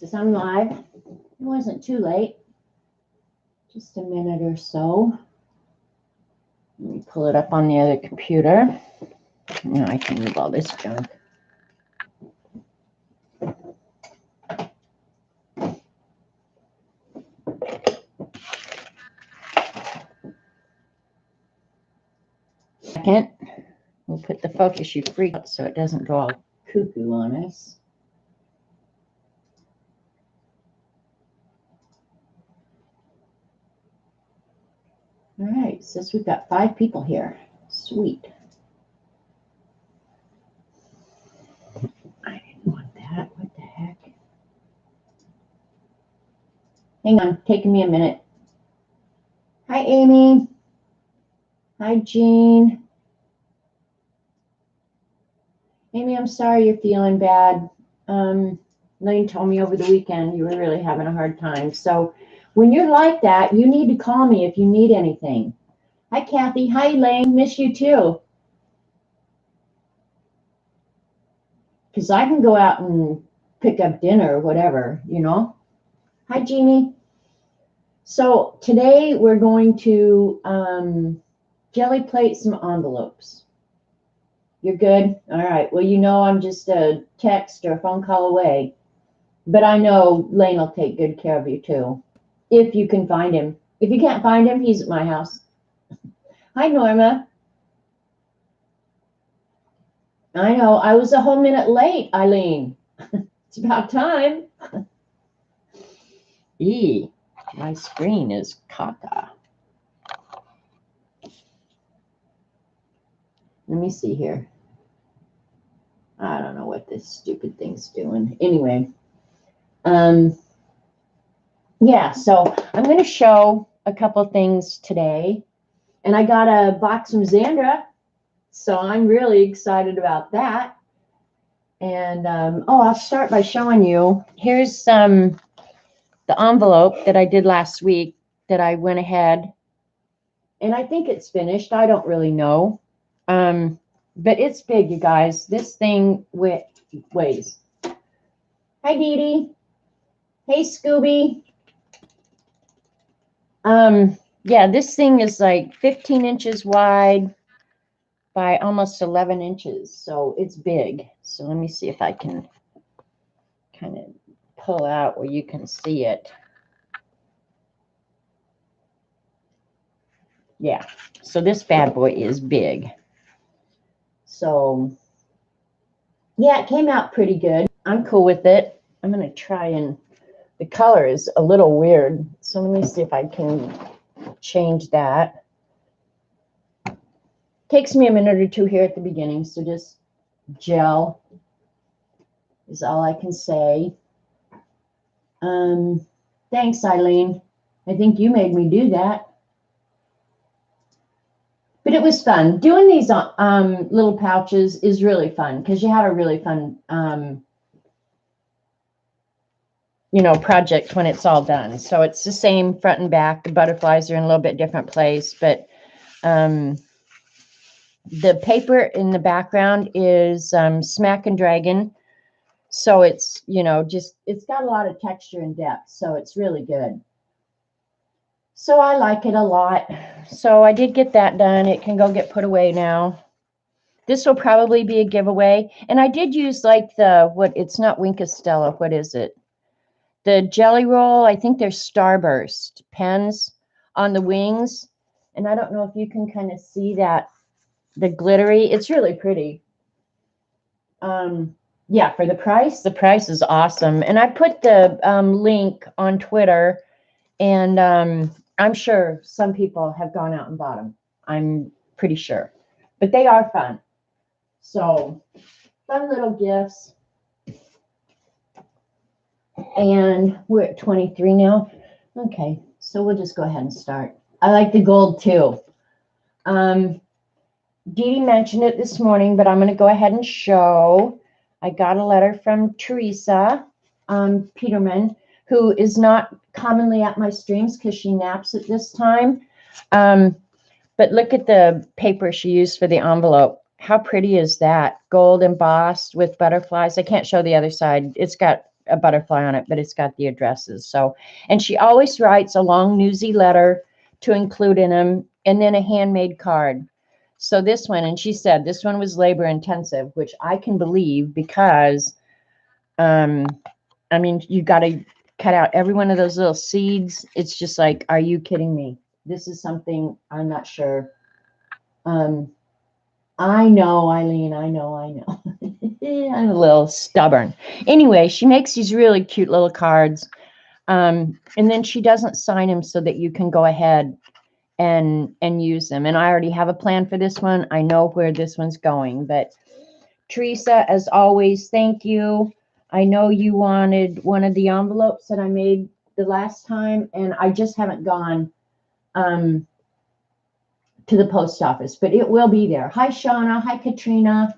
says I'm live. It wasn't too late. Just a minute or so. Let me pull it up on the other computer. Now I can move all this junk. Second, we'll put the focus you freak out so it doesn't go all cuckoo on us. All right, says we've got 5 people here. Sweet. I didn't want that. What the heck? Hang on, taking me a minute. Hi, Amy. Hi, Jean. Amy, I'm sorry you're feeling bad. Lane told me over the weekend you were really having a hard time. So when you're like that, you need to call me if you need anything. Hi, Kathy. Hi, Elaine. Miss you too. Because I can go out and pick up dinner or whatever, you know. Hi, Jeannie. So today we're going to jelly plate some envelopes. You're good? All right. Well, you know I'm just a text or a phone call away. But I know Lane will take good care of you too. If you can find him. If you can't find him, he's at my house. Hi, Norma. I know. I was a whole minute late, Eileen. It's about time. My screen is caca. Let me see here. I don't know what this stupid thing's doing. Anyway, yeah, so I'm going to show a couple things today. And I got a box from Xandra, so I'm really excited about that. And, I'll start by showing you. Here's the envelope that I did last week that I went ahead. And I think it's finished. I don't really know. But it's big, you guys. This thing weighs. Hi, Dee Dee. Hey, Scooby. Yeah, this thing is like 15 inches wide by almost 11 inches. So it's big. So let me see if I can kind of pull out where you can see it. Yeah, so this bad boy is big. So, yeah, it came out pretty good. I'm cool with it. I'm going to try and, the color is a little weird. So let me see if I can change that. Takes me a minute or two here at the beginning, so just gel is all I can say. Thanks, Eileen. I think you made me do that. But it was fun. Doing these little pouches is really fun because you have a really fun, project when it's all done. So it's the same front and back. The butterflies are in a little bit different place, but the paper in the background is Smack and Dragon. So it's, it's got a lot of texture and depth. So it's really good. So I like it a lot. So I did get that done. It can go get put away now. This will probably be a giveaway. And I did use like it's not Winkostella. What is it? The Jelly Roll. I think they're Starburst pens on the wings. And I don't know if you can kind of see that, the glittery. It's really pretty. Yeah, for the price is awesome. And I put the link on Twitter, and I'm sure some people have gone out and bought them. I'm pretty sure. But they are fun. So, fun little gifts. And we're at 23 now. Okay, so we'll just go ahead and start. I like the gold too. Dee Dee mentioned it this morning, but I'm going to go ahead and show. I got a letter from Teresa Peterman, who is not commonly at my streams because she naps at this time. But look at the paper she used for the envelope. How pretty is that? Gold embossed with butterflies. I can't show the other side. It's got a butterfly on it, but it's got the addresses. So, and she always writes a long newsy letter to include in them, and then a handmade card. So this one, and she said this one was labor intensive, which I can believe because, I mean, you got to cut out every one of those little seeds. It's just like, are you kidding me? This is something I'm not sure. I know, Eileen, I know. I'm a little stubborn. Anyway, she makes these really cute little cards. And then she doesn't sign them so that you can go ahead and use them. And I already have a plan for this one. I know where this one's going. But Teresa, as always, thank you. I know you wanted one of the envelopes that I made the last time, and I just haven't gone to the post office, but it will be there. Hi, Shauna. Hi, Katrina.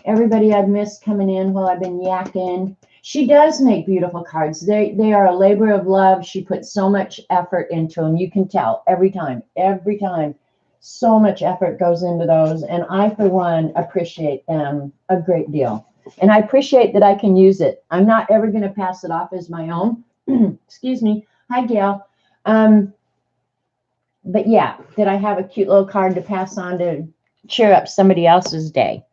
Everybody I've missed coming in while I've been yakking. She does make beautiful cards. They are a labor of love. She puts so much effort into them. You can tell every time. So much effort goes into those. And I, for one, appreciate them a great deal. And I appreciate that I can use it. I'm not ever going to pass it off as my own. Excuse me. Hi, Gail. But yeah, that I have a cute little card to pass on to cheer up somebody else's day.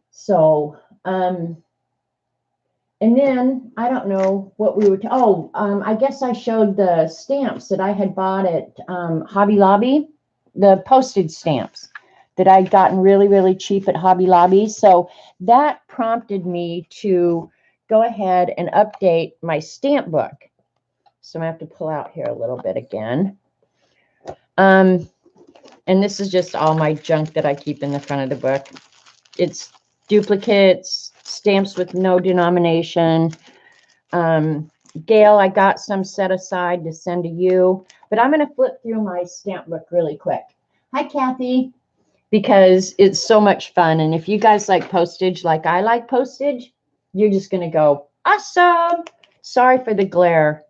So, and then I don't know what we were. I guess I showed the stamps that I had bought at Hobby Lobby, the postage stamps that I'd gotten really, really cheap at Hobby Lobby. So that prompted me to go ahead and update my stamp book. So I'm gonna have to pull out here a little bit again. And this is just all my junk that I keep in the front of the book. It's duplicates, stamps with no denomination. Gail, I got some set aside to send to you, but I'm going to flip through my stamp book really quick. Hi, Kathy, because it's so much fun. And if you guys like postage like I like postage, you're just going to go, awesome. Sorry for the glare.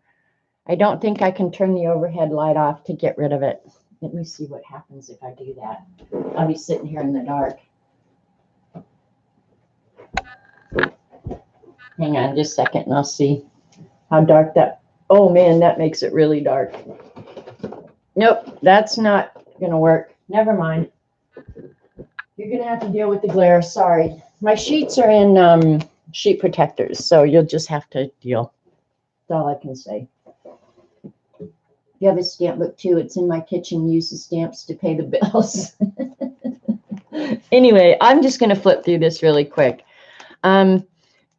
I don't think I can turn the overhead light off to get rid of it. Let me see what happens if I do that. I'll be sitting here in the dark. Hang on just a second and I'll see how dark that. Oh man, that makes it really dark. Nope, that's not going to work. Never mind. You're going to have to deal with the glare. Sorry. My sheets are in sheet protectors, so you'll just have to deal. That's all I can say. You have a stamp book too. It's in my kitchen. Use the stamps to pay the bills. Anyway, I'm just going to flip through this really quick.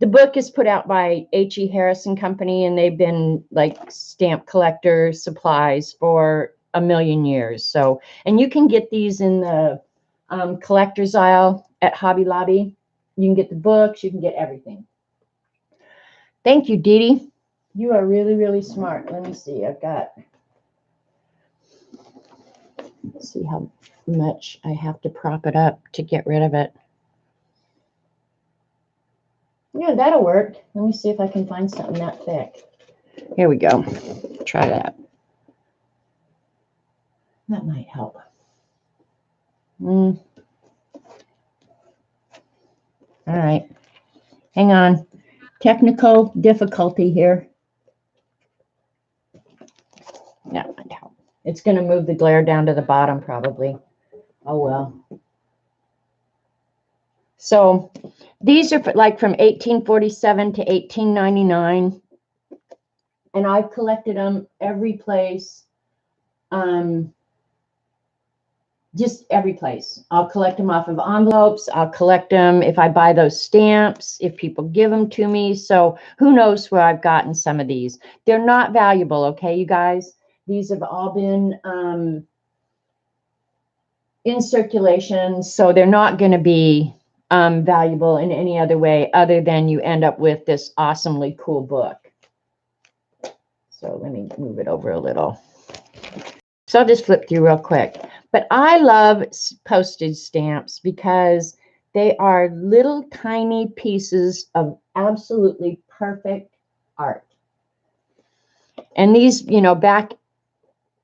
The book is put out by H.E. Harrison Company, and they've been like stamp collector supplies for a million years. So, and you can get these in the collector's aisle at Hobby Lobby. You can get the books. You can get everything. Thank you, Dee Dee. You are really, really smart. Let me see. I've got. Let's see how much I have to prop it up to get rid of it. Yeah, that'll work. Let me see if I can find something that thick. Here we go. Try that. That might help. All right. Hang on. Technical difficulty here. That might help. It's going to move the glare down to the bottom probably. Oh, well. So these are like from 1847 to 1899. And I've collected them every place. Just every place. I'll collect them off of envelopes. I'll collect them if I buy those stamps, if people give them to me. So who knows where I've gotten some of these. They're not valuable, okay, you guys? These have all been in circulation, so they're not going to be valuable in any other way other than you end up with this awesomely cool book. So let me move it over a little. So I'll just flip through real quick. But I love postage stamps because they are little tiny pieces of absolutely perfect art. And these, you know, back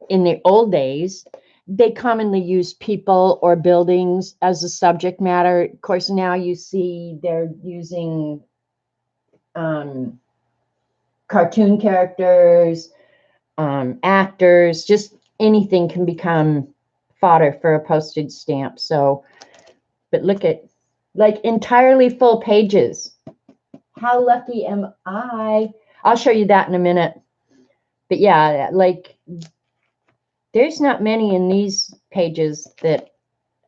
in the old days, they commonly use people or buildings as a subject matter. Of course, now you see they're using cartoon characters, actors, just anything can become fodder for a postage stamp. So, but look at, like, entirely full pages. How lucky am I? I'll show you that in a minute. But yeah, like, there's not many in these pages that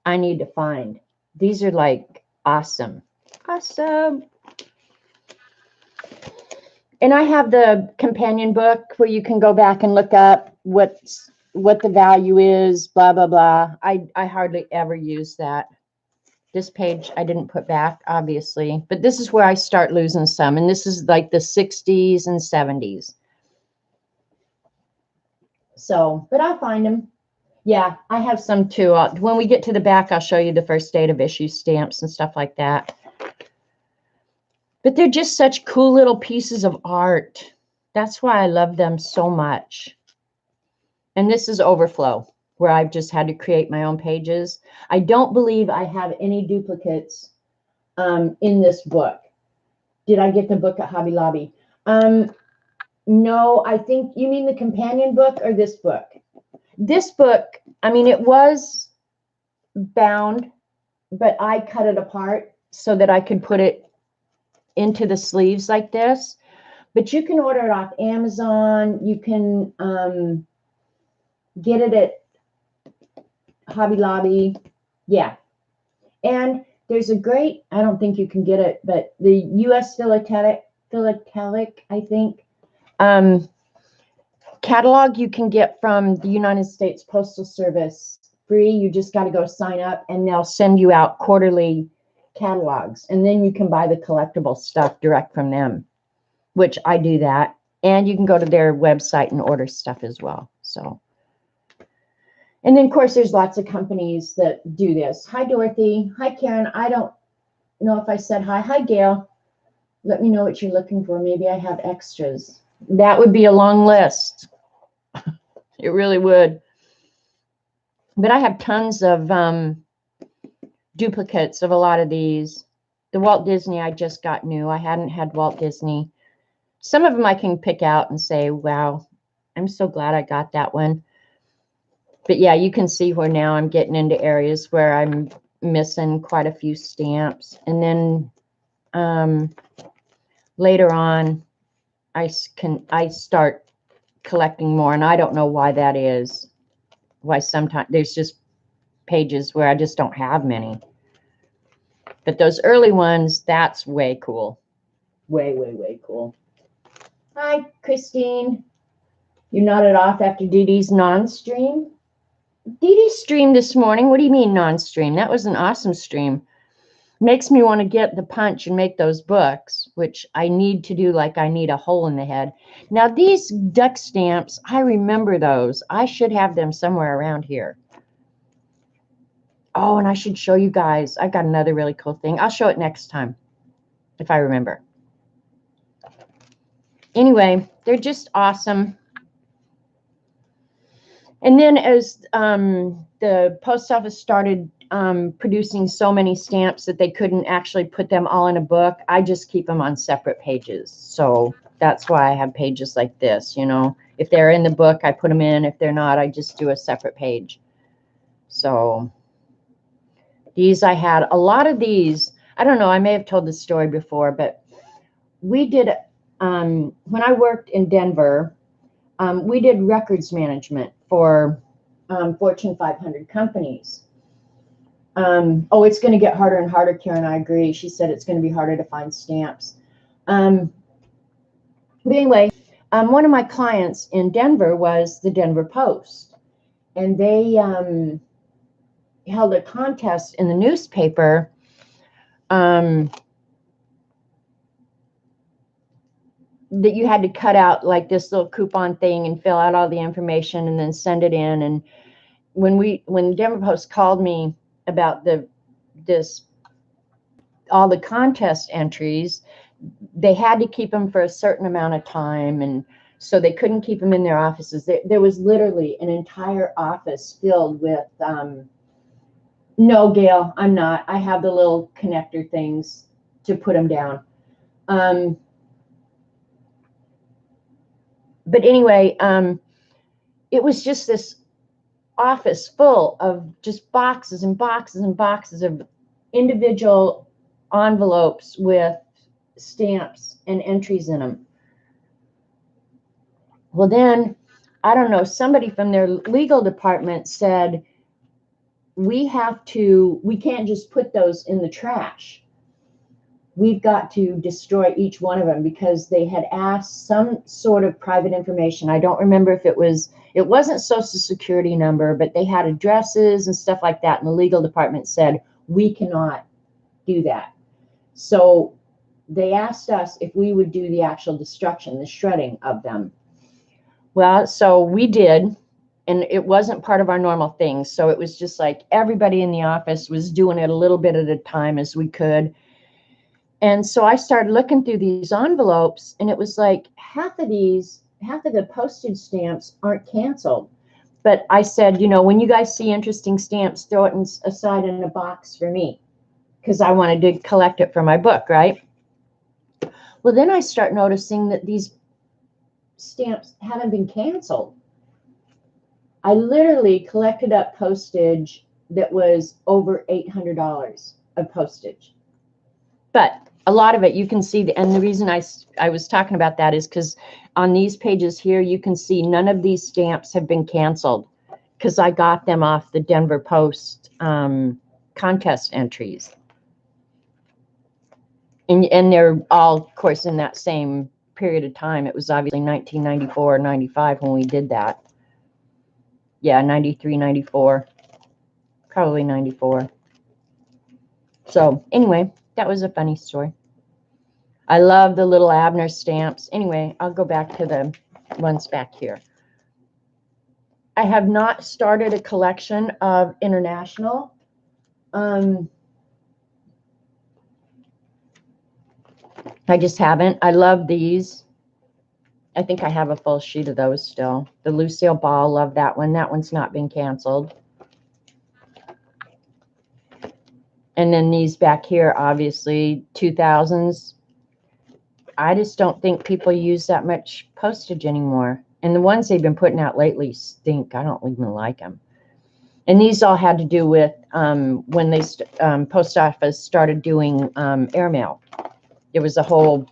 I need to find. These are like awesome. Awesome. And I have the companion book where you can go back and look up what the value is, blah, blah, blah. I hardly ever use that. This page I didn't put back, obviously, but this is where I start losing some. And this is like the 60s and 70s. So, but I'll find them. Yeah, I have some too. When we get to the back, I'll show you the first date of issue stamps and stuff like that. But they're just such cool little pieces of art. That's why I love them so much. And this is Overflow, where I've just had to create my own pages. I don't believe I have any duplicates in this book. Did I get the book at Hobby Lobby? No, I think you mean the companion book or this book? This book, I mean, it was bound, but I cut it apart so that I could put it into the sleeves like this. But you can order it off Amazon. You can get it at Hobby Lobby. Yeah. And there's a great, I don't think you can get it, but the U.S. Philatelic, I think, catalog you can get from the United States Postal Service free. You just got to go sign up and they'll send you out quarterly catalogs. And then you can buy the collectible stuff direct from them, which I do that. And you can go to their website and order stuff as well. So, and then of course there's lots of companies that do this. Hi, Dorothy. Hi, Karen. I don't know if I said hi. Hi, Gail. Let me know what you're looking for. Maybe I have extras. That would be a long list. It really would. But I have tons of duplicates of a lot of these. The Walt Disney I just got new. I hadn't had Walt Disney. Some of them I can pick out and say, wow, I'm so glad I got that one. But yeah, you can see where now I'm getting into areas where I'm missing quite a few stamps. And then later on, I start collecting more, and I don't know why that is. Why sometimes there's just pages where I just don't have many. But those early ones, that's way cool. Way, way, way cool. Hi, Christine. You nodded off after Dee Dee's non-stream? Dee Dee streamed this morning. What do you mean non-stream? That was an awesome stream. Makes me want to get the punch and make those books, which I need to do, like I need a hole in the head. Now, these duck stamps, I remember those. I should have them somewhere around here. Oh, and I should show you guys. I've got another really cool thing. I'll show it next time, if I remember. Anyway, they're just awesome. And then as the post office started producing so many stamps that they couldn't actually put them all in a book, I just keep them on separate pages. So that's why I have pages like this, you know. If they're in the book, I put them in. If they're not, I just do a separate page. So these I had, a lot of these, I don't know, I may have told this story before, but we did, when I worked in Denver, we did records management for Fortune 500 companies. Oh, it's going to get harder and harder, Karen. I agree. She said it's going to be harder to find stamps. But anyway, one of my clients in Denver was the Denver Post. And they held a contest in the newspaper that you had to cut out like this little coupon thing and fill out all the information and then send it in. And when Denver Post called me about all the contest entries, they had to keep them for a certain amount of time, and so they couldn't keep them in their offices. There was literally an entire office filled with no, Gail, I'm not. I have the little connector things to put them down. But anyway, it was just this office full of just boxes and boxes and boxes of individual envelopes with stamps and entries in them. Well, then, I don't know, somebody from their legal department said, we can't just put those in the trash. We've got to destroy each one of them, because they had asked some sort of private information. I don't remember if it wasn't social security number, but they had addresses and stuff like that. And the legal department said, we cannot do that. So they asked us if we would do the actual destruction, the shredding of them. Well, so we did, and it wasn't part of our normal thing. So it was just like everybody in the office was doing it a little bit at a time as we could. And so I started looking through these envelopes, and it was like half of the postage stamps aren't canceled. But I said, when you guys see interesting stamps, throw it aside in a box for me, because I wanted to collect it for my book, right? Well, then I start noticing that these stamps haven't been canceled. I literally collected up postage that was over $800 of postage. But a lot of it, you can see, and the reason I was talking about that is because on these pages here, you can see none of these stamps have been canceled, because I got them off the Denver Post contest entries. And they're all, of course, in that same period of time. It was obviously 1994 or 95 when we did that. Yeah, 93, 94, probably 94. So anyway, that was a funny story. I love the little Abner stamps. Anyway, I'll go back to the ones back here. I have not started a collection of international. I just haven't. I love these. I think I have a full sheet of those still. The Lucille Ball, love that one. That one's not been canceled. And then these back here, obviously, 2000s. I just don't think people use that much postage anymore. And the ones they've been putting out lately stink. I don't even like them. And these all had to do with when they post office started doing airmail. There was a whole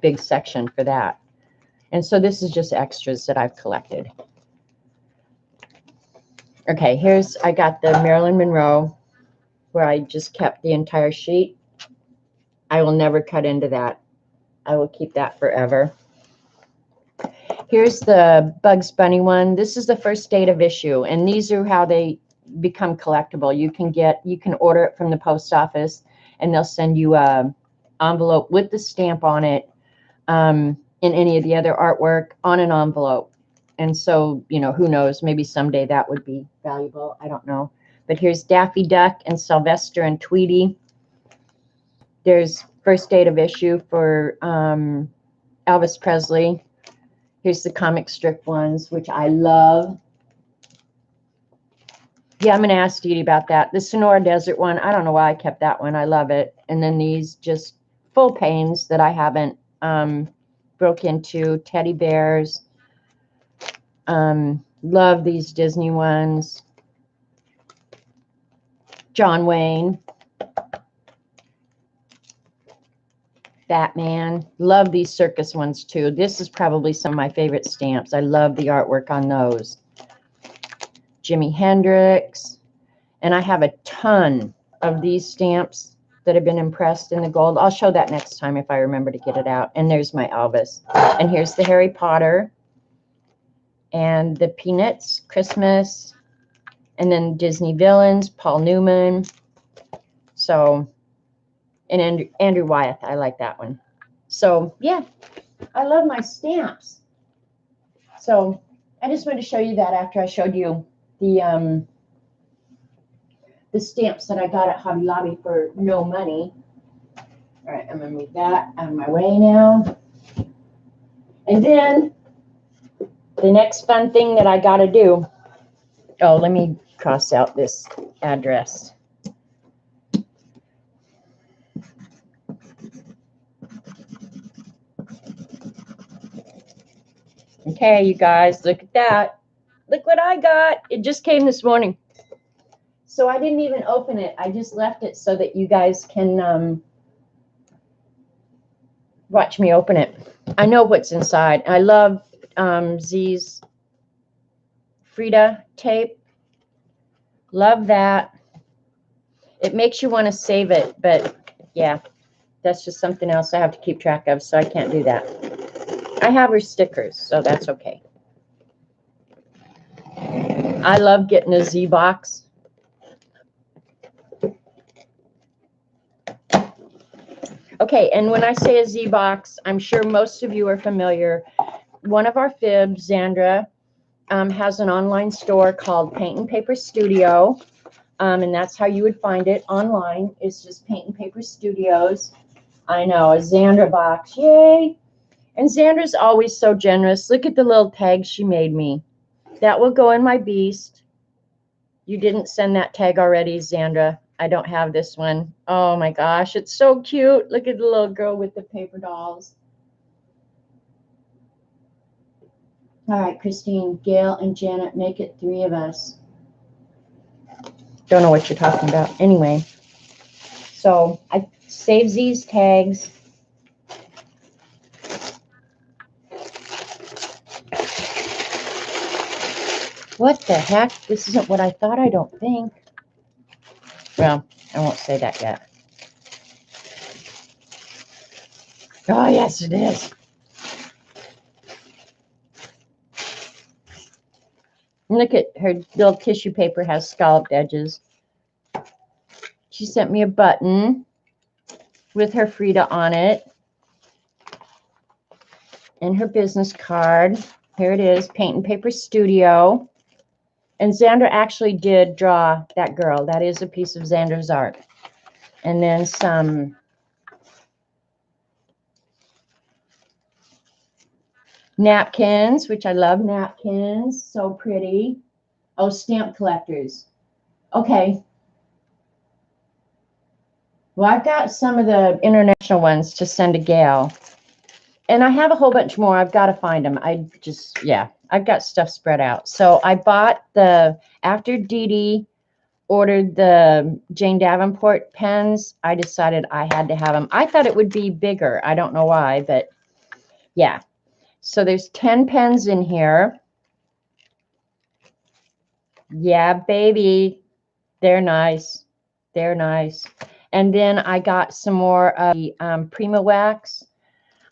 big section for that. And so this is just extras that I've collected. Okay, I got the Marilyn Monroe, where I just kept the entire sheet. I will never cut into that. I will keep that forever. Here's the Bugs Bunny one. This is the first date of issue, and these are how they become collectible. You can order it from the post office, and they'll send you a envelope with the stamp on it, in any of the other artwork on an envelope. And so, who knows, maybe someday that would be valuable. I don't know. But here's Daffy Duck and Sylvester and Tweety. There's first date of issue for Elvis Presley. Here's the comic strip ones, which I love. Yeah, I'm going to ask Dee Dee about that. The Sonora Desert one, I don't know why I kept that one. I love it. And then these just full panes that I haven't broke into. Teddy bears. Love these Disney ones. John Wayne. Batman. Love these circus ones too. This is probably some of my favorite stamps. I love the artwork on those. Jimi Hendrix. And I have a ton of these stamps that have been impressed in the gold. I'll show that next time if I remember to get it out. And there's my Elvis. And here's the Harry Potter. And the Peanuts, Christmas. And then Disney villains, Paul Newman. So, and Andrew Wyeth, I like that one. So, yeah, I love my stamps. So, I just wanted to show you that after I showed you the stamps that I got at Hobby Lobby for no money. All right, I'm going to move that out of my way now. And then the next fun thing that I got to do. Oh, let me cross out this address. Okay. Okay, you guys, look at that. Look what I got. It just came this morning. So I didn't even open it. I just left it so that you guys can watch me open it. I know what's inside. I love Z's Frida tape. Love that. It makes you want to save it, but yeah, that's just something else I have to keep track of, so I can't do that. I have her stickers, so that's okay. I love getting a Z box. Okay, and when I say a Z box, I'm sure most of you are familiar. One of our fibs, Xandra, has an online store called Paint and Paper Studio, and that's how you would find it online. It's just Paint and Paper Studios. I know, a Xandra box, yay! And Xandra's always so generous. Look at the little tag she made me. That will go in my beast. You didn't send that tag already, Xandra. I don't have this one. Oh my gosh, it's so cute. Look at the little girl with the paper dolls. All right, Christine, Gail, and Janet, make it 3 of us. Don't know what you're talking about. Anyway, so I saved these tags. What the heck? This isn't what I thought, I don't think. Well, I won't say that yet. Oh, yes, it is. Look at her little tissue paper has scalloped edges. She sent me a button with her Frida on it and her business card. Here it is, Paint and Paper Studio. And Xandra actually did draw that girl. That is a piece of Xandra's art. And then some napkins, which I love napkins. So pretty. Oh, stamp collectors. Okay. Well, I've got some of the international ones to send to Gail. And I have a whole bunch more. I've got to find them. I've got stuff spread out. So I bought after Dee Dee ordered the Jane Davenport pens, I decided I had to have them. I thought it would be bigger. I don't know why, but yeah. So there's 10 pens in here. Yeah, baby. They're nice. They're nice. And then I got some more of the Prima Wax.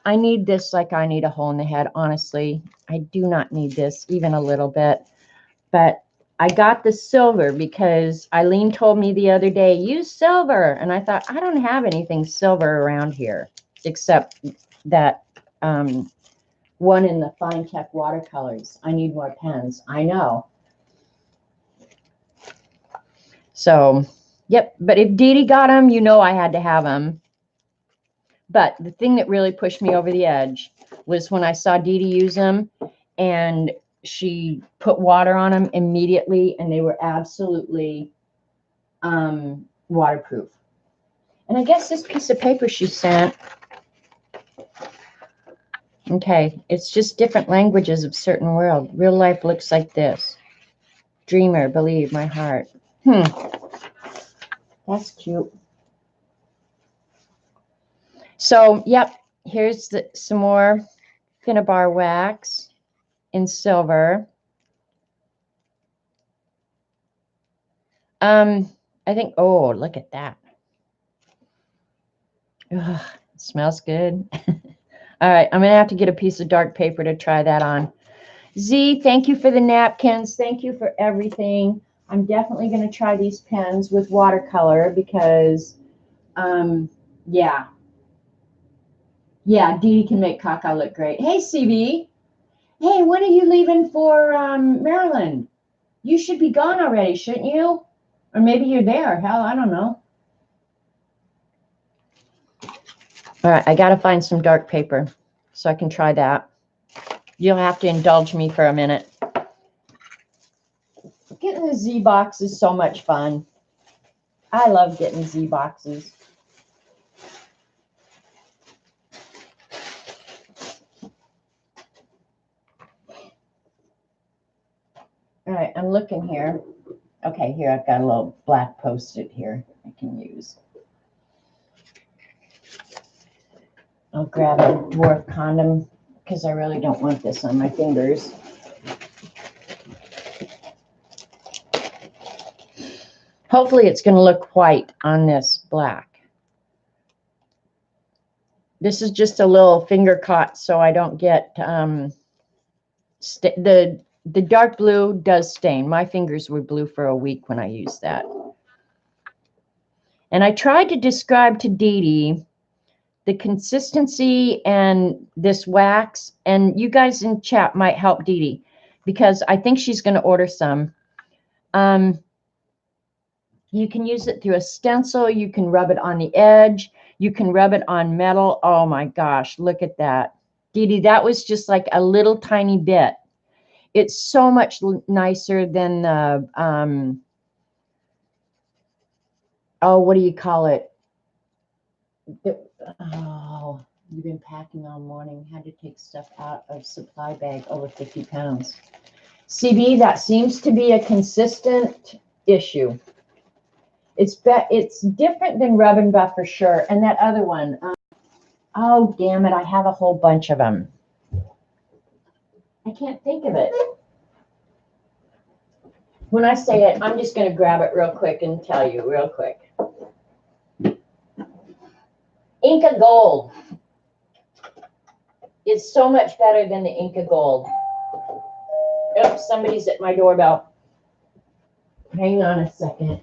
I need this like I need a hole in the head, honestly. I do not need this even a little bit. But I got the silver because Eileen told me the other day, use silver. And I thought, I don't have anything silver around here except that one in the Fine Tech watercolors. I need more pens. I know. So, yep. But if Dee Dee got them, you know I had to have them. But the thing that really pushed me over the edge was when I saw Dee Dee use them and she put water on them immediately and they were absolutely waterproof. And I guess this piece of paper she sent, okay, it's just different languages of certain world. Real life looks like this. Dreamer, believe my heart. That's cute. So, yep, here's some more Finnabar wax in silver. I think, oh, look at that. Ugh, it smells good. All right, I'm going to have to get a piece of dark paper to try that on. Z, thank you for the napkins. Thank you for everything. I'm definitely going to try these pens with watercolor because, yeah. Yeah, Dee Dee can make Kaka look great. Hey, CB. Hey, when are you leaving for Maryland? You should be gone already, shouldn't you? Or maybe you're there. Hell, I don't know. All right, I got to find some dark paper so I can try that. You'll have to indulge me for a minute. Getting the Z box is so much fun. I love getting Z boxes. All right, I'm looking here. Okay, here I've got a little black Post-it here I can use. I'll grab a dwarf condom because I really don't want this on my fingers. Hopefully it's going to look white on this black. This is just a little finger caught so I don't get the dark blue does stain. My fingers were blue for a week when I used that. And I tried to describe to Dee Dee the consistency and this wax, and you guys in chat might help Dee Dee because I think she's going to order some. You can use it through a stencil. You can rub it on the edge. You can rub it on metal. Oh my gosh, look at that. Dee Dee, that was just like a little tiny bit. It's so much nicer than the, oh, what do you call it? Oh, you've been packing all morning. Had to take stuff out of supply bag over 50 pounds. CB, that seems to be a consistent issue. It's different than Rub and Buff for sure. And that other one, oh, damn it. I have a whole bunch of them. I can't think of it. When I say it, I'm just going to grab it real quick and tell you real quick. Inca Gold. It's so much better than the Inca Gold. Oops, somebody's at my doorbell. Hang on a second.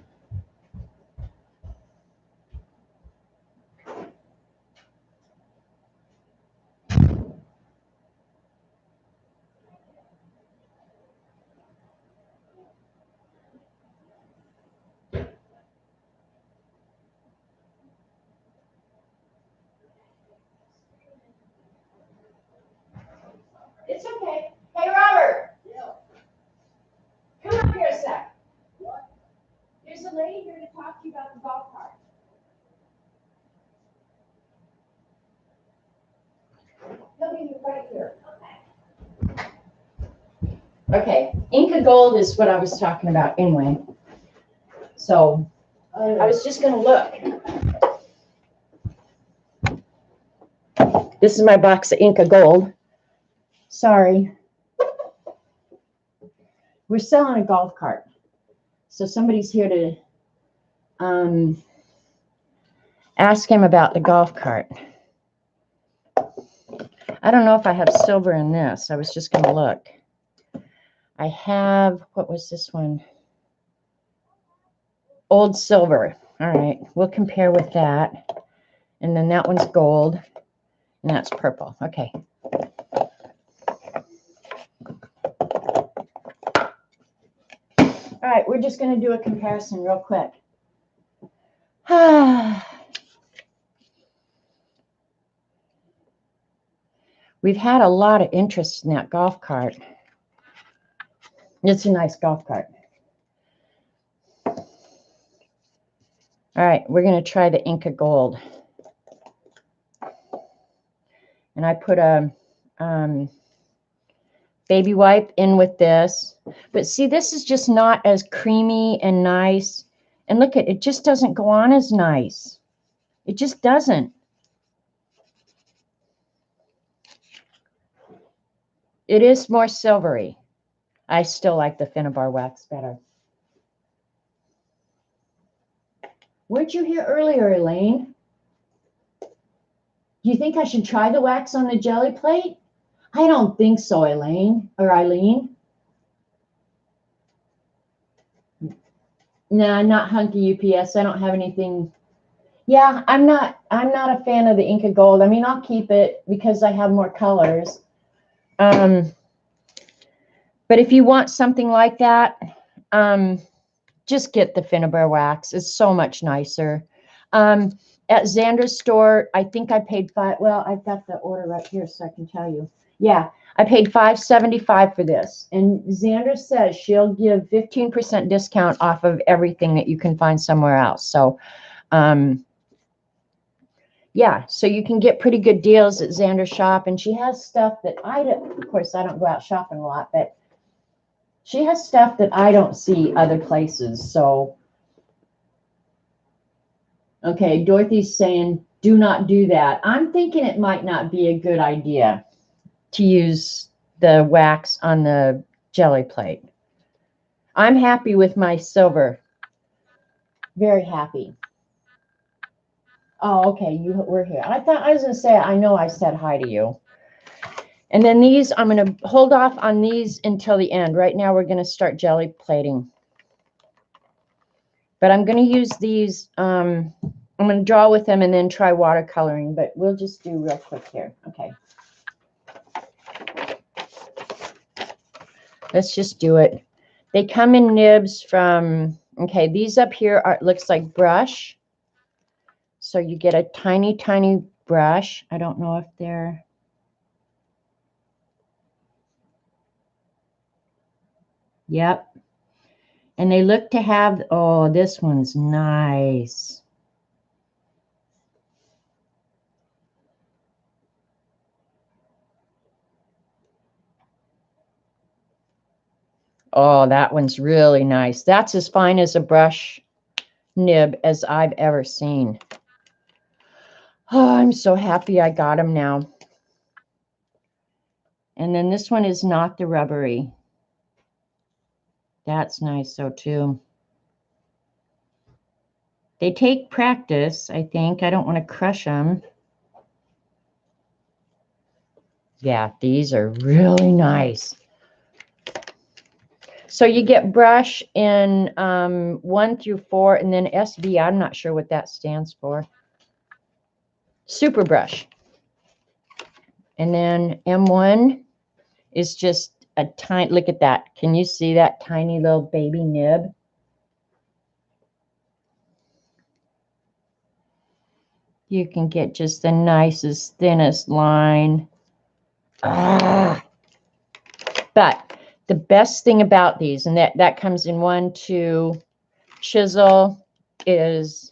It's okay. Hey, Robert. Yeah. Come up here a sec. What? There's a lady here to talk to you about the golf cart. He'll be right here. Okay. Inca Gold is what I was talking about anyway. So I was just going to look. This is my box of Inca Gold. Sorry. We're selling a golf cart. So somebody's here to ask him about the golf cart. I don't know if I have silver in this. I was just going to look. I have, what was this one? Old silver. All right, we'll compare with that. And then that one's gold, and that's purple. Okay. All right, we're just going to do a comparison real quick. We've had a lot of interest in that golf cart. It's a nice golf cart. All right, we're going to try the Inca Gold. And I put a baby wipe in with this. But see, this is just not as creamy and nice. And look at it, just doesn't go on as nice. It just doesn't. It is more silvery. I still like the Finnabar wax better. Weren't you here earlier, Elaine? Do you think I should try the wax on the jelly plate? I don't think so, Elaine or Eileen. Nah, not hunky UPS. I don't have anything. Yeah, I'm not a fan of the Inca Gold. I mean, I'll keep it because I have more colors. But if you want something like that, just get the Finnabar wax. It's so much nicer. At Xander's store, I think I paid well, I've got the order right here so I can tell you. Yeah, I paid $5.75 for this. And Xander says she'll give 15% discount off of everything that you can find somewhere else. So, yeah, so you can get pretty good deals at Xander's shop. And she has stuff that of course, I don't go out shopping a lot, but She has stuff that I don't see other places. So, okay, Dorothy's saying, do not do that. I'm thinking it might not be a good idea to use the wax on the jelly plate. I'm happy with my silver. Very happy. Oh, okay, you were here. I was going to say, I know I said hi to you. And then these, I'm going to hold off on these until the end. Right now, we're going to start jelly plating. But I'm going to use these. I'm going to draw with them and then try watercoloring. But we'll just do real quick here. Okay. Let's just do it. They come in nibs from, okay, these up here are, looks like brush. So you get a tiny, tiny brush. I don't know if they're, yep. And they look to have, oh, this one's nice. Oh, that one's really nice. That's as fine as a brush nib as I've ever seen. Oh, I'm so happy I got them now. And then this one is not the rubbery. That's nice, so too. They take practice, I think. I don't want to crush them. Yeah, these are really nice. So you get brush in 1 through 4, and then SB, I'm not sure what that stands for. Super brush. And then M1 is just a tiny, look at that. Can you see that tiny little baby nib? You can get just the nicest, thinnest line. Ah. But the best thing about these, and that comes in 1, 2, chisel is,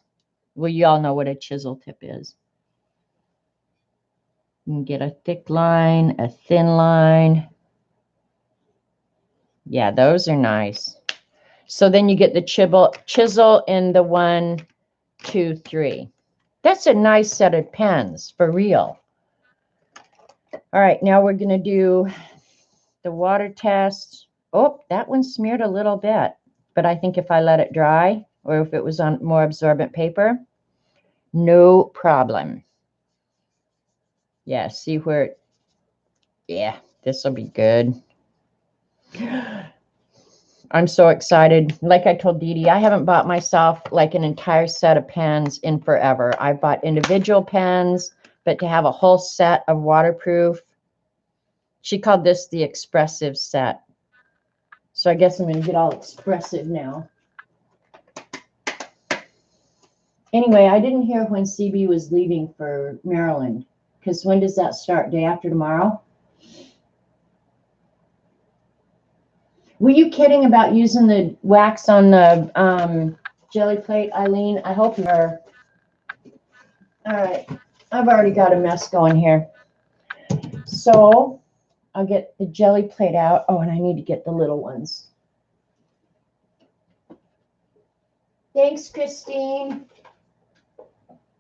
well, you all know what a chisel tip is. You can get a thick line, a thin line. Yeah, those are nice. So then you get the chisel in the 1, 2, 3. That's a nice set of pens, for real. All right, now we're going to do the water test. Oh, that one smeared a little bit. But I think if I let it dry, or if it was on more absorbent paper, no problem. Yeah, see where it, yeah, this will be good. I'm so excited. Like I told Dee Dee, I haven't bought myself like an entire set of pens in forever. I've bought individual pens, but to have a whole set of waterproof, she called this the expressive set. So I guess I'm going to get all expressive now. Anyway, I didn't hear when CB was leaving for Maryland, because when does that start? Day after tomorrow? Were you kidding about using the wax on the jelly plate, Eileen? I hope you are. All right. I've already got a mess going here. So I'll get the jelly plate out. Oh, and I need to get the little ones. Thanks, Christine.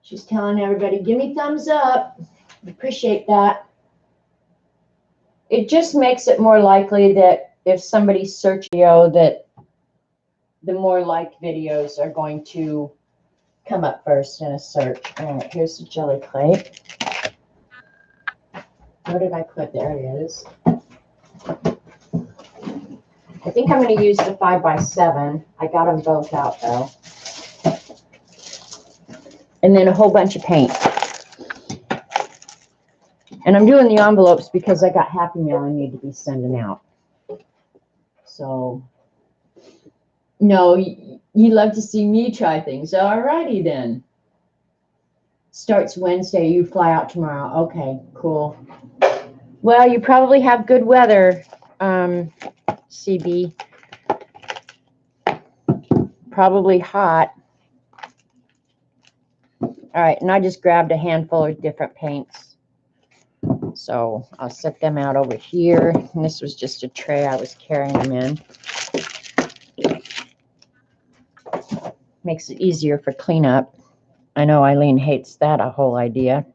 She's telling everybody, give me thumbs up. Appreciate that. It just makes it more likely that if somebody searches video, that the more liked videos are going to come up first in a search. All right, here's the jelly plate. Where did I put? There it is. I think I'm going to use the 5x7. I got them both out though. And then a whole bunch of paint. And I'm doing the envelopes because I got Happy Mail I need to be sending out. So, no, you love to see me try things. All righty then. Starts Wednesday. You fly out tomorrow. Okay, cool. Well, you probably have good weather, CB. Probably hot. All right, and I just grabbed a handful of different paints. So I'll set them out over here. And this was just a tray I was carrying them in. Makes it easier for cleanup. I know Eileen hates that a whole idea.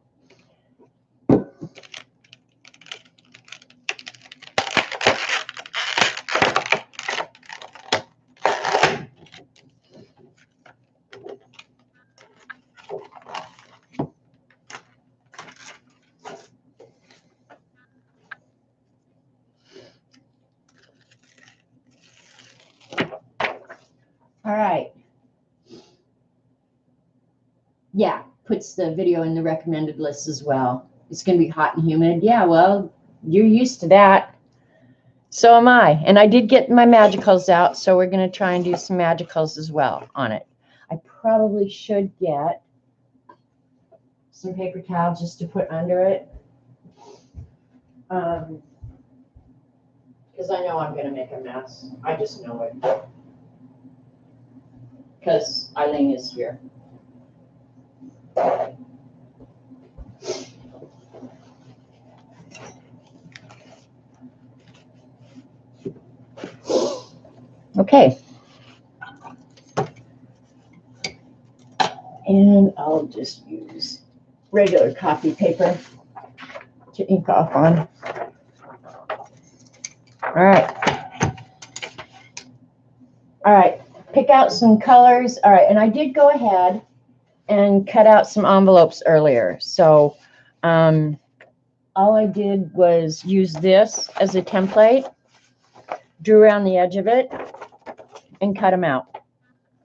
All right. Yeah, puts the video in the recommended list as well. It's going to be hot and humid. Yeah, well, you're used to that. So am I. And I did get my magicals out, so we're going to try and do some magicals as well on it. I probably should get some paper towel just to put under it. Because I know I'm going to make a mess. I just know it. Because Eileen is here. Okay. And I'll just use regular copy paper to ink off on. All right. All right. Pick out some colors. All right. And I did go ahead and cut out some envelopes earlier. So all I did was use this as a template, drew around the edge of it, and cut them out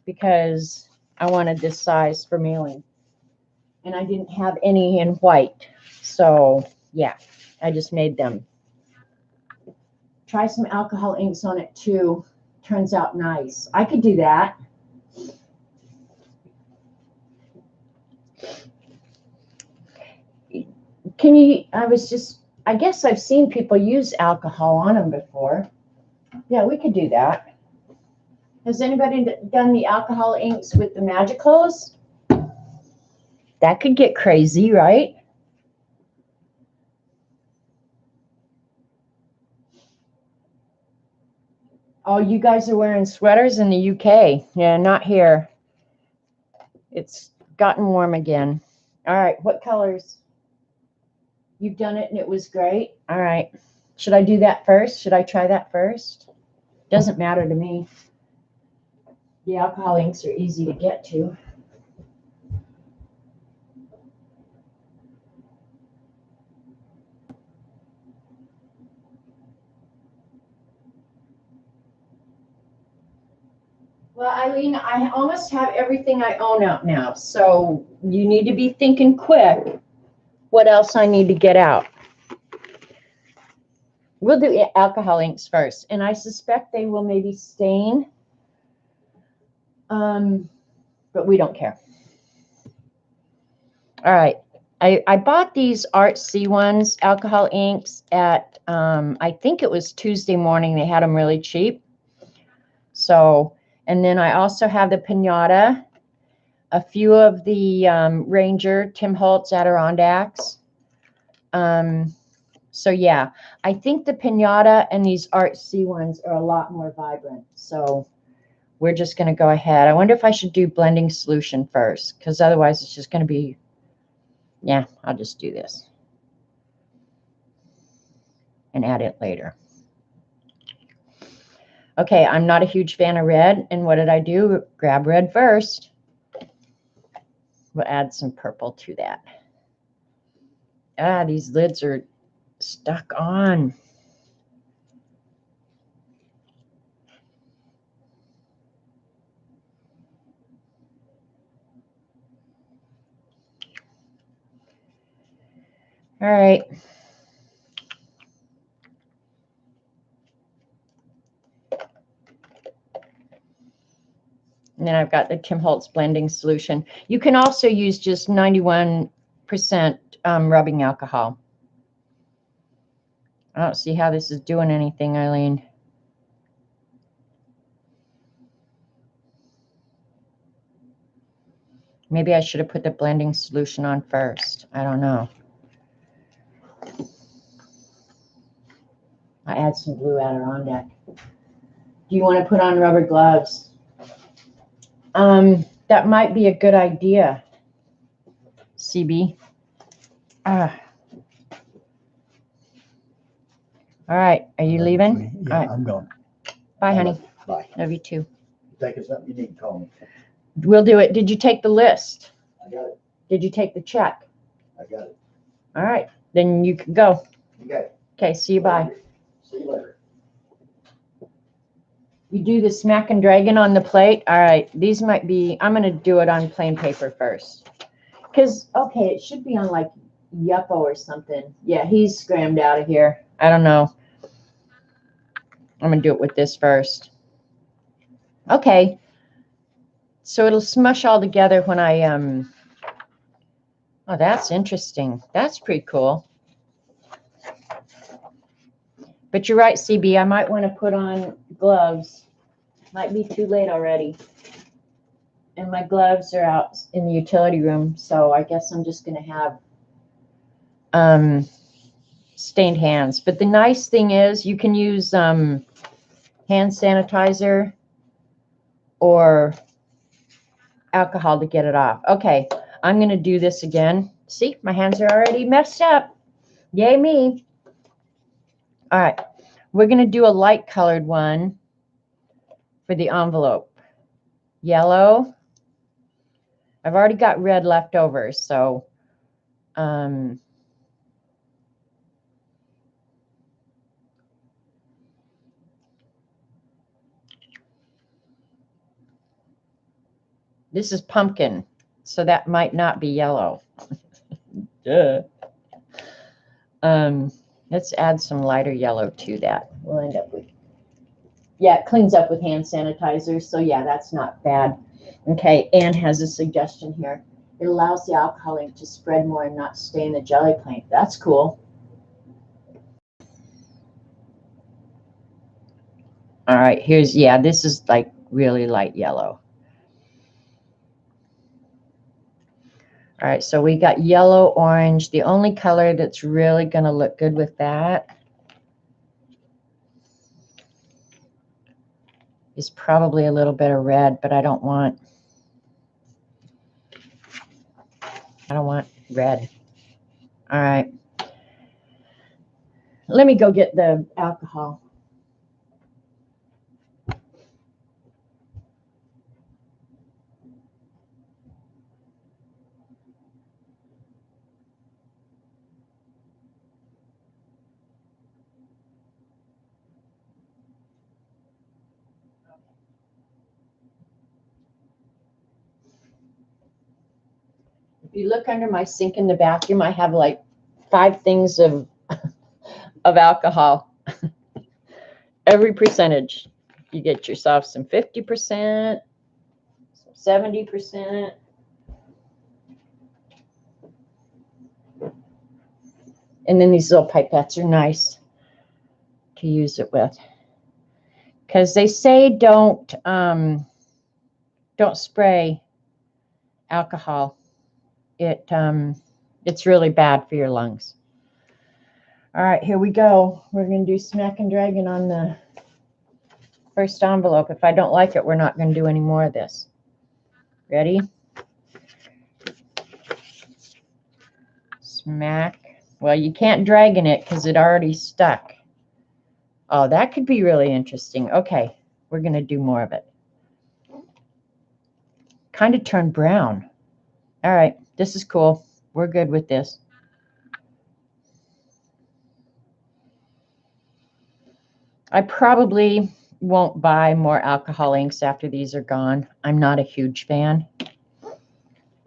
because I wanted this size for mailing. And I didn't have any in white. So yeah, I just made them. Try some alcohol inks on it too. Turns out nice. I could do that. Can you, I guess I've seen people use alcohol on them before. Yeah, we could do that. Has anybody done the alcohol inks with the magicals? That could get crazy, right? Oh, you guys are wearing sweaters in the UK. Yeah, not here. It's gotten warm again. All right, what colors? You've done it and it was great. All right. Should I do that first? Should I try that first? Doesn't matter to me. The alcohol inks are easy to get to. Well, Eileen, I almost have everything I own out now. So you need to be thinking quick what else I need to get out. We'll do alcohol inks first. And I suspect they will maybe stain. But we don't care. All right. I bought these Artsy ones, alcohol inks, at, I think it was Tuesday morning. They had them really cheap. So, and then I also have the Pinata, a few of the Ranger Tim Holtz Adirondacks. So yeah, I think the Pinata and these Artsy ones are a lot more vibrant. So we're just going to go ahead. I wonder if I should do blending solution first, because otherwise it's just going to be, yeah, I'll just do this and add it later. Okay, I'm not a huge fan of red. And what did I do? Grab red first. We'll add some purple to that. Ah, these lids are stuck on. All right. And then I've got the Tim Holtz blending solution. You can also use just 91% rubbing alcohol. I don't see how this is doing anything, Eileen. Maybe I should have put the blending solution on first. I don't know. I add some blue Adirondack. Do you want to put on rubber gloves? That might be a good idea, CB. All right, are you leaving? Yeah, All right. I'm going. Bye, honey. Bye. Love you too. Think of something you need to call me. We'll do it. Did you take the list? I got it. Did you take the check? I got it. All right, then you can go. You got it. Okay, see you. Bye. See you later. You do the smack and dragon on the plate. All right, these might be, I'm going to do it on plain paper first. Because, okay, it should be on like Yuppo or something. Yeah, he's scrammed out of here. I don't know. I'm going to do it with this first. Okay. So it'll smush all together when I, oh, that's interesting. That's pretty cool. But you're right, CB. I might want to put on gloves. Might be too late already. And my gloves are out in the utility room, so I guess I'm just going to have stained hands. But the nice thing is you can use hand sanitizer or alcohol to get it off. Okay, I'm going to do this again. See, my hands are already messed up. Yay me. All right, we're going to do a light colored one for the envelope. Yellow. I've already got red left over, so this is pumpkin, so that might not be yellow. Duh. Let's add some lighter yellow to that. We'll end up with, yeah, it cleans up with hand sanitizer, so yeah, that's not bad. Okay, Anne has a suggestion here. It allows the alcohol ink to spread more and not stay in the jelly paint. That's cool. All right, here's, yeah, this is like really light yellow. All right, so we got yellow, orange. The only color that's really going to look good with that is probably a little bit of red, but I don't want red. All right. Let me go get the alcohol. If you look under my sink in the bathroom, I have like 5 things of alcohol. Every percentage. You get yourself some 50%, some 70%. And then these little pipettes are nice to use it with. Because they say don't spray alcohol. It's really bad for your lungs. All right, here we go. We're going to do smack and dragon on the first envelope. If I don't like it, we're not going to do any more of this. Ready? Smack. Well, you can't dragon it because it already stuck. Oh, that could be really interesting. Okay, we're going to do more of it. Kind of turned brown. All right, this is cool. We're good with this. I probably won't buy more alcohol inks after these are gone. I'm not a huge fan,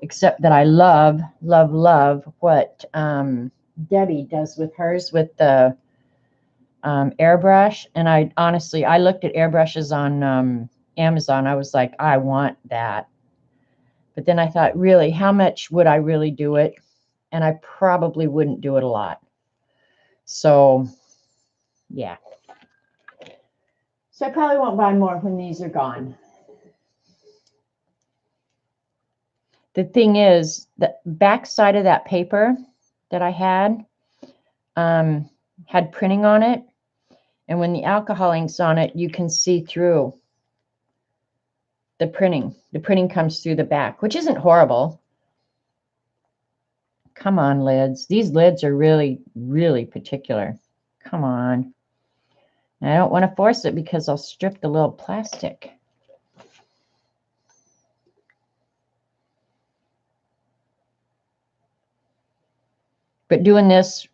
except that I love, love, love what Debbie does with hers with the airbrush. And I honestly, I looked at airbrushes on Amazon. I was like, I want that. But then I thought, really, how much would I really do it? And I probably wouldn't do it a lot. So, yeah. So I probably won't buy more when these are gone. The thing is, the back side of that paper that I had printing on it. And when the alcohol ink's on it, you can see through the printing. The printing comes through the back, which isn't horrible. Come on, lids. These lids are really, really particular. Come on. And I don't want to force it because I'll strip the little plastic. But doing this,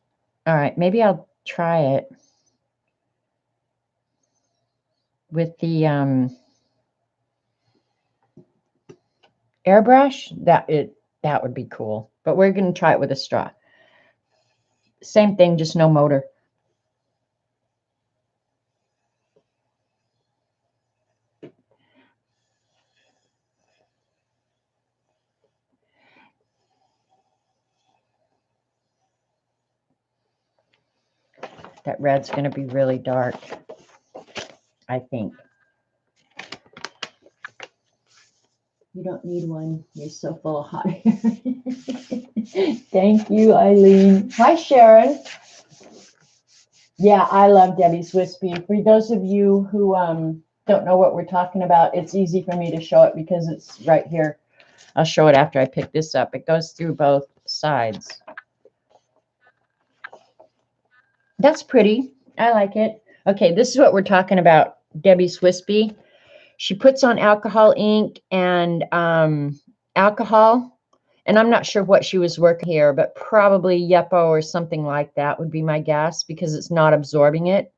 all right, maybe I'll try it with the airbrush. That would be cool. But we're going to try it with a straw. Same thing, just no motor. That red's going to be really dark, I think. You don't need one. You're so full of hot air. Thank you, Eileen. Hi, Sharon. Yeah, I love Debbie's Wispy. For those of you who don't know what we're talking about, it's easy for me to show it because it's right here. I'll show it after I pick this up. It goes through both sides. That's pretty. I like it. Okay, this is what we're talking about. Debbie's Wispy. She puts on alcohol ink and alcohol. And I'm not sure what she was working here, but probably Yeppo or something like that would be my guess because it's not absorbing it.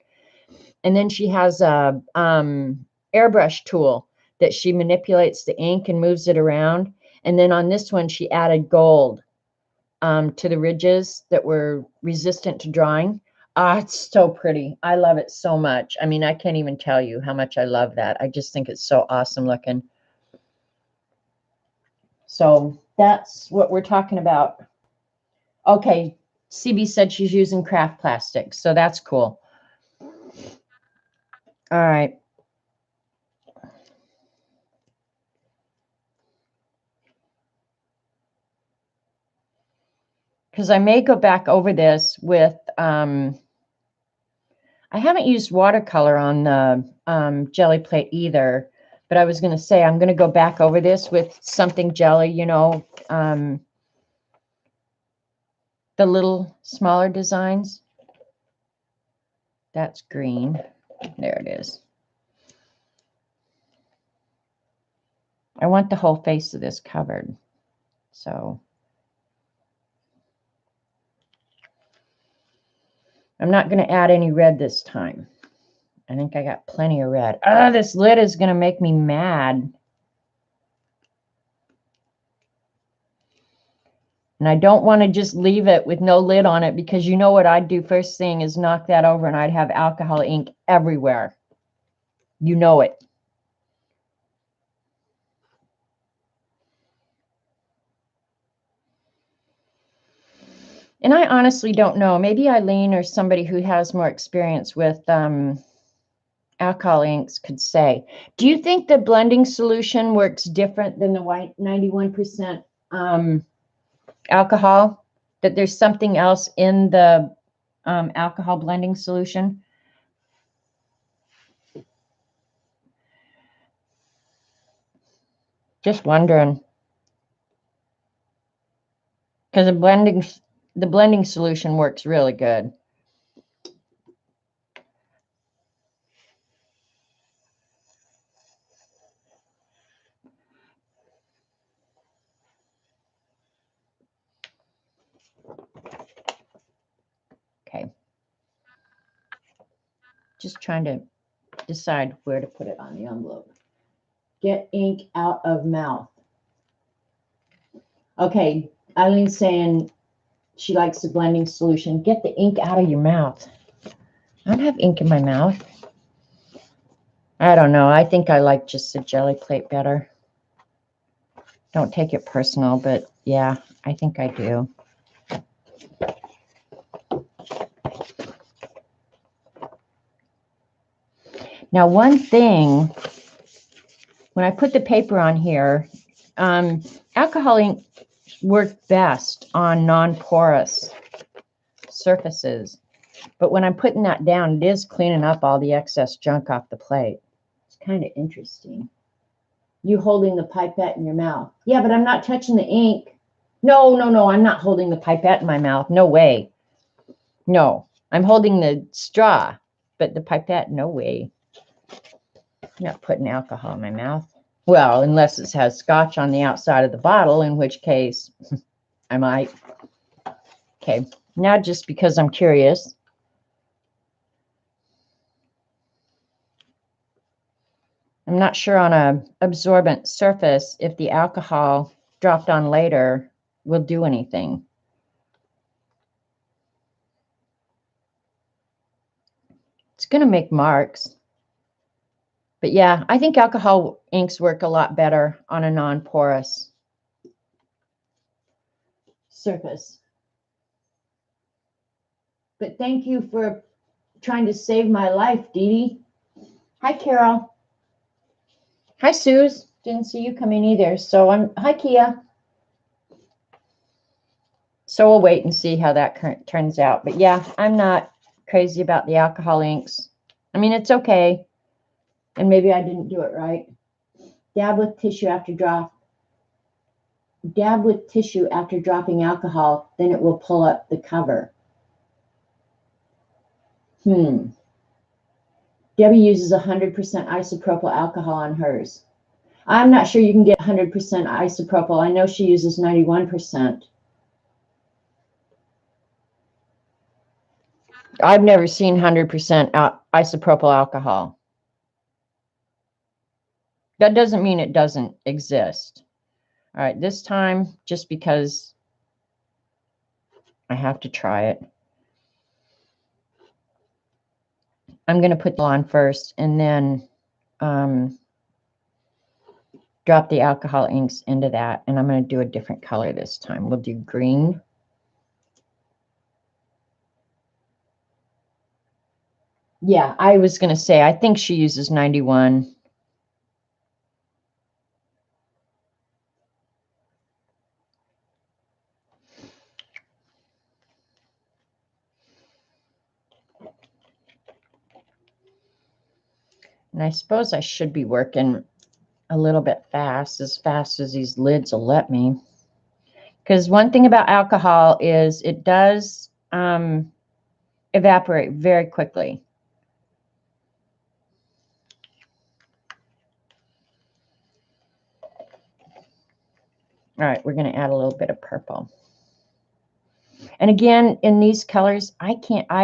And then she has a airbrush tool that she manipulates the ink and moves it around. And then on this one, she added gold to the ridges that were resistant to drying. It's so pretty. I love it so much. I mean, I can't even tell you how much I love that. I just think it's so awesome looking. So that's what we're talking about. Okay, CB said she's using craft plastic, so that's cool. All right. Because I may go back over this with, I haven't used watercolor on the Gelli plate either, but I was going to say I'm going to go back over this with something Gelli, you know, the little smaller designs. That's green. There it is. I want the whole face of this covered. So I'm not going to add any red this time. I think I got plenty of red. This lid is going to make me mad. And I don't want to just leave it with no lid on it because you know what I'd do first thing is knock that over and I'd have alcohol ink everywhere. You know it. And I honestly don't know. Maybe Eileen or somebody who has more experience with alcohol inks could say. Do you think the blending solution works different than the white 91% alcohol? That there's something else in the alcohol blending solution? Just wondering. Because the blending solution works really good. Okay. Just trying to decide where to put it on the envelope. Get ink out of mouth. Okay, Eileen's saying she likes the blending solution. Get the ink out of your mouth. I don't have ink in my mouth. I don't know. I think I like just the Gelli plate better. Don't take it personal, but yeah, I think I do. Now, one thing, when I put the paper on here, alcohol ink worked best on non-porous surfaces. But when I'm putting that down, it is cleaning up all the excess junk off the plate. It's kind of interesting. You holding the pipette in your mouth. Yeah, but I'm not touching the ink. No, no, no, I'm not holding the pipette in my mouth. No way. No, I'm holding the straw, but the pipette, no way. I'm not putting alcohol in my mouth. Well, unless it has scotch on the outside of the bottle, in which case I might. Okay, now just because I'm curious. I'm not sure on a absorbent surface if the alcohol dropped on later will do anything. It's going to make marks. But yeah, I think alcohol inks work a lot better on a non-porous surface. But thank you for trying to save my life, Dee Dee. Hi, Carol. Hi, Suze. Didn't see you come in either. So hi, Kia. So we'll wait and see how that turns out. But yeah, I'm not crazy about the alcohol inks. I mean, it's okay. And maybe I didn't do it right. Dab with tissue after dropping alcohol, then it will pull up the cover. Debbie uses 100% isopropyl alcohol on hers. I'm not sure you can get 100% isopropyl. I know she uses 91%. I've never seen 100% isopropyl alcohol. That doesn't mean it doesn't exist. All right, this time, just because I have to try it, I'm going to put it on first and then drop the alcohol inks into that. And I'm going to do a different color this time. We'll do green. Yeah, I was going to say, I think she uses 91. And I suppose I should be working a little bit fast as these lids will let me. Because one thing about alcohol is it does evaporate very quickly. All right, we're going to add a little bit of purple. And again, in these colors, I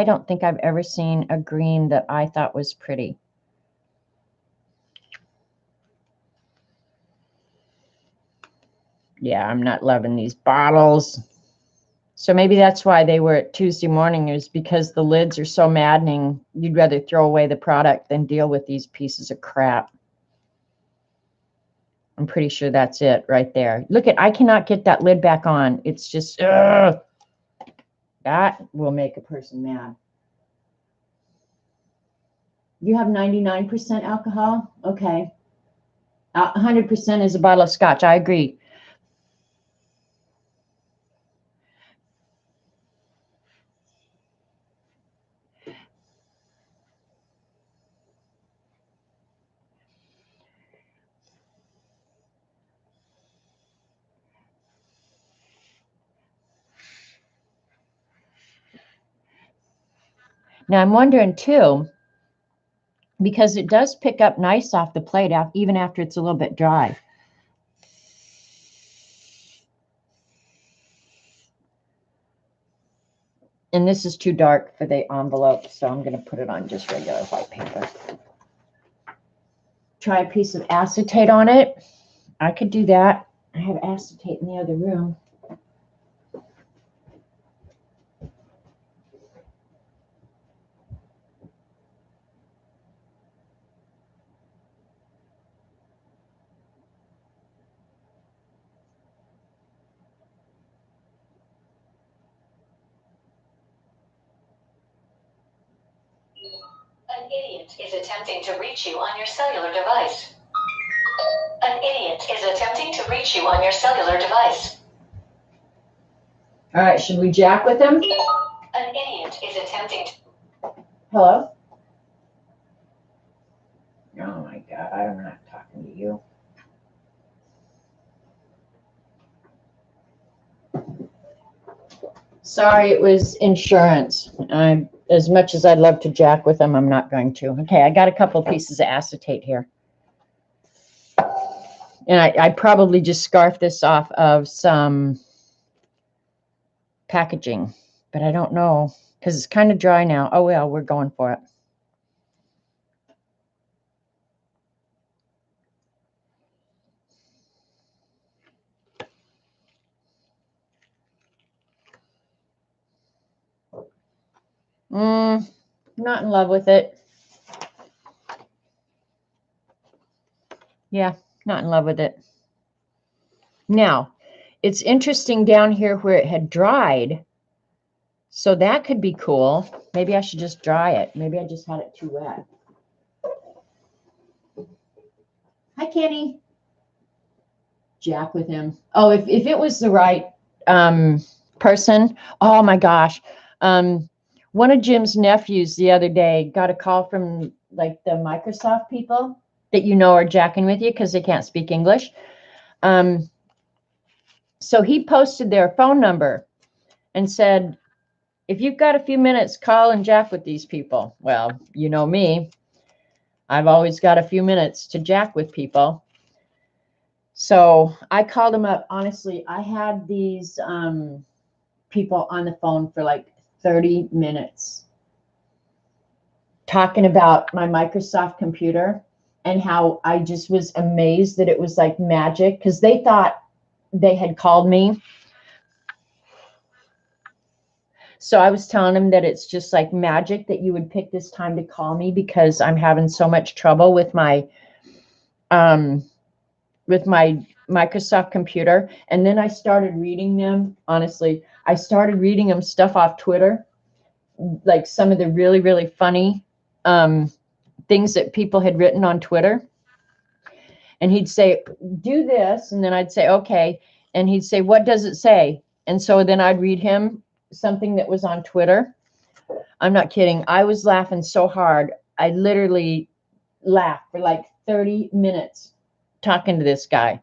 don't think I've ever seen a green that I thought was pretty. Yeah, I'm not loving these bottles. So maybe that's why they were at Tuesday morning, is because the lids are so maddening. You'd rather throw away the product than deal with these pieces of crap. I'm pretty sure that's it right there. Look I cannot get that lid back on. It's just, ugh. That will make a person mad. You have 99% alcohol? Okay. 100% is a bottle of scotch. I agree. Now I'm wondering too, because it does pick up nice off the plate even after it's a little bit dry. And this is too dark for the envelope, so I'm going to put it on just regular white paper. Try a piece of acetate on it. I could do that. I have acetate in the other room. An idiot is attempting to reach you on your cellular device. An idiot is attempting to reach you on your cellular device. All right, should we jack with him? An idiot is attempting to... Hello? Oh my God, I'm not talking to you. Sorry, it was insurance. As much as I'd love to jack with them, I'm not going to. Okay, I got a couple pieces of acetate here. And I probably just scarfed this off of some packaging, but I don't know because it's kind of dry now. Oh, well, we're going for it. Not in love with it. Yeah, not in love with it. Now, it's interesting down here where it had dried. So that could be cool. Maybe I should just dry it. Maybe I just had it too wet. Hi, Kenny. Jack with him. Oh, if it was the right person, oh my gosh. One of Jim's nephews the other day got a call from like the Microsoft people that you know are jacking with you because they can't speak English. So he posted their phone number and said, if you've got a few minutes, call and jack with these people. Well, you know me. I've always got a few minutes to jack with people. So I called him up. Honestly, I had these people on the phone for like 30 minutes talking about my Microsoft computer and how I just was amazed that it was like magic because they thought they had called me. So I was telling them that it's just like magic that you would pick this time to call me because I'm having so much trouble with my Microsoft computer. And then I started reading them. Honestly, I started reading them stuff off Twitter, like some of the really, really funny things that people had written on Twitter. And he'd say, do this. And then I'd say, okay. And he'd say, what does it say? And so then I'd read him something that was on Twitter. I'm not kidding. I was laughing so hard. I literally laughed for like 30 minutes talking to this guy.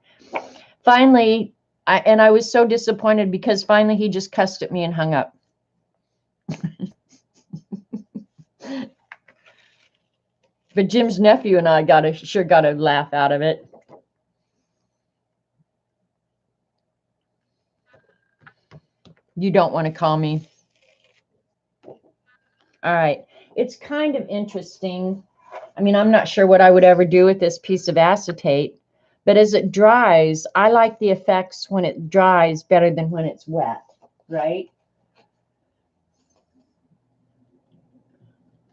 Finally, I was so disappointed because finally he just cussed at me and hung up. But Jim's nephew and I sure got a laugh out of it. You don't want to call me. All right. It's kind of interesting. I mean, I'm not sure what I would ever do with this piece of acetate, but as it dries, I like the effects when it dries better than when it's wet, right?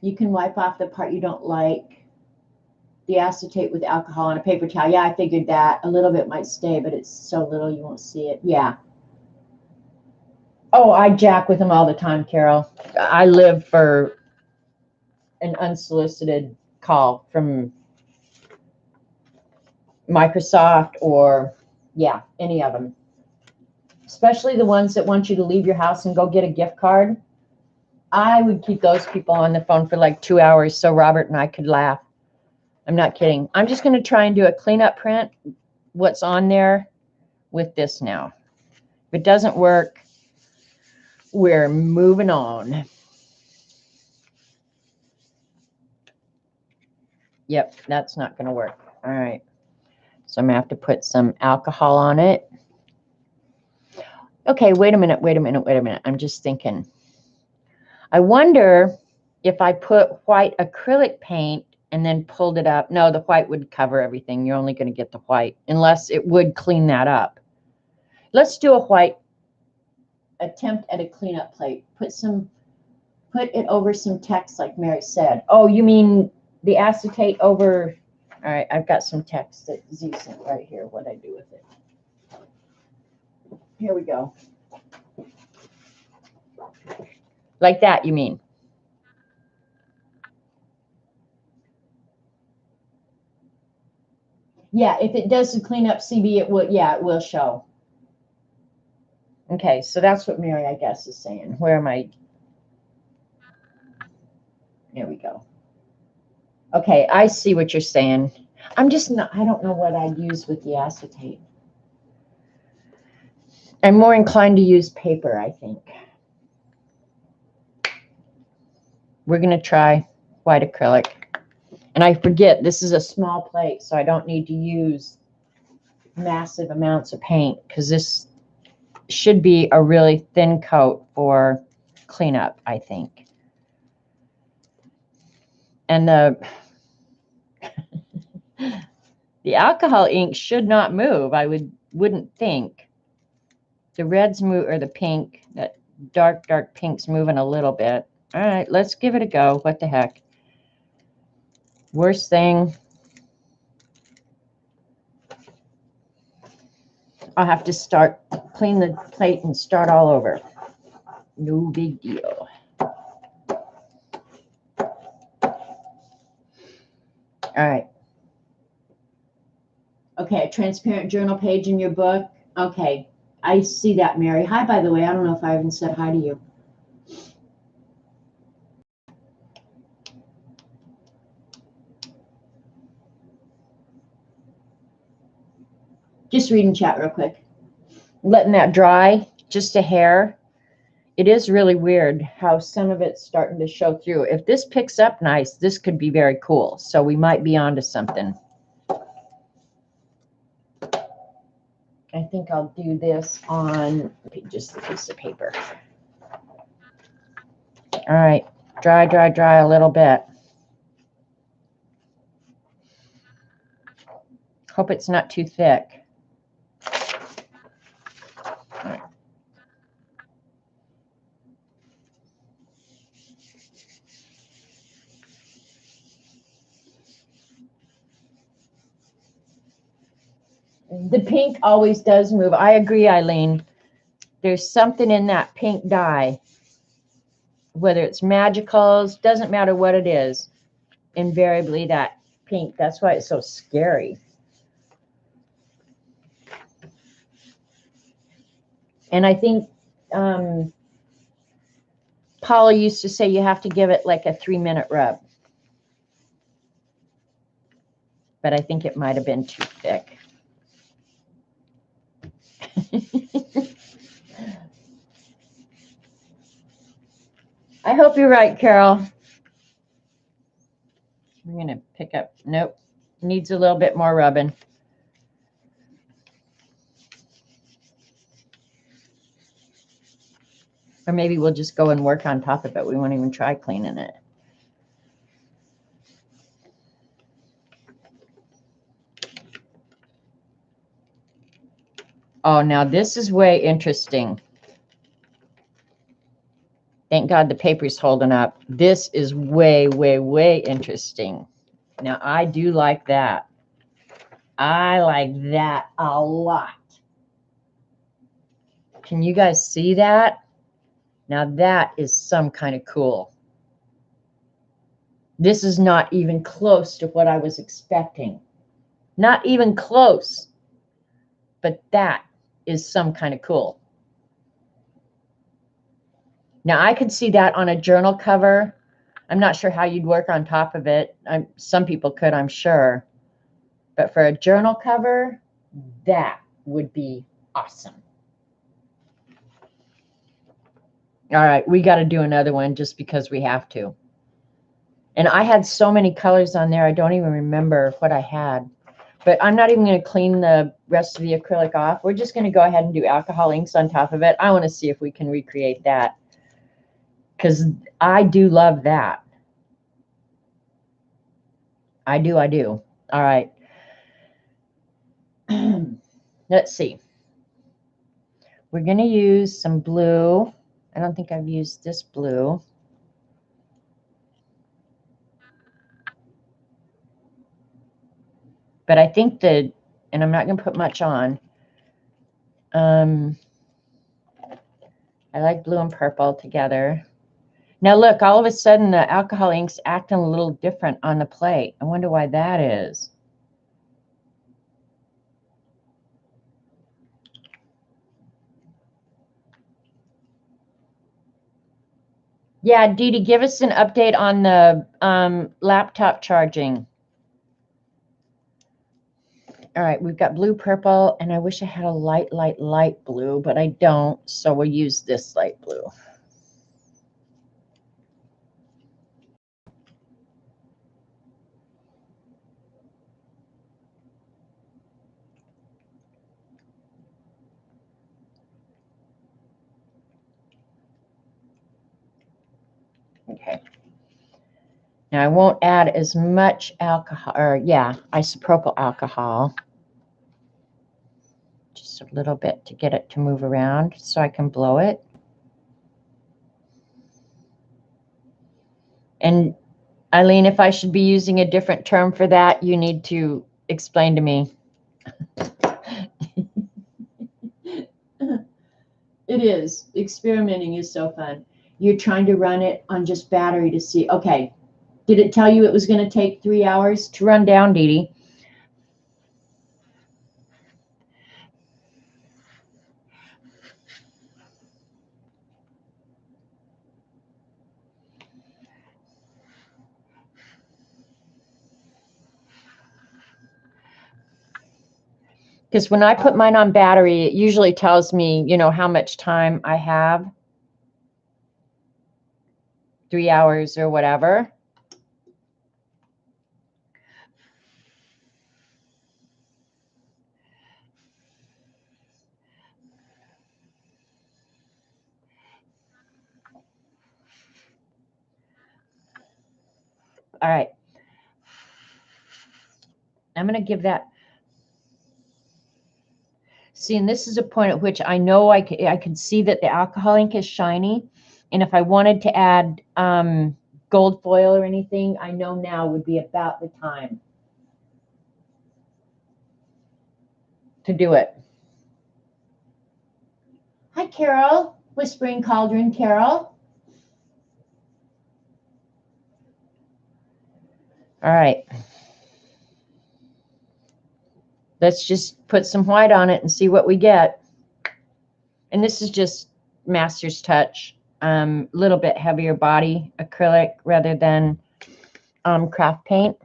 You can wipe off the part you don't like. The acetate with alcohol on a paper towel. Yeah, I figured that. A little bit might stay, but it's so little you won't see it. Yeah. Oh, I jack with them all the time, Carol. I live for an unsolicited call from Microsoft or, yeah, any of them. Especially the ones that want you to leave your house and go get a gift card. I would keep those people on the phone for like 2 hours so Robert and I could laugh. I'm not kidding. I'm just going to try and do a cleanup print, what's on there with this now. If it doesn't work, we're moving on. Yep, that's not going to work. All right. So I'm going to have to put some alcohol on it. Okay, wait a minute. I'm just thinking. I wonder if I put white acrylic paint and then pulled it up. No, the white would cover everything. You're only going to get the white, unless it would clean that up. Let's do a white attempt at a cleanup plate. Put it over some text like Mary said. Oh, you mean the acetate over? All right, I've got some text that Z sent right here. What I do with it. Here we go. Like that, you mean? Yeah, if it does the cleanup CB, it will. Yeah, it will show. Okay, so that's what Mary, I guess, is saying. Where am I? There we go. Okay, I see what you're saying. I'm just not, I don't know what I'd use with the acetate. I'm more inclined to use paper, I think. We're going to try white acrylic. And I forget, this is a small plate, so I don't need to use massive amounts of paint because this should be a really thin coat for cleanup, I think. And the alcohol ink should not move, I wouldn't think. The reds move, or the pink, that dark pink's moving a little bit. All right, let's give it a go. What the heck? Worst thing, I'll have to clean the plate and start all over. No big deal. All right. Okay, a transparent journal page in your book. Okay, I see that, Mary. Hi, by the way. I don't know if I even said hi to you. Just reading chat real quick. Letting that dry just a hair. It is really weird how some of it's starting to show through. If this picks up nice, this could be very cool. So we might be onto something. I think I'll do this on just a piece of paper. All right, dry a little bit. Hope it's not too thick. All right. The pink always does move. I agree, Eileen. There's something in that pink dye, whether it's magicals, doesn't matter what it is, invariably that pink. That's why it's so scary. And I think Paula used to say you have to give it like a 3-minute rub. But I think it might have been too thick. I hope you're right, Carol. I'm going to pick up. Nope. Needs a little bit more rubbing. Or maybe we'll just go and work on top of it. We won't even try cleaning it. Oh, now this is way interesting. Thank God the paper's holding up. This is way interesting. Now, I do like that. I like that a lot. Can you guys see that? Now, that is some kind of cool. This is not even close to what I was expecting. Not even close. But that is some kind of cool. Now, I could see that on a journal cover. I'm not sure how you'd work on top of it. Some people could, I'm sure. But for a journal cover, that would be awesome. All right, we got to do another one just because we have to. And I had so many colors on there, I don't even remember what I had. But I'm not even going to clean the rest of the acrylic off. We're just going to go ahead and do alcohol inks on top of it. I want to see if we can recreate that, because I do love that. I do. All right. Let's see. We're going to use some blue. I don't think I've used this blue. But I think that, and I'm not going to put much on. I like blue and purple together. Now look, all of a sudden the alcohol ink's acting a little different on the plate. I wonder why that is. Yeah, Dee Dee, give us an update on the laptop charging. All right, we've got blue, purple, and I wish I had a light blue, but I don't, so we'll use this light blue. Okay. Now I won't add as much alcohol, or yeah, isopropyl alcohol. Just a little bit to get it to move around so I can blow it. And Eileen, if I should be using a different term for that, you need to explain to me. It is. Experimenting is so fun. You're trying to run it on just battery to see. Okay. Did it tell you it was going to take 3 hours to run down, Dee Dee? Because when I put mine on battery, it usually tells me, you know, how much time I have. 3 hours or whatever. All right. I'm going to give that. See, and this is a point at which I know I can see that the alcohol ink is shiny. And if I wanted to add gold foil or anything, I know now would be about the time to do it. Hi, Carol. Whispering Cauldron, Carol. All right. Let's just put some white on it and see what we get. And this is just Master's Touch, little bit heavier body acrylic rather than craft paint.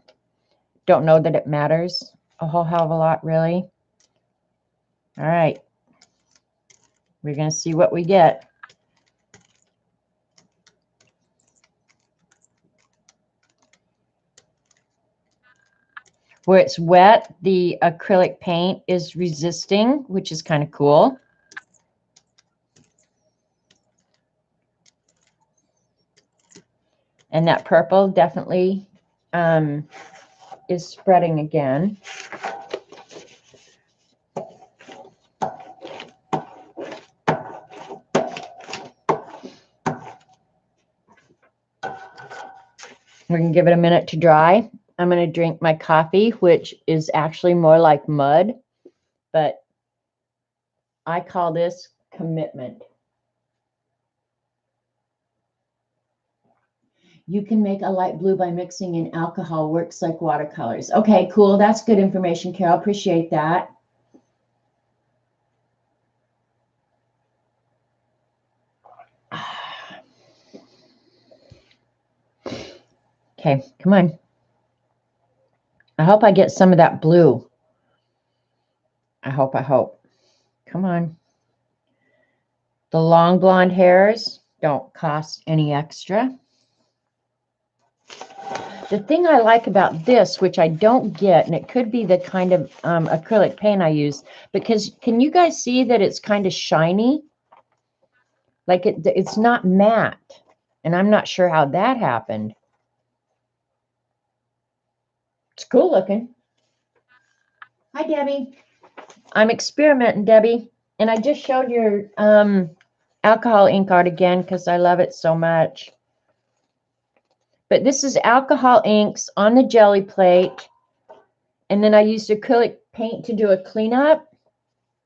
Don't know that it matters a whole hell of a lot, really. All right. We're going to see what we get. Where it's wet, the acrylic paint is resisting, which is kind of cool. And that purple definitely is spreading again. We're going to give it a minute to dry. I'm going to drink my coffee, which is actually more like mud, but I call this commitment. You can make a light blue by mixing in alcohol. Works like watercolors. Okay, cool. That's good information, Carol. Appreciate that. Okay, come on. I hope I get some of that blue. I hope. Come on. The long blonde hairs don't cost any extra. The thing I like about this, which I don't get, and it could be the kind of acrylic paint I use, because can you guys see that it's kind of shiny? Like it's not matte, and I'm not sure how that happened. It's cool looking. Hi, Debbie. I'm experimenting, Debbie, and I just showed your alcohol ink art again because I love it so much. But this is alcohol inks on the Gelli plate, and then I used acrylic paint to do a cleanup,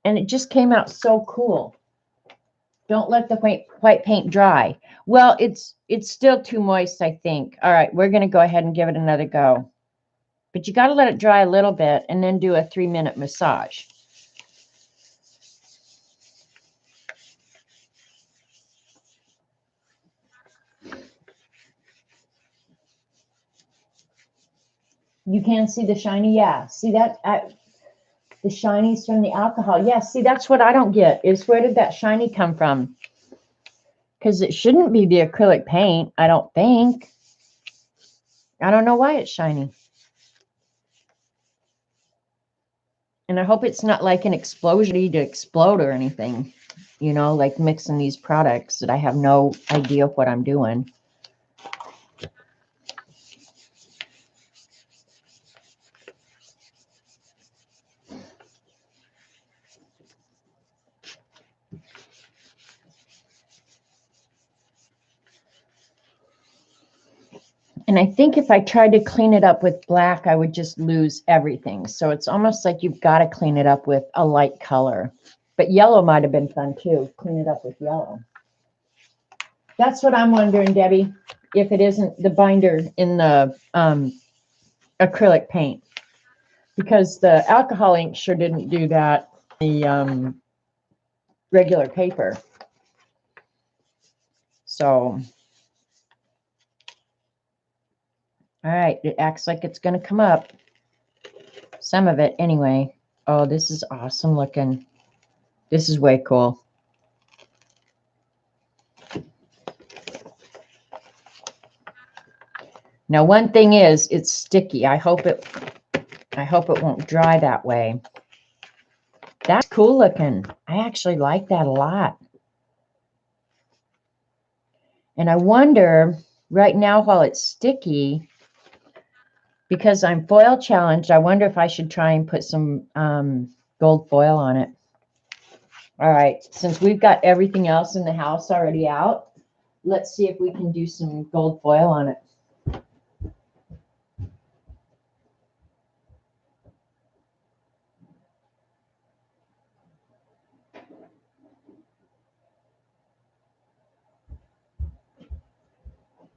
and it just came out so cool. Don't let the white paint dry. Well, it's still too moist, I think. All right, we're going to go ahead and give it another go. But you got to let it dry a little bit and then do a 3-minute massage. You can see the shiny, yeah. See that? The shinies from the alcohol. Yeah, see, that's what I don't get, is where did that shiny come from? Because it shouldn't be the acrylic paint, I don't think. I don't know why it's shiny. And I hope it's not like an explosion to explode or anything, you know, like mixing these products that I have no idea what I'm doing. And I think if I tried to clean it up with black, I would just lose everything. So it's almost like you've got to clean it up with a light color. But yellow might have been fun too. Clean it up with yellow. That's what I'm wondering, Debbie, if it isn't the binder in the acrylic paint. Because the alcohol ink sure didn't do that. The regular paper. So, all right, it acts like it's going to come up. Some of it anyway. Oh, this is awesome looking. This is way cool. Now, one thing is, it's sticky. I hope it won't dry that way. That's cool looking. I actually like that a lot. And I wonder, right now while it's sticky, because I'm foil challenged, I wonder if I should try and put some gold foil on it. All right, since we've got everything else in the house already out, let's see if we can do some gold foil on it.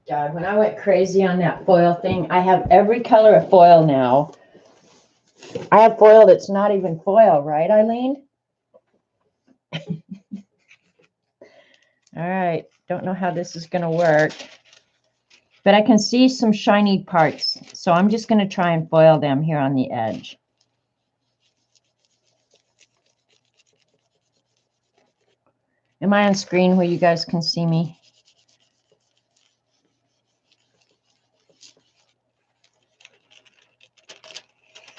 God, when I went crazy on that foil thing, I have every color of foil now. I have foil that's not even foil, right, Eileen? All right, don't know how this is going to work, but I can see some shiny parts, so I'm just going to try and foil them here on the edge. Am I on screen where you guys can see me?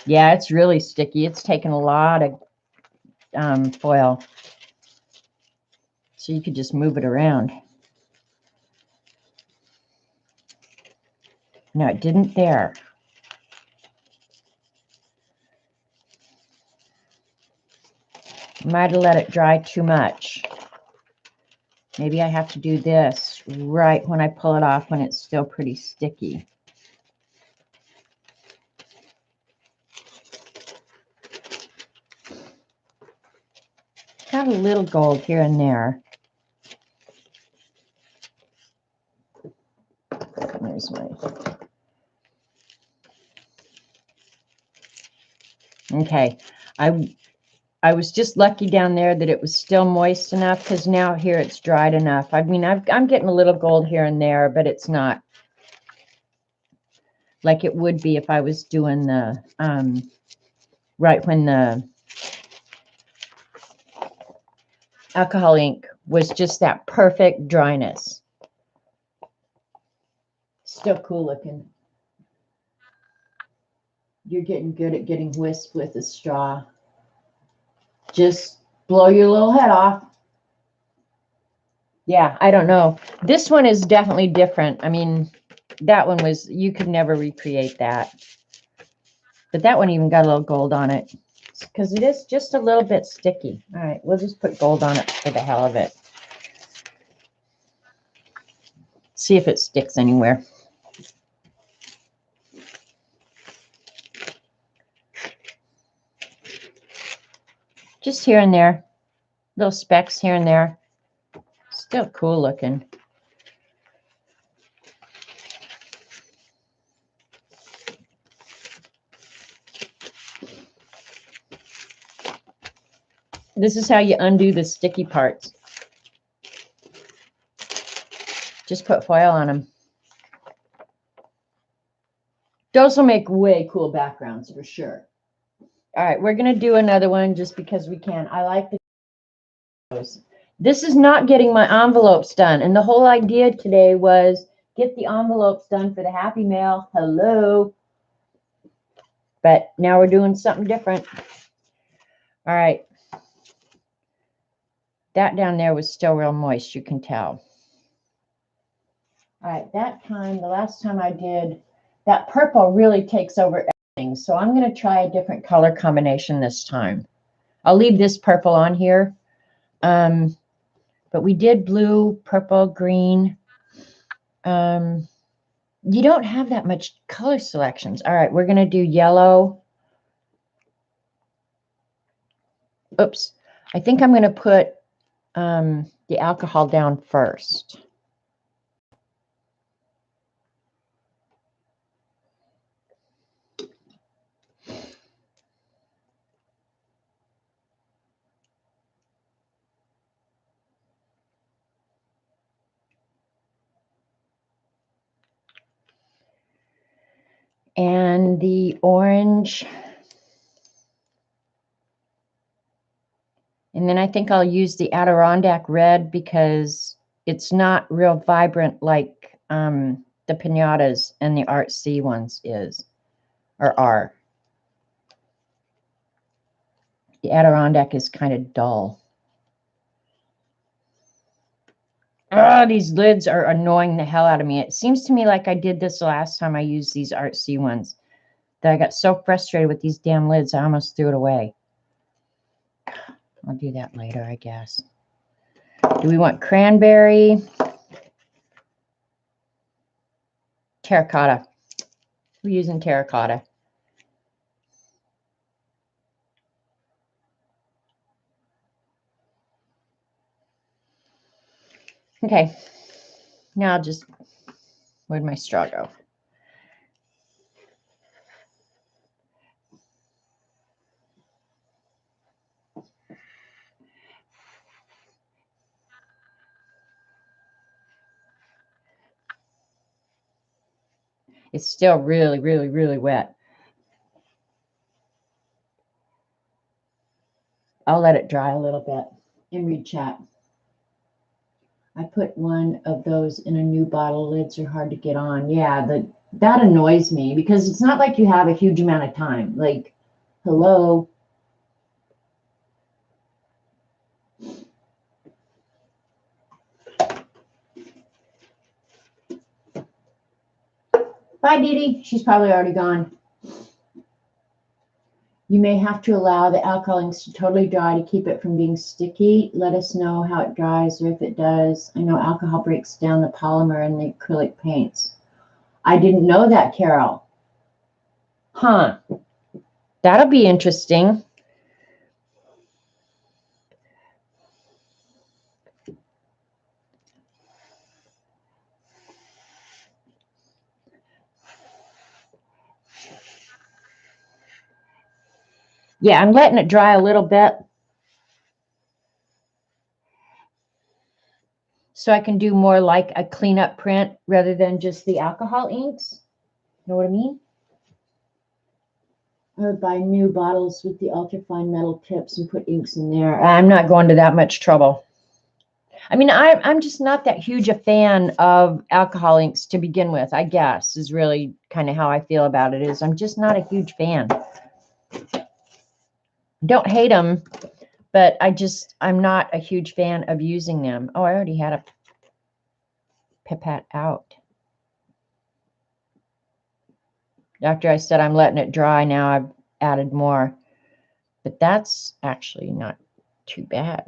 Yeah, it's really sticky. It's taken a lot of foil. So you could just move it around. No, it didn't there. Might have let it dry too much. Maybe I have to do this right when I pull it off when it's still pretty sticky. Got a little gold here and there. There's my... Okay, I was just lucky down there that it was still moist enough, because now here it's dried enough. I mean, I'm getting a little gold here and there, but it's not like it would be if I was doing the right when the alcohol ink was just that perfect dryness. Still cool looking. You're getting good at getting wisp with a straw. Just blow your little head off. Yeah, I don't know. This one is definitely different. I mean, that one was, you could never recreate that. But that one even got a little gold on it, because it is just a little bit sticky. All right, we'll just put gold on it for the hell of it. See if it sticks anywhere. Just here and there. Little specks here and there. Still cool looking. This is how you undo the sticky parts. Just put foil on them. Those will make way cool backgrounds for sure. All right, we're going to do another one just because we can. I like those. This is not getting my envelopes done. And the whole idea today was get the envelopes done for the Happy Mail. Hello. But now we're doing something different. All right. That down there was still real moist, you can tell. All right, that time, the last time I did, that purple really takes over everything. So I'm going to try a different color combination this time. I'll leave this purple on here. But we did blue, purple, green. You don't have that much color selections. All right, we're going to do yellow. Oops. I think I'm going to put the alcohol down first. And the orange. And then I think I'll use the Adirondack red because it's not real vibrant like the pinatas and the artsy ones is or are. The Adirondack is kind of dull. Oh, these lids are annoying the hell out of me. It seems to me like I did this the last time I used these artsy ones, that I got so frustrated with these damn lids, I almost threw it away. I'll do that later, I guess. Do we want cranberry? Terracotta. We're using terracotta. Okay. Now I'll just, where'd my straw go? It's still really, really, really wet. I'll let it dry a little bit and read chat. I put one of those in a new bottle. Lids are hard to get on. Yeah, that annoys me because it's not like you have a huge amount of time. Like, hello. Bye, Dee Dee. She's probably already gone. You may have to allow the alcohol inks to totally dry to keep it from being sticky. Let us know how it dries or if it does. I know alcohol breaks down the polymer in the acrylic paints. I didn't know that, Carol. Huh. That'll be interesting. Yeah, I'm letting it dry a little bit so I can do more like a cleanup print rather than just the alcohol inks. Know what I mean? I would buy new bottles with the ultrafine metal tips and put inks in there. I'm not going to that much trouble. I mean, I'm just not that huge a fan of alcohol inks to begin with, I guess, is really kind of how I feel about it is I'm just not a huge fan. Don't hate them, but I'm not a huge fan of using them. Oh, I already had a pipette out. After I said I'm letting it dry, now I've added more. But that's actually not too bad.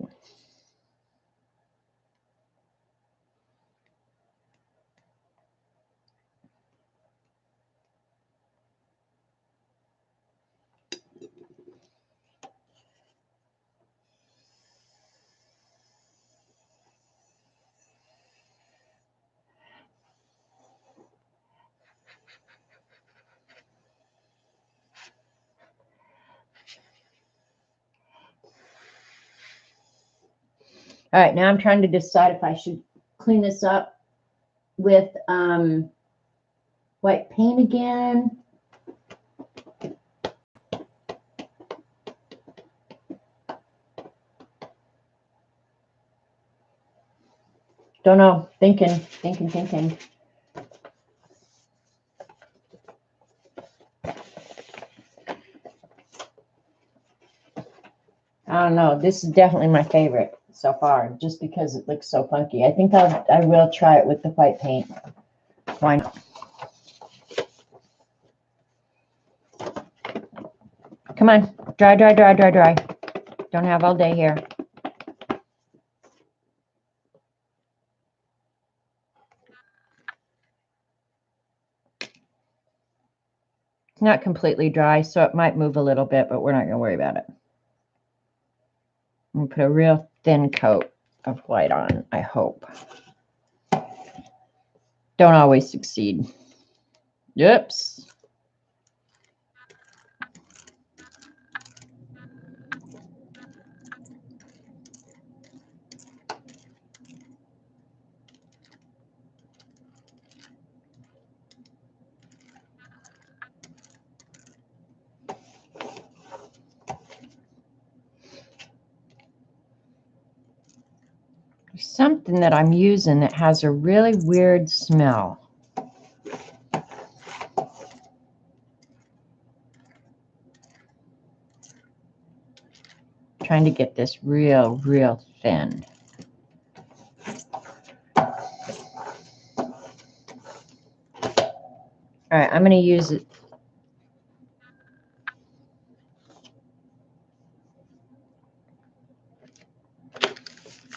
All right, now I'm trying to decide if I should clean this up with white paint again Don't know. Thinking. I don't know. This is definitely my favorite so far, just because it looks so funky. I think I will try it with the white paint. Why not? Come on, dry. Don't have all day here. It's not completely dry, so it might move a little bit, but we're not going to worry about it. I'm going to put a real thin coat of white on, I hope. Don't always succeed. Oops. There's something that I'm using that has a really weird smell. Trying to get this real thin. All right, I'm going to use it.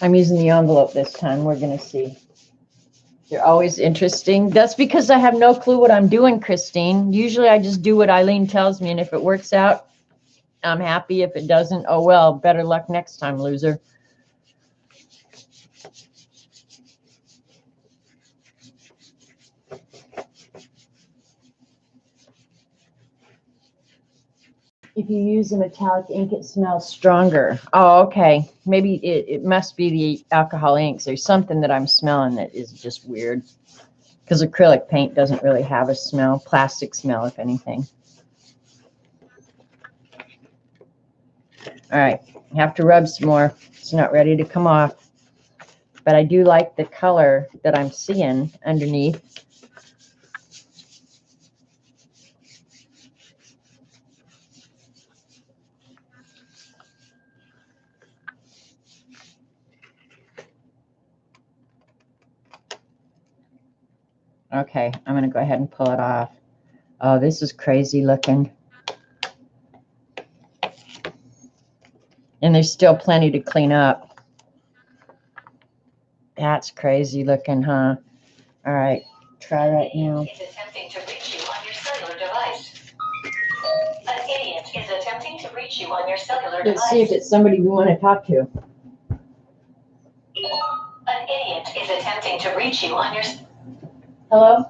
I'm using the envelope this time. We're going to see. They're always interesting. That's because I have no clue what I'm doing, Christine. Usually I just do what Eileen tells me, and if it works out, I'm happy. If it doesn't, oh well, better luck next time, loser. If you use a metallic ink, it smells stronger. Oh, okay. Maybe it must be the alcohol inks. There's something that I'm smelling that is just weird. Because acrylic paint doesn't really have a smell. Plastic smell, if anything. All right. I have to rub some more. It's not ready to come off. But I do like the color that I'm seeing underneath. Okay, I'm going to go ahead and pull it off. Oh, this is crazy looking. And there's still plenty to clean up. That's crazy looking, huh? All right, try right now. Is attempting to reach you on your cellular device. An idiot is attempting to reach you on your cellular device. Let's see if it's somebody we want to talk to. An idiot is attempting to reach you on your... Hello?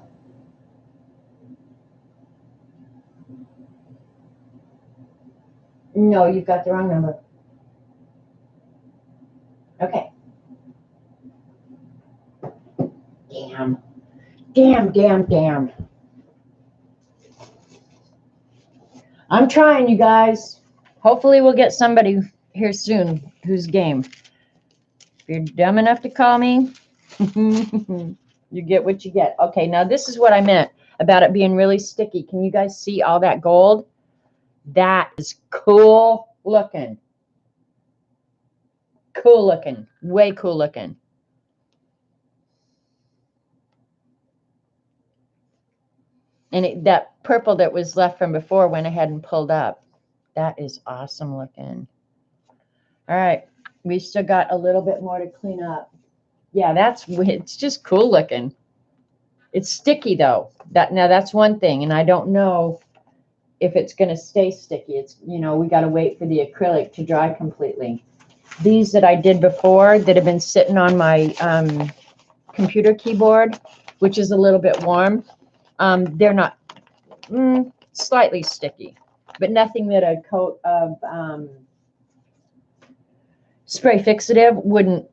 No, you've got the wrong number. Okay. Damn. I'm trying, you guys. Hopefully we'll get somebody here soon who's game. If you're dumb enough to call me, you get what you get. Okay, now this is what I meant about it being really sticky. Can you guys see all that gold? That is cool looking. Cool looking. Way cool looking. And that purple that was left from before went ahead and pulled up. That is awesome looking. All right. We still got a little bit more to clean up. Yeah, it's just cool looking. It's sticky though. Now that's one thing, and I don't know if it's going to stay sticky. It's, we got to wait for the acrylic to dry completely. These that I did before that have been sitting on my computer keyboard, which is a little bit warm, they're not slightly sticky, but nothing that a coat of spray fixative wouldn't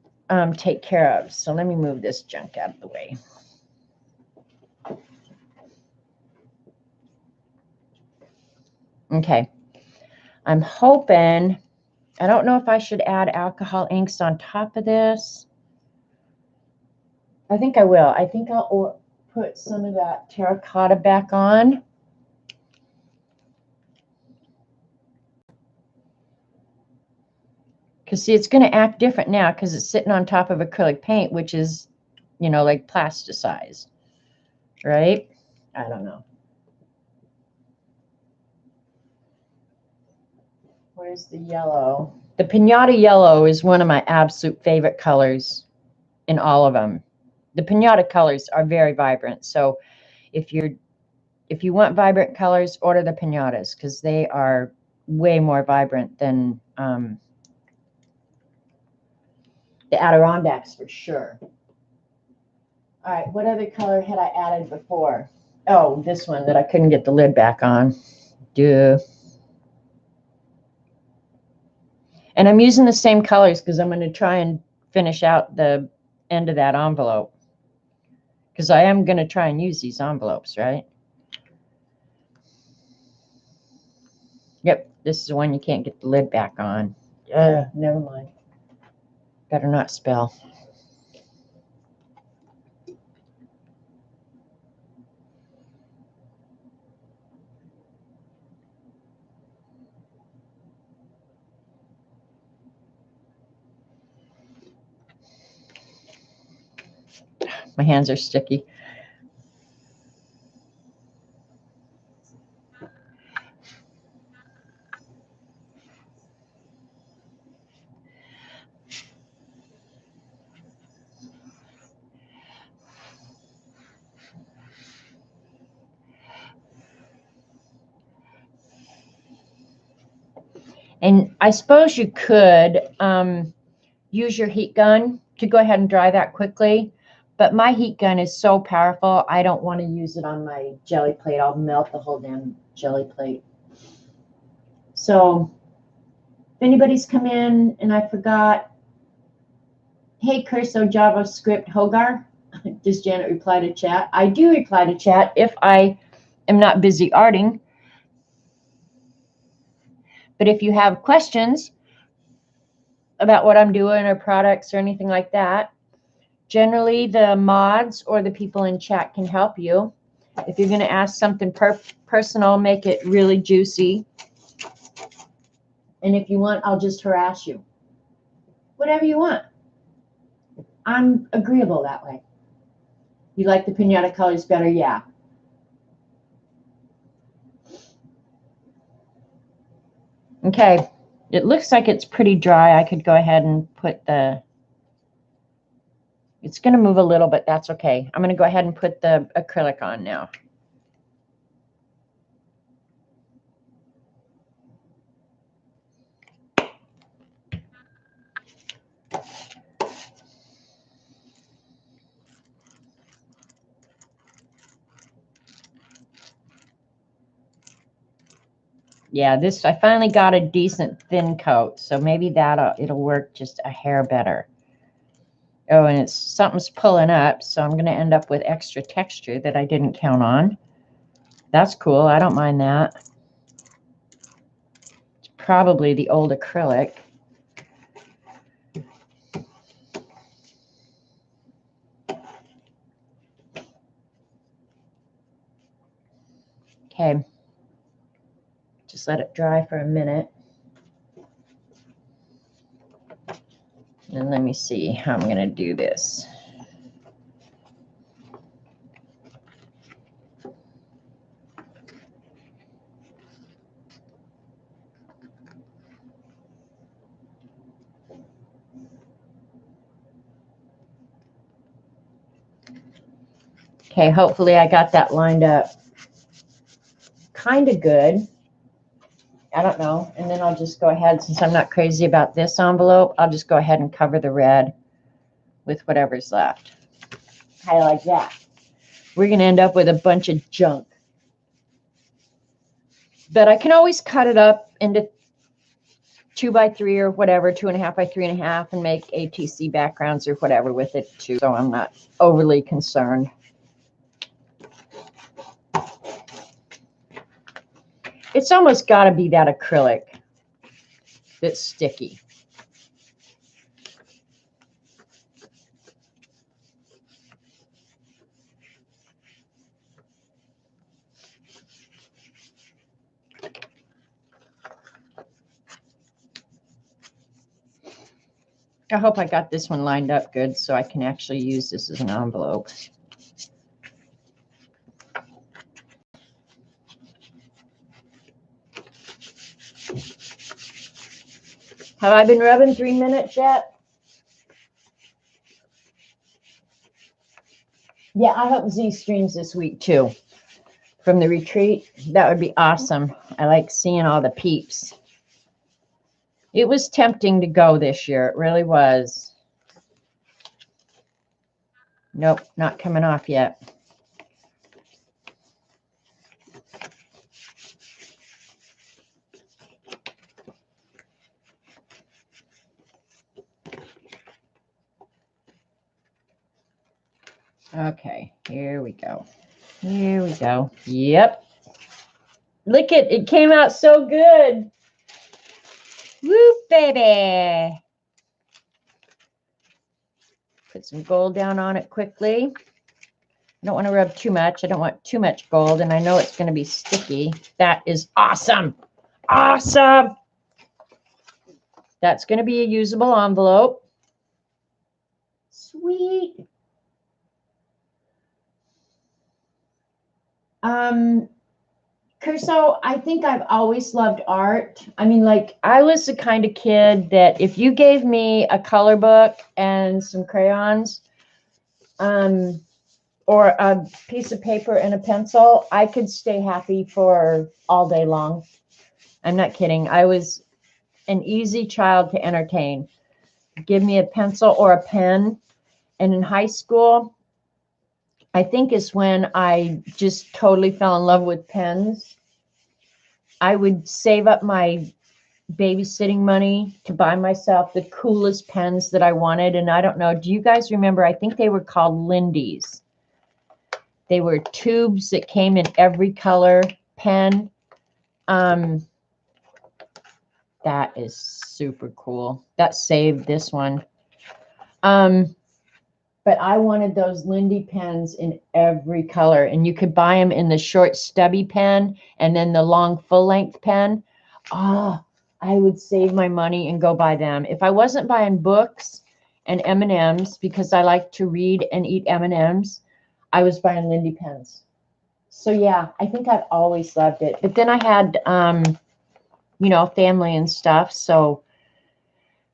take care of. So let me move this junk out of the way. Okay, I'm hoping, I don't know if I should add alcohol inks on top of this. I think I will. I think I'll put some of that terracotta back on. Because, see, it's going to act different now because it's sitting on top of acrylic paint, which is, you know, like plasticized, right? I don't know. Where's the yellow? The pinata yellow is one of my absolute favorite colors in all of them. The pinata colors are very vibrant. So if you want vibrant colors, order the pinatas because they are way more vibrant than the Adirondacks for sure. All right, what other color had I added before? Oh, this one that I couldn't get the lid back on. Duh. And I'm using the same colors because I'm going to try and finish out the end of that envelope. Because I am going to try and use these envelopes, right? Yep, this is the one you can't get the lid back on. Never mind. Better not spill. My hands are sticky. And I suppose you could use your heat gun to go ahead and dry that quickly. But my heat gun is so powerful, I don't want to use it on my jelly plate. I'll melt the whole damn jelly plate. So if anybody's come in and I forgot, hey, Curso JavaScript Hogar, does Janet reply to chat? I do reply to chat if I am not busy arting. But if you have questions about what I'm doing or products or anything like that, generally the mods or the people in chat can help you. If you're going to ask something personal, make it really juicy. And if you want, I'll just harass you. Whatever you want. I'm agreeable that way. You like the pinata colors better? Yeah. Okay. It looks like it's pretty dry. I could go ahead and put the... It's going to move a little, but that's okay. I'm going to go ahead and put the acrylic on now. Yeah, this, I finally got a decent thin coat, so maybe it'll work just a hair better. Oh, and something's pulling up, so I'm going to end up with extra texture that I didn't count on. That's cool. I don't mind that. It's probably the old acrylic. Okay. Just let it dry for a minute. And let me see how I'm going to do this. Okay, hopefully I got that lined up kind of good. I don't know. And then I'll just go ahead, since I'm not crazy about this envelope, I'll just go ahead and cover the red with whatever's left. How like that? We're going to end up with a bunch of junk. But I can always cut it up into 2x3 or whatever, 2.5 by 3.5, and make ATC backgrounds or whatever with it too. So I'm not overly concerned. It's almost got to be that acrylic that's sticky. I hope I got this one lined up good so I can actually use this as an envelope. Have I been rubbing 3 minutes yet? Yeah, I hope Z streams this week too. From the retreat, that would be awesome. I like seeing all the peeps. It was tempting to go this year. It really was. Nope, not coming off yet. Okay, here we go. Here we go. Yep. Look at it, came out so good. Woo, baby. Put some gold down on it quickly. I don't want to rub too much. I don't want too much gold, and I know it's going to be sticky. That is awesome. Awesome. That's going to be a usable envelope. Sweet. Curso, I think I've always loved art. I mean, like, I was the kind of kid that if you gave me a color book and some crayons, or a piece of paper and a pencil, I could stay happy for all day long. I'm not kidding. I was an easy child to entertain. Give me a pencil or a pen. And in high school, I think is when I just totally fell in love with pens. I would save up my babysitting money to buy myself the coolest pens that I wanted. And I don't know, do you guys remember? I think they were called Lindy's. They were tubes that came in every color pen. That is super cool. That saved this one. But I wanted those Lindy pens in every color, and you could buy them in the short stubby pen and then the long full length pen. Oh, I would save my money and go buy them. If I wasn't buying books and M&Ms because I like to read and eat M&Ms, I was buying Lindy pens. So yeah, I think I've always loved it. But then I had, you know, family and stuff. So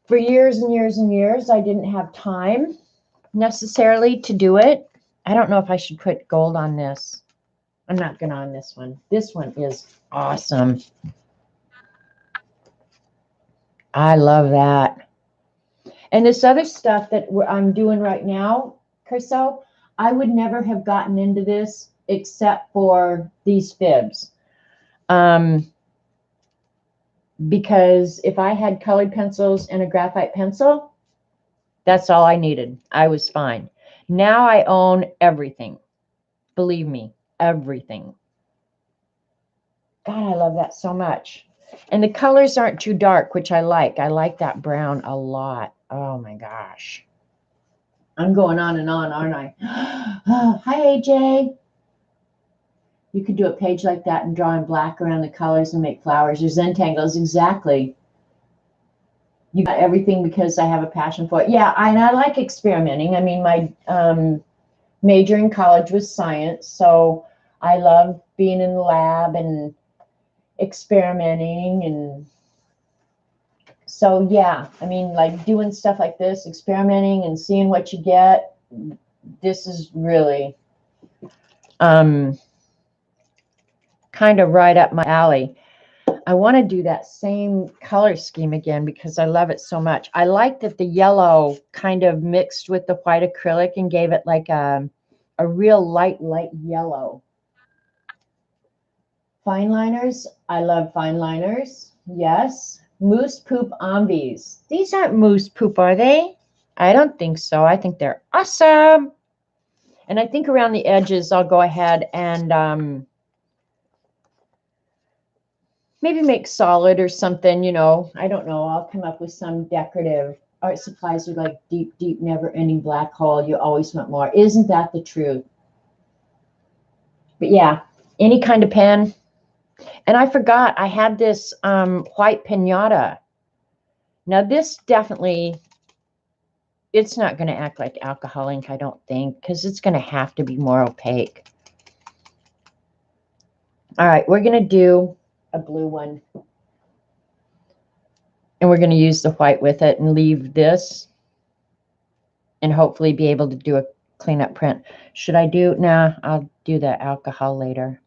for years and years and years, I didn't have time necessarily to do it. I don't know if I should put gold on this. I'm not gonna on this one. This one is awesome. I love that. And this other stuff that I'm doing right now, Curso, I would never have gotten into this except for these fibs. Because if I had colored pencils and a graphite pencil, that's all I needed. I was fine. Now I own everything. Believe me, everything. God, I love that so much. And the colors aren't too dark, which I like. I like that brown a lot. Oh my gosh. I'm going on and on, aren't I? Oh, hi, AJ. You could do a page like that and draw in black around the colors and make flowers or Zentangles. Exactly. You got everything because I have a passion for it. Yeah, and I like experimenting. I mean, my major in college was science, so I love being in the lab and experimenting. And so, yeah, I mean, like doing stuff like this, experimenting and seeing what you get. This is really kind of right up my alley. I want to do that same color scheme again because I love it so much. I like that the yellow kind of mixed with the white acrylic and gave it like a real light yellow. Fine liners. I love fine liners. Yes. Moose poop envies. These aren't moose poop, are they? I don't think so. I think they're awesome. And I think around the edges, I'll go ahead and maybe make solid or something, you know. I don't know. I'll come up with some decorative art supplies are like deep, deep, never-ending black hole. You always want more. Isn't that the truth? But yeah, any kind of pen. And I forgot I had this white pinata. Now this definitely it's not going to act like alcohol ink, I don't think, because it's going to have to be more opaque. All right, we're going to do a blue one. And we're going to use the white with it and leave this and hopefully be able to do a cleanup print. Should I do? Nah, I'll do the alcohol later.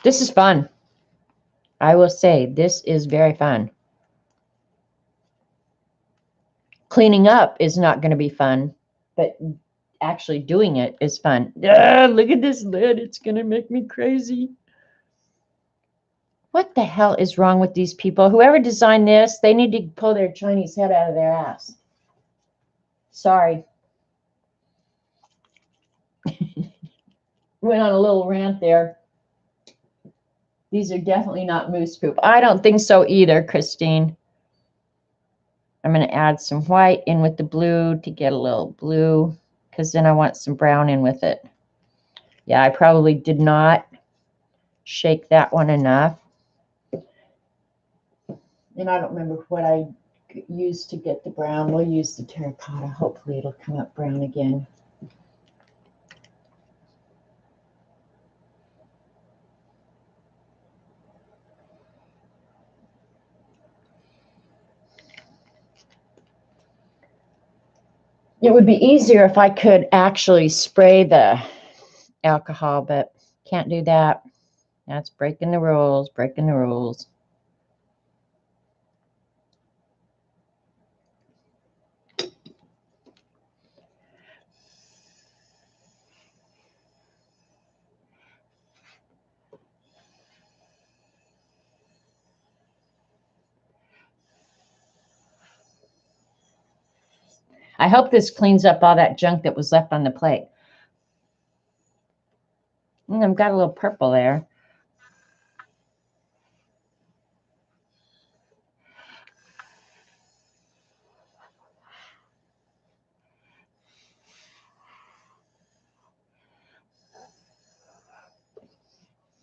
This is fun. I will say this is very fun. Cleaning up is not going to be fun, but actually doing it is fun. Look at this lid. It's going to make me crazy. What the hell is wrong with these people? Whoever designed this, they need to pull their Chinese head out of their ass. Sorry. Went on a little rant there. These are definitely not moose poop. I don't think so either, Christine. I'm going to add some white in with the blue to get a little blue, because then I want some brown in with it. Yeah, I probably did not shake that one enough. And I don't remember what I used to get the brown. We'll use the terracotta. Hopefully it'll come up brown again. It would be easier if I could actually spray the alcohol, but can't do that. That's breaking the rules, breaking the rules. I hope this cleans up all that junk that was left on the plate. I've got a little purple there.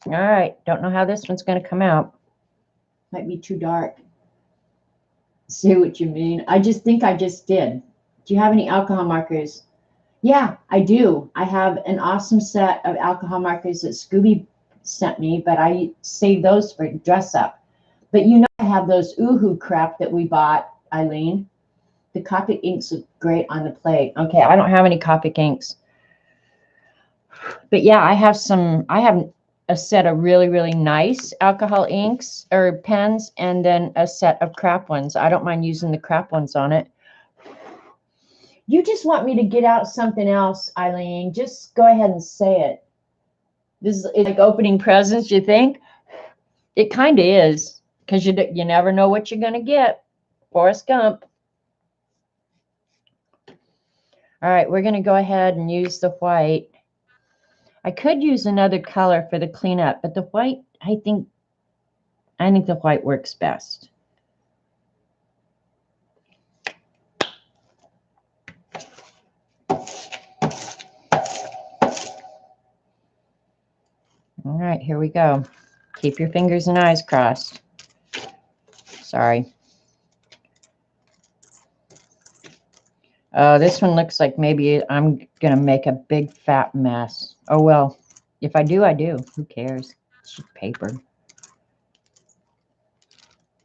All right, don't know how this one's going to come out. Might be too dark. See what you mean. I just think I just did. Do you have any alcohol markers? Yeah, I do. I have an awesome set of alcohol markers that Scooby sent me, but I saved those for dress up. But you know I have those Oohoo crap that we bought, Eileen. The Copic inks look great on the plate. Okay, I don't have any Copic inks. But yeah, I have a set of really, really nice alcohol inks or pens, and then a set of crap ones. I don't mind using the crap ones on it. You just want me to get out something else, Eileen. Just go ahead and say it. This is like opening presents, you think? It kind of is, because you never know what you're going to get. Forrest Gump. All right, we're going to go ahead and use the white. I could use another color for the cleanup, but the white, I think the white works best. All right, here we go. Keep your fingers and eyes crossed. Sorry. Oh, this one looks like maybe I'm going to make a big fat mess. Oh, well, if I do, I do. Who cares? It's just paper.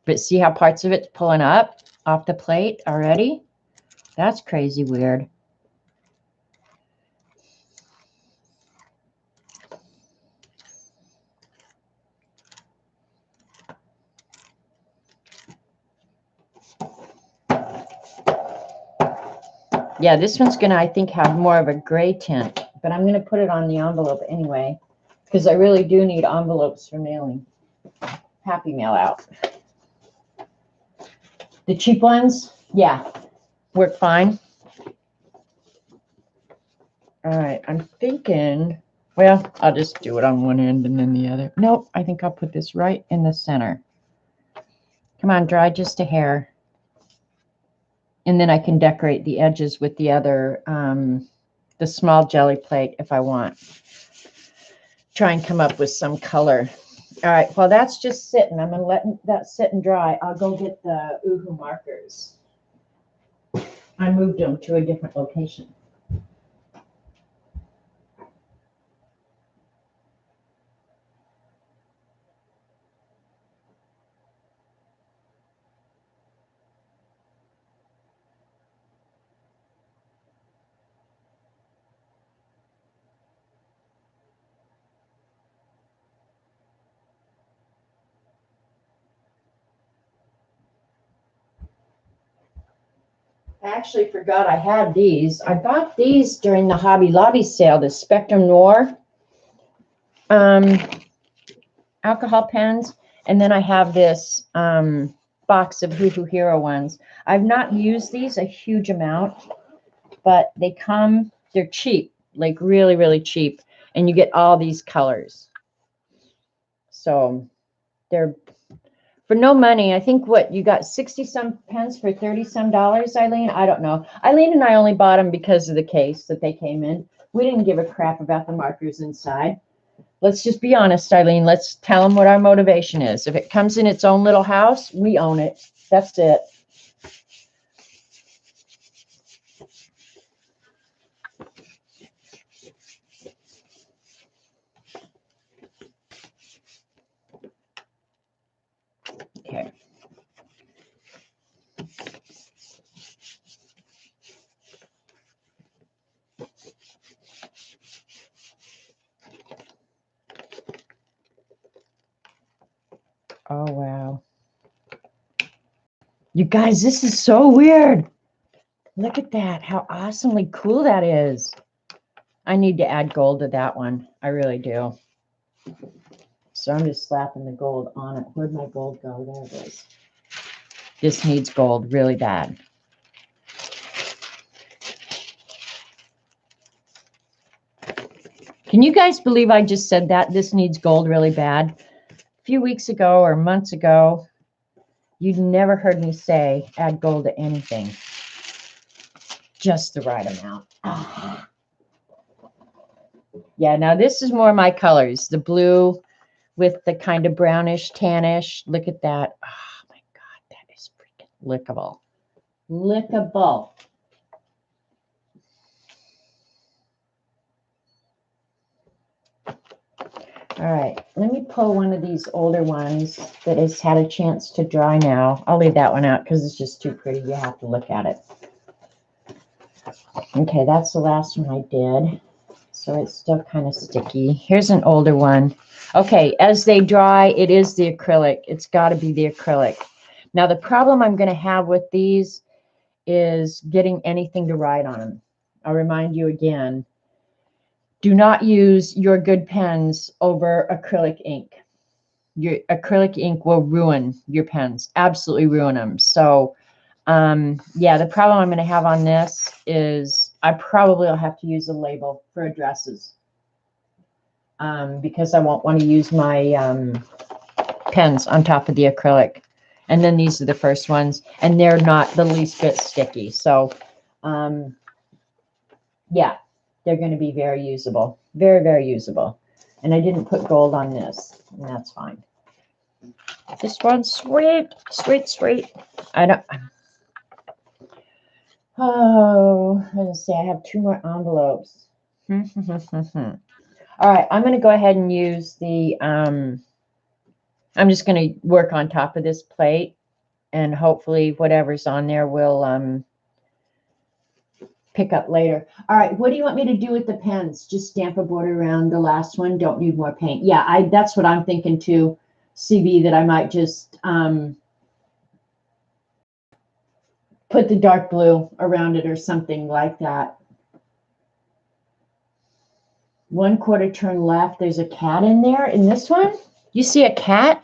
But see how parts of it's pulling up off the plate already? That's crazy weird. Yeah, this one's going to, I think, have more of a gray tint, but I'm going to put it on the envelope anyway, because I really do need envelopes for mailing. Happy Mail out. The cheap ones, yeah, work fine. All right, I'm thinking, well, I'll just do it on one end and then the other. Nope, I think I'll put this right in the center. Come on, dry just a hair. And then I can decorate the edges with the other, the small jelly plate if I want. Try and come up with some color All right, well, that's just sitting. I'm going to let that sit and dry. I'll go get the Uhu markers. I moved them to a different location. I actually forgot I had these. I bought these during the Hobby Lobby sale, the Spectrum Noir alcohol pens. And then I have this box of Hoo Hero ones. I've not used these a huge amount, but they're cheap, like really, really cheap. And you get all these colors. So they're for no money. I think what you got 60 some pens for 30 some dollars, Eileen. I don't know. Eileen and I only bought them because of the case that they came in. We didn't give a crap about the markers inside. Let's just be honest, Eileen. Let's tell them what our motivation is. If it comes in its own little house, we own it. That's it. Okay. Oh, wow. You guys, this is so weird. Look at that. How awesomely cool that is. I need to add gold to that one. I really do. So I'm just slapping the gold on it. Where'd my gold go? There it is. This needs gold really bad. Can you guys believe I just said that? This needs gold really bad. A few weeks ago or months ago, you'd never heard me say add gold to anything. Just the right amount. Ah. Yeah, now this is more my colors. The blue with the kind of brownish, tannish. Look at that. Oh my God, that is freaking lickable. Lickable. All right, let me pull one of these older ones that has had a chance to dry now. I'll leave that one out because it's just too pretty. You have to look at it. Okay, that's the last one I did. So it's still kind of sticky. Here's an older one. Okay, as they dry, it is the acrylic. It's got to be the acrylic. Now, the problem I'm going to have with these is getting anything to write on them. I'll remind you again, do not use your good pens over acrylic ink. Your acrylic ink will ruin your pens, absolutely ruin them. So, yeah, the problem I'm going to have on this is I probably will have to use a label for addresses because I won't want to use my pens on top of the acrylic. And then these are the first ones, and they're not the least bit sticky. So, yeah, they're going to be very usable. Very, very usable. And I didn't put gold on this, and that's fine. This one's sweet, sweet, sweet. I don't. Oh, let's see. I have 2 more envelopes. All right, I'm going to go ahead and use the. I'm just going to work on top of this plate, and hopefully whatever's on there will pick up later. All right, what do you want me to do with the pens? Just stamp a border around the last one. Don't need more paint. Yeah, that's what I'm thinking too, CB, that I might just put the dark blue around it or something like that. 1/4 turn left. There's a cat in there in this one. You see a cat?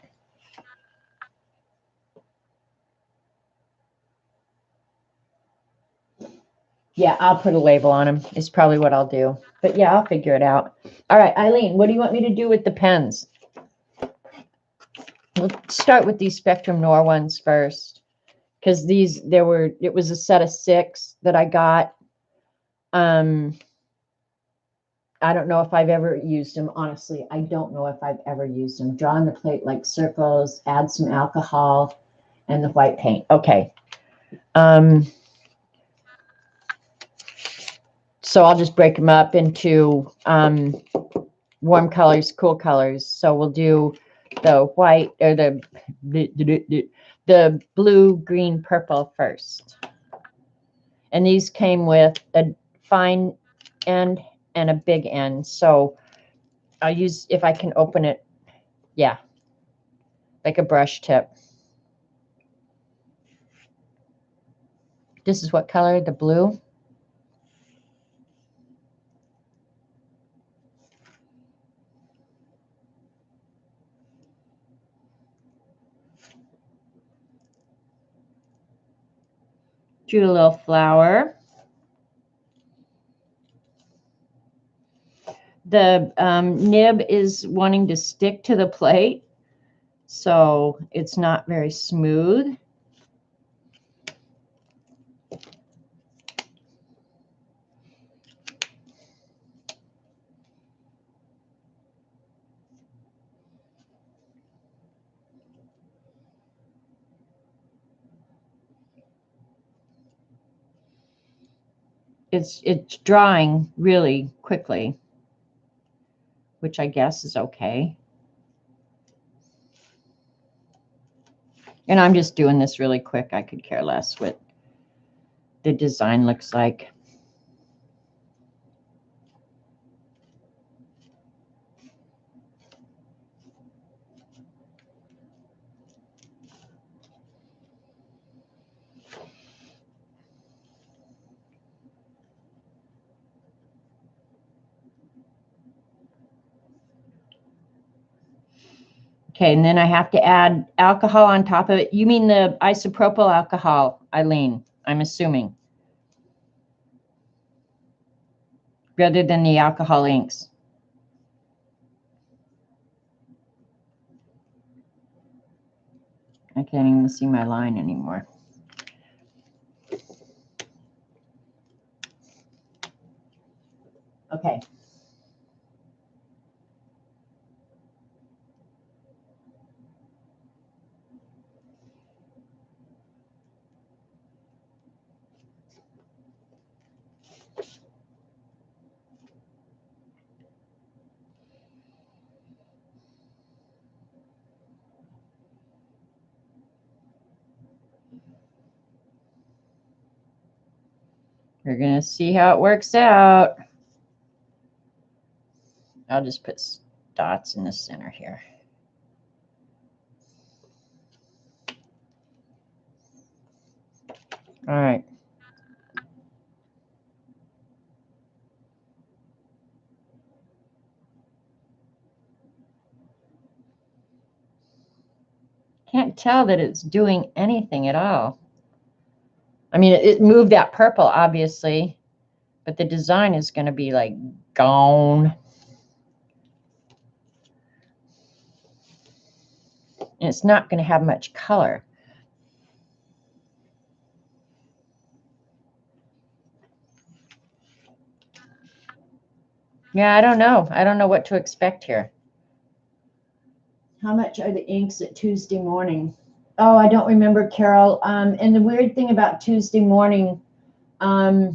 Yeah, I'll put a label on them. Is probably what I'll do. But yeah, I'll figure it out. All right, Eileen, what do you want me to do with the pens? We'll start with these Spectrum Noir ones first, because it was a set of 6 that I got. I don't know if I've ever used them. Honestly, I don't know if I've ever used them. Draw on the plate like circles, add some alcohol and the white paint. Okay. So I'll just break them up into warm colors, cool colors. So we'll do the white or the blue, green, purple first. And these came with a fine end and a big end. So I'll use, if I can open it, yeah, like a brush tip. This is what color? The blue? Drew a little flower. The nib is wanting to stick to the plate, so it's not very smooth. It's drying really quickly, which I guess is okay. And I'm just doing this really quick. I could care less what the design looks like. Okay, and then I have to add alcohol on top of it. You mean the isopropyl alcohol, Eileen, I'm assuming, rather than the alcohol inks. I can't even see my line anymore. Okay. We're going to see how it works out. I'll just put dots in the center here. All right. Can't tell that it's doing anything at all. I mean, it moved that purple, obviously, but the design is going to be like gone. And it's not going to have much color. Yeah, I don't know. I don't know what to expect here. How much are the inks at Tuesday morning? Oh, I don't remember, Carol. And the weird thing about Tuesday morning, like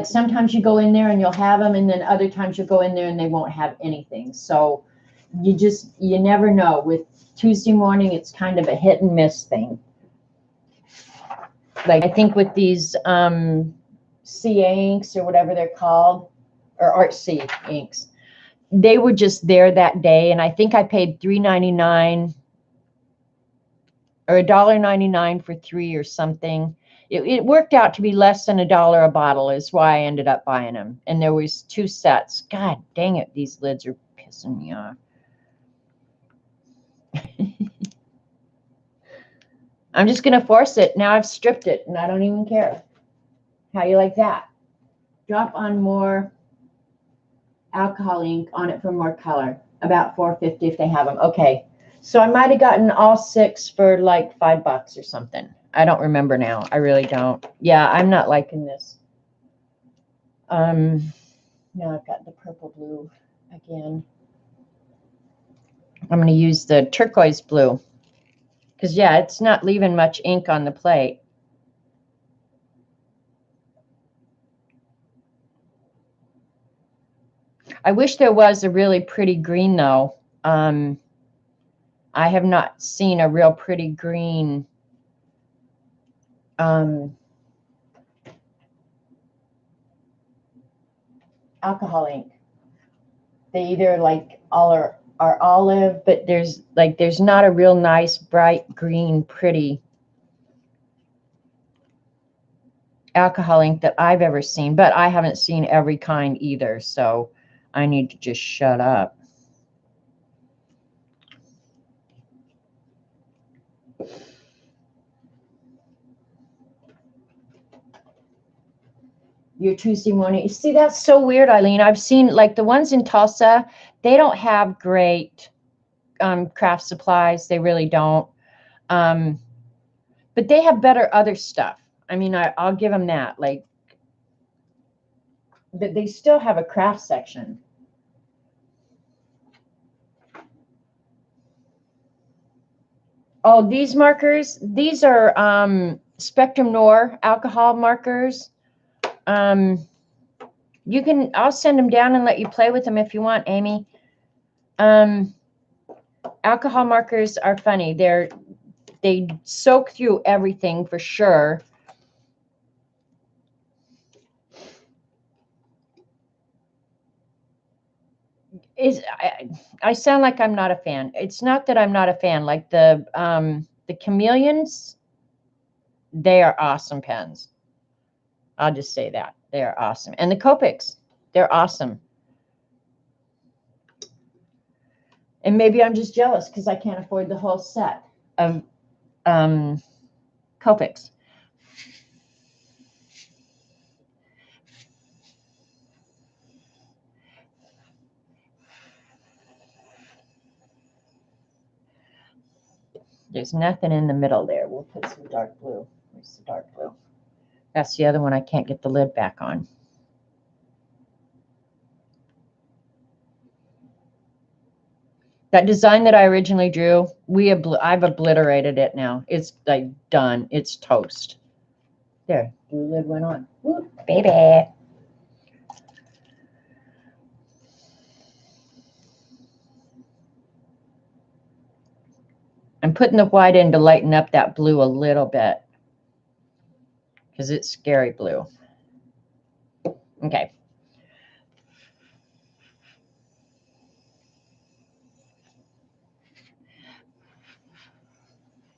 sometimes you go in there and you'll have them, and then other times you'll go in there and they won't have anything. So you never know. With Tuesday morning, it's kind of a hit and miss thing. Like I think with these CA inks or whatever they're called, or Art C inks, they were just there that day, and I think I paid $3.99 or $1.99 for 3 or something. It worked out to be less than $1 a bottle is why I ended up buying them. And there was 2 sets. God dang it, these lids are pissing me off. I'm just going to force it. Now I've stripped it, and I don't even care. How you like that? Drop on more alcohol ink on it for more color. About $4.50 if they have them. Okay. So I might have gotten all 6 for like $5 or something. I don't remember now. I really don't. Yeah, I'm not liking this. Now I've got the purple blue again. I'm going to use the turquoise blue because, yeah, it's not leaving much ink on the plate. I wish there was a really pretty green, though. I have not seen a real pretty green. Alcohol ink. They either like all are olive, but there's not a real nice bright green pretty alcohol ink that I've ever seen, but I haven't seen every kind either, so I need to just shut up. Your Tuesday morning. You see, that's so weird, Eileen. I've seen like the ones in Tulsa, they don't have great craft supplies. They really don't. But they have better other stuff. I mean, I'll give them that. Like, but they still have a craft section. Oh, these markers, these are Spectrum Noir alcohol markers. You can, I'll send them down and let you play with them if you want, Amy. Alcohol markers are funny. They soak through everything for sure. I sound like I'm not a fan. It's not that I'm not a fan. Like the Chameleons, they are awesome pens. I'll just say that. They are awesome. And the Copics, they're awesome. And maybe I'm just jealous because I can't afford the whole set of Copics. There's nothing in the middle there. We'll put some dark blue. Where's the dark blue? That's the other one I can't get the lid back on. That design that I originally drew, I've obliterated it now. It's like done. It's toast. There, the lid went on. Woo, baby. I'm putting the white in to lighten up that blue a little bit because it's scary blue. Okay.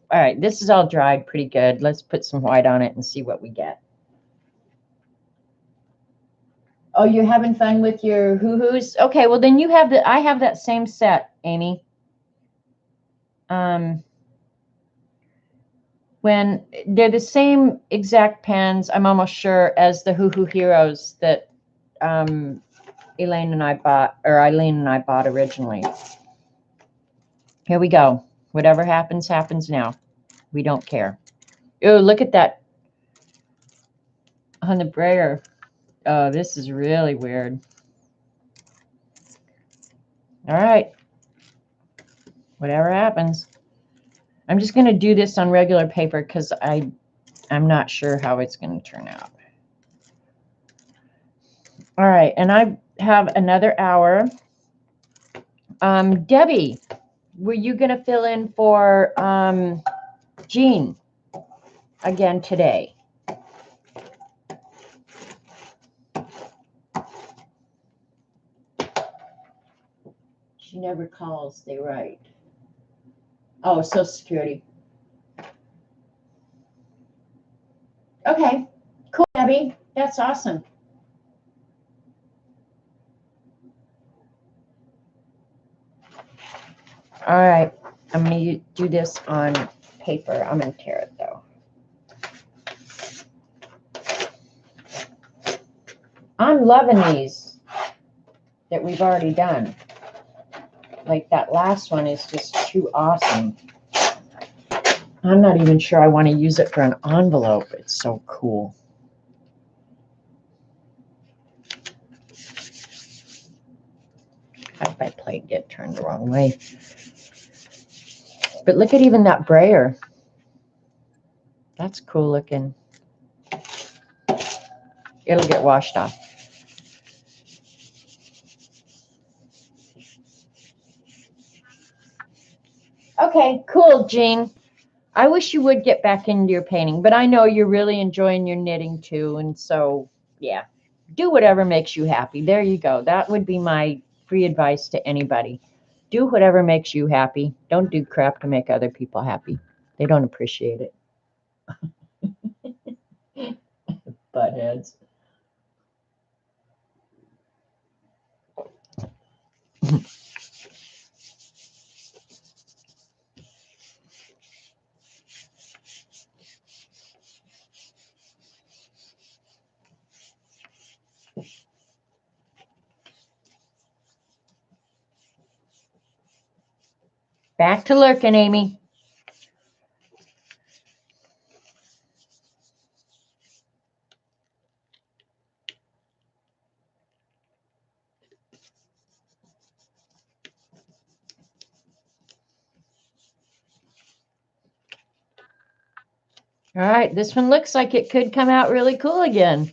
All right, this is all dried pretty good. Let's put some white on it and see what we get. Oh, you're having fun with your hoo-hoos? Okay, well then you have I have that same set, Amy. When they're the same exact pens, I'm almost sure, as the Hoo-Hoo Heroes that Eileen and I bought originally. Here we go. Whatever happens, happens now. We don't care. Oh, look at that on the brayer. Oh, this is really weird. All right. Whatever happens. I'm just going to do this on regular paper because I'm not sure how it's going to turn out. All right. And I have another hour. Debbie, were you going to fill in for Jean again today? She never calls, they write. Oh, Social Security. Okay, cool, Debbie. That's awesome. All right, I'm going to do this on paper. I'm going to tear it, though. I'm loving these that we've already done. Like that last one is just too awesome. I'm not even sure I want to use it for an envelope. It's so cool. How did my plate get turned the wrong way? But look at even that brayer. That's cool looking. It'll get washed off. Okay, cool, Jean. I wish you would get back into your painting, but I know you're really enjoying your knitting too. And so, yeah, do whatever makes you happy. There you go. That would be my free advice to anybody. Do whatever makes you happy. Don't do crap to make other people happy. They don't appreciate it. Buttheads. Back to lurking, Amy. All right, this one looks like it could come out really cool again.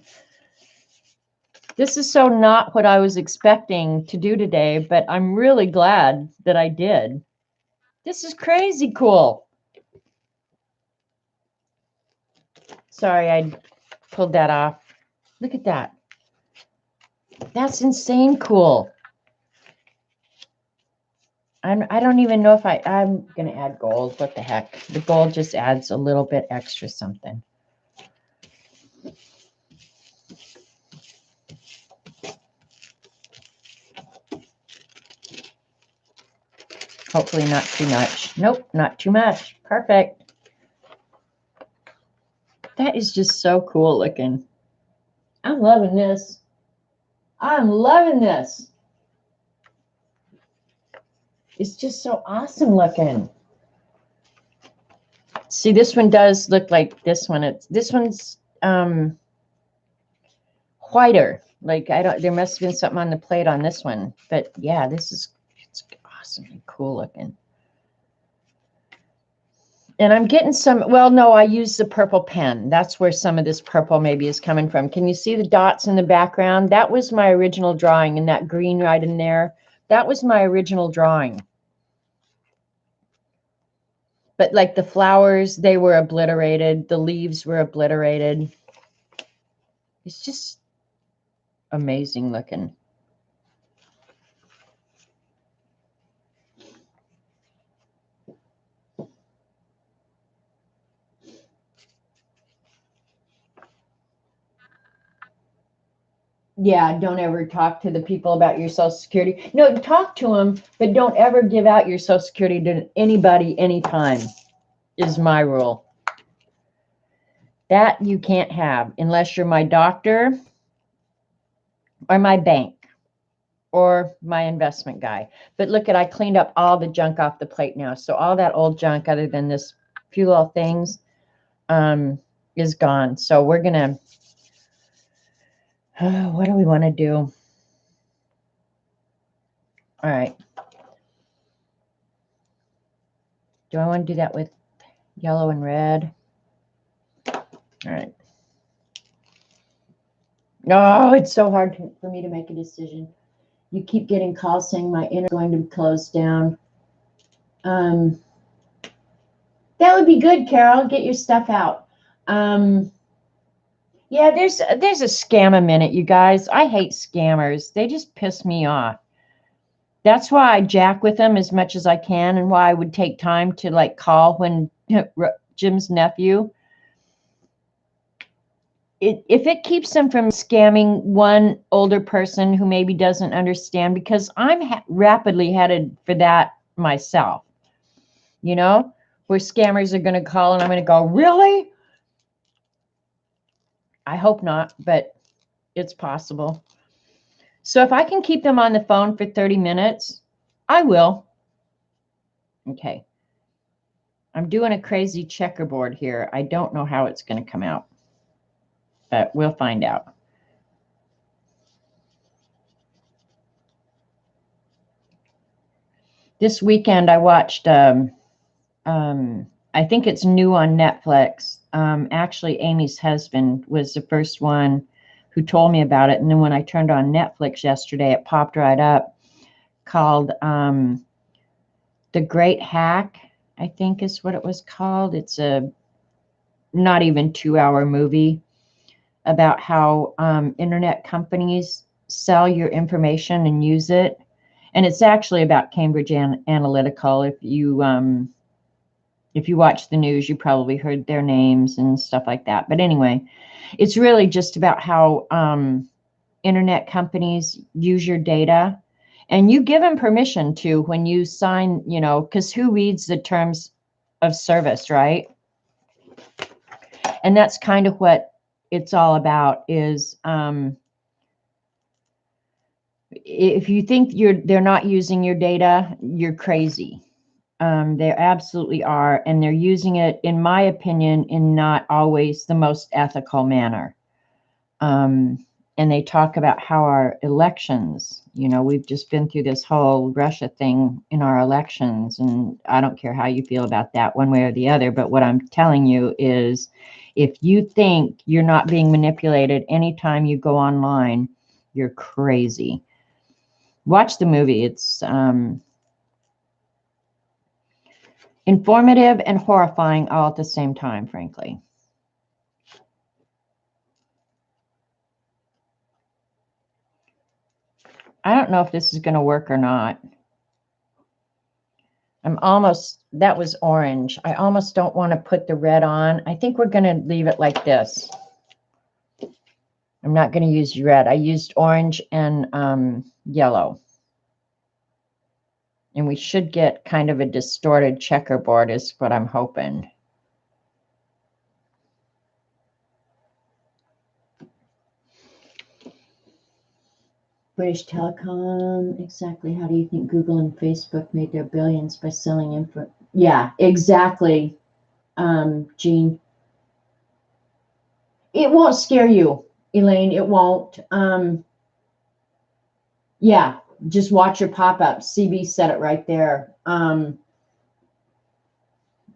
This is so not what I was expecting to do today, but I'm really glad that I did. This is crazy cool. Sorry, I pulled that off. Look at that. That's insane cool. I don't even know if I'm going to add gold. What the heck? The gold just adds a little bit extra something. Hopefully not too much. Nope, not too much. Perfect. That is just so cool looking. I'm loving this. I'm loving this. It's just so awesome looking. See, this one does look like this one. This one's whiter. Like there must have been something on the plate on this one. But yeah, it's awesomely cool looking. And I'm getting some, well, no, I use the purple pen. That's where some of this purple maybe is coming from. Can you see the dots in the background? That was my original drawing, and that green right in there. That was my original drawing. But like the flowers, they were obliterated. The leaves were obliterated. It's just amazing looking. Yeah, don't ever talk to the people about your Social Security. No, talk to them, but don't ever give out your Social Security to anybody anytime, is my rule. That you can't have unless you're my doctor or my bank or my investment guy. But look I cleaned up all the junk off the plate now. So all that old junk, other than this few little things, is gone. So we're going to, what do we want to do? All right. Do I want to do that with yellow and red? All right. Oh, it's so hard for me to make a decision. You keep getting calls saying my internet is going to close down. That would be good, Carol. Get your stuff out. Yeah, there's a scam a minute, you guys. I hate scammers. They just piss me off. That's why I jack with them as much as I can, and why I would take time to like call when Jim's nephew. If it keeps them from scamming one older person who maybe doesn't understand, because I'm rapidly headed for that myself, you know, where scammers are going to call and I'm going to go, really? I hope not, but it's possible. So if I can keep them on the phone for 30 minutes, I will. Okay. I'm doing a crazy checkerboard here. I don't know how it's going to come out, but we'll find out. This weekend I watched, I think it's new on Netflix. Actually, Amy's husband was the first one who told me about it. And then when I turned on Netflix yesterday, it popped right up, called The Great Hack, I think is what it was called. It's a not even 2-hour movie about how internet companies sell your information and use it. And it's actually about Cambridge Analytical. If you watch the news, you probably heard their names and stuff like that. But anyway, it's really just about how internet companies use your data, and you give them permission to when you sign, because who reads the terms of service, right? And that's kind of what it's all about is if you think they're not using your data, you're crazy. They absolutely are, and they're using it, in my opinion, in not always the most ethical manner. And they talk about how our elections, we've just been through this whole Russia thing in our elections, and I don't care how you feel about that one way or the other, but what I'm telling you is if you think you're not being manipulated anytime you go online, you're crazy. Watch the movie. It's informative and horrifying all at the same time, frankly. I don't know if this is going to work or not. That was orange. I almost don't want to put the red on. I think we're going to leave it like this. I'm not going to use red. I used orange and yellow. And we should get kind of a distorted checkerboard is what I'm hoping. British Telecom, exactly. How do you think Google and Facebook made their billions by selling info? Yeah, exactly, Jean. It won't scare you, Elaine. It won't. Yeah, just watch your pop-up. CB said it right there.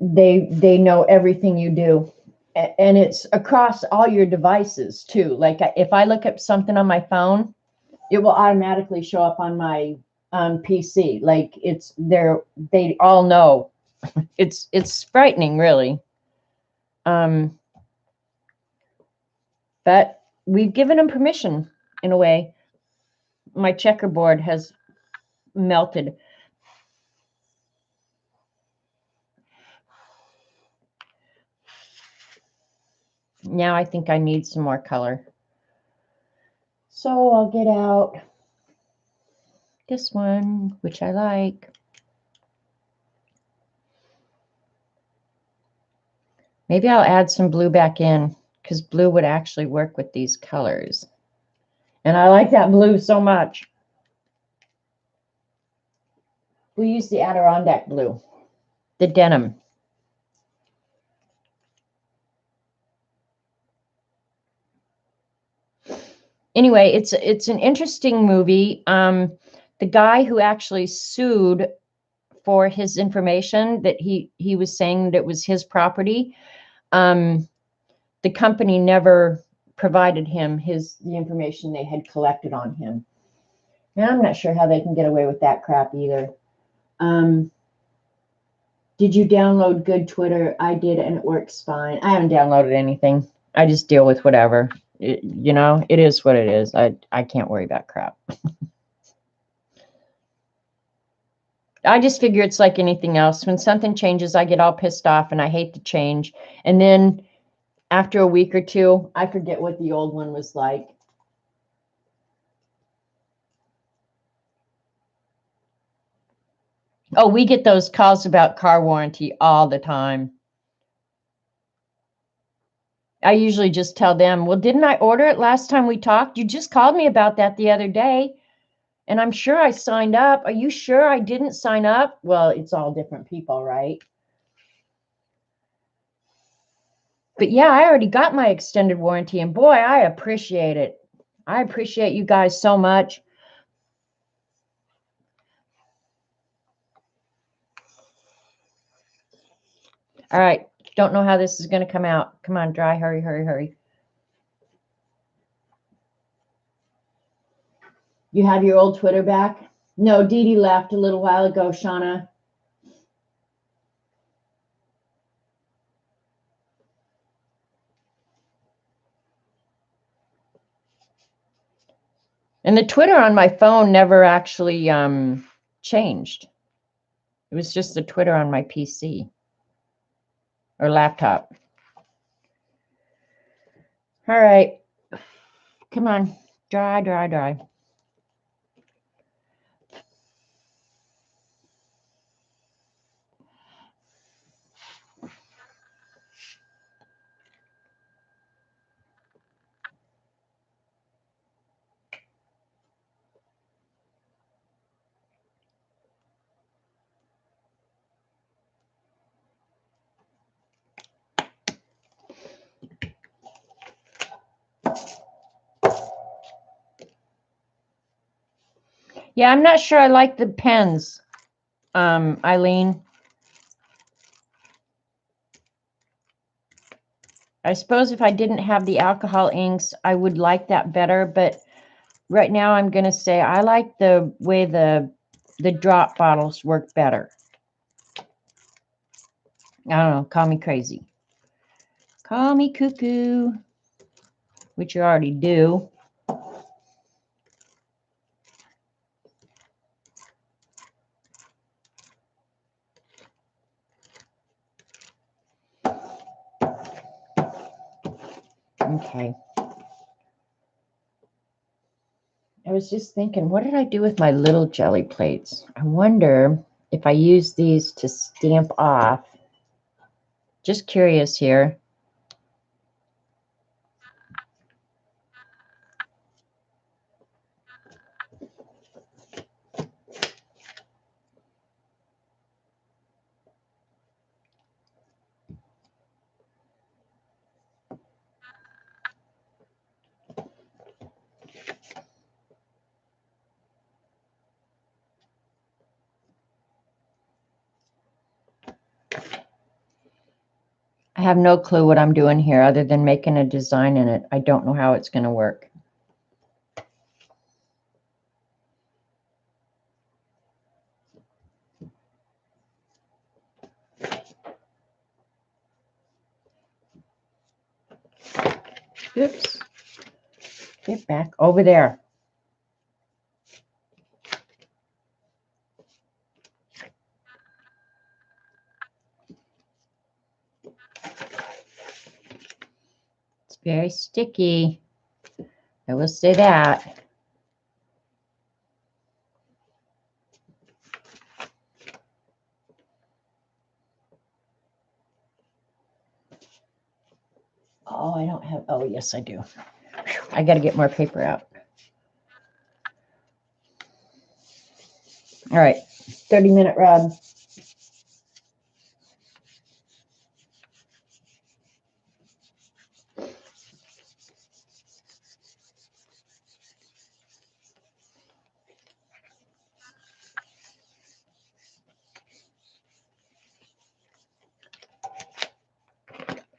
They know everything you do. And it's across all your devices too. Like if I look up something on my phone, it will automatically show up on my PC. Like they all know. It's frightening, really. But we've given them permission in a way. My checkerboard has melted. Now I think I need some more color. So I'll get out this one, which I like. Maybe I'll add some blue back in because blue would actually work with these colors. And I like that blue so much. We use the Adirondack blue, the denim. Anyway, it's an interesting movie. The guy who actually sued for his information that he was saying that it was his property, the company never provided him the information they had collected on him. And I'm not sure how they can get away with that crap either. Did you download Good Twitter? I did, and it works fine. I haven't downloaded anything. I just deal with whatever. It is what it is. I can't worry about crap. I just figure it's like anything else. When something changes, I get all pissed off and I hate to change. And then after a week or two, I forget what the old one was like. Oh, we get those calls about car warranty all the time. I usually just tell them, well, didn't I order it last time we talked? You just called me about that the other day. And I'm sure I signed up. Are you sure I didn't sign up? Well, it's all different people, right? But yeah, I already got my extended warranty, and boy, I appreciate it. I appreciate you guys so much. All right. Don't know how this is going to come out. Come on, dry. Hurry, hurry, hurry. You have your old Twitter back? No, Dee Dee left a little while ago, Shauna. And the Twitter on my phone never actually changed. It was just the Twitter on my PC or laptop. All right. Come on. Dry, dry, dry. Yeah, I'm not sure I like the pens, Eileen. I suppose if I didn't have the alcohol inks, I would like that better. But right now I'm going to say I like the way the drop bottles work better. I don't know. Call me crazy. Call me cuckoo, which you already do. Okay. I was just thinking, what did I do with my little jelly plates? I wonder if I use these to stamp off. Just curious here. I have no clue what I'm doing here other than making a design in it. I don't know how it's going to work. Oops. Get back over there. It's very sticky. I will say that. Oh, I don't have, oh, yes, I do. I got to get more paper out. All right, 30-minute rub.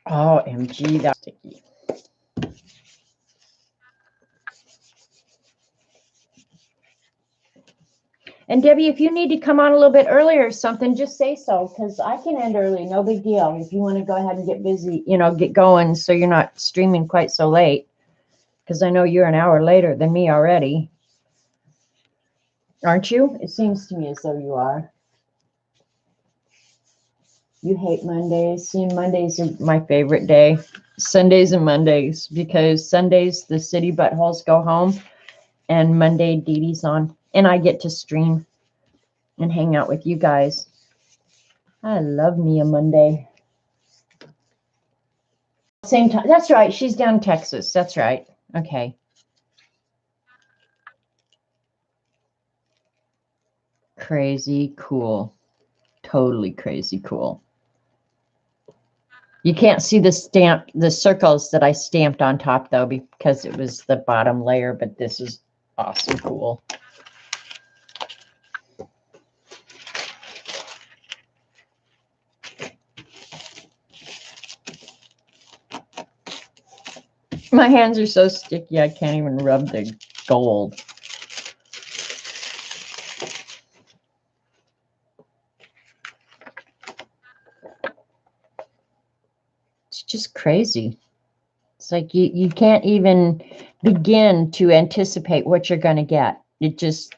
OMG, that's sticky. And Debbie, if you need to come on a little bit earlier or something, just say so, because I can end early. No big deal. If you want to go ahead and get busy, get going so you're not streaming quite so late, because I know you're an hour later than me already. Aren't you? It seems to me as though you are. You hate Mondays. See, Mondays are my favorite day. Sundays and Mondays, because Sundays the city buttholes go home, and Monday Dee Dee's on, and I get to stream and hang out with you guys. I love me a Monday. Same time. That's right. She's down in Texas. That's right. Okay. Crazy cool. Totally crazy cool. You can't see the circles that I stamped on top though, because it was the bottom layer, but this is awesome cool. My hands are so sticky, I can't even rub the gold. It's just crazy. It's like you can't even begin to anticipate what you're going to get. It just,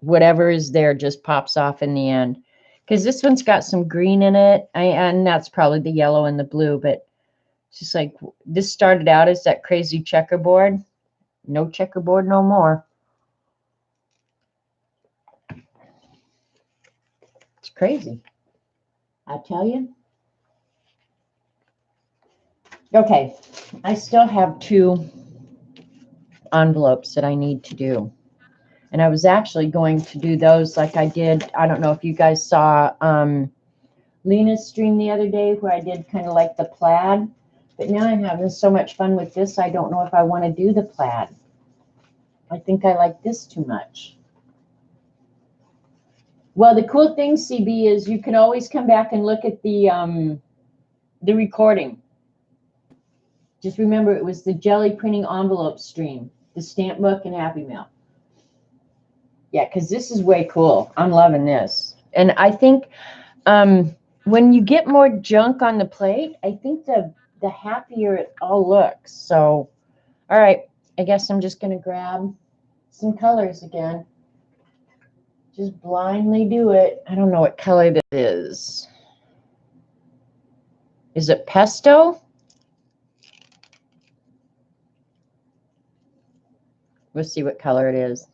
whatever is there just pops off in the end. Because this one's got some green in it, and that's probably the yellow and the blue, but it's just like, this started out as that crazy checkerboard. No checkerboard no more. It's crazy. I tell you. Okay, I still have 2 envelopes that I need to do. And I was actually going to do those like I did. I don't know if you guys saw Lena's stream the other day where I did kind of like the plaid. But now I'm having so much fun with this, I don't know if I want to do the plaid. I think I like this too much. Well, the cool thing, CB, is you can always come back and look at the recording. Just remember, it was the Gelli printing envelope stream, the stamp book and Happy Mail. Yeah, because this is way cool. I'm loving this. And I think when you get more junk on the plate, I think the happier it all looks. So, all right, I guess I'm just going to grab some colors again. Just blindly do it. I don't know what color that is. Is it pesto? Let's see what color it is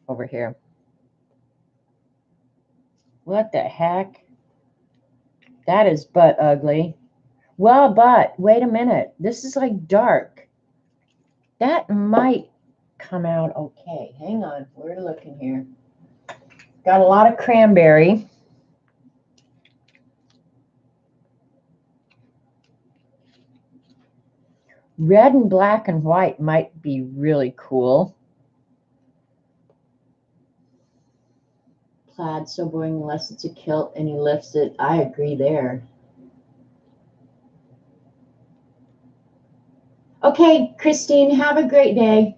over here. What the heck? That is butt ugly. Well, but wait a minute. This is like dark. That might come out okay. Hang on. We're looking here. Got a lot of cranberry. Red and black and white might be really cool. Plaid, so boring unless it's a kilt and he lifts it. I agree there. Okay, Christine, have a great day.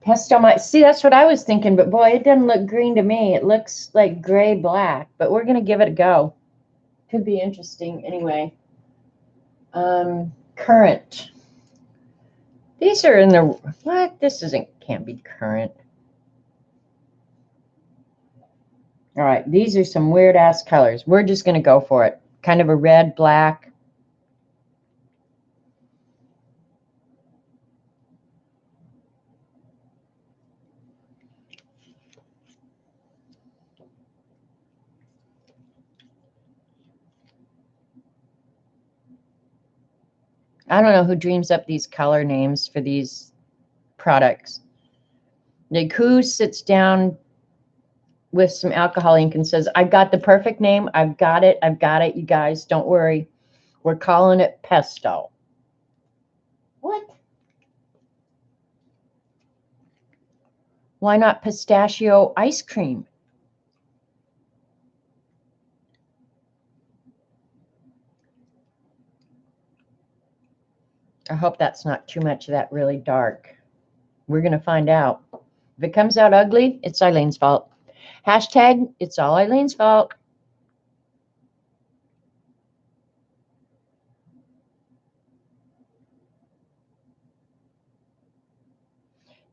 Pesto might, see, that's what I was thinking, but boy, it doesn't look green to me. It looks like gray black, but we're going to give it a go. Could be interesting anyway. Currant. These are in the, what? This can't be currant. All right, these are some weird ass colors. We're just going to go for it. Kind of a red, black. I don't know who dreams up these color names for these products. Like, who sits down with some alcohol ink and says, I've got the perfect name. I've got it. I've got it. You guys, don't worry. We're calling it pesto. What? Why not pistachio ice cream? I hope that's not too much of that really dark. We're going to find out. If it comes out ugly, it's Eileen's fault. Hashtag, it's all Eileen's fault.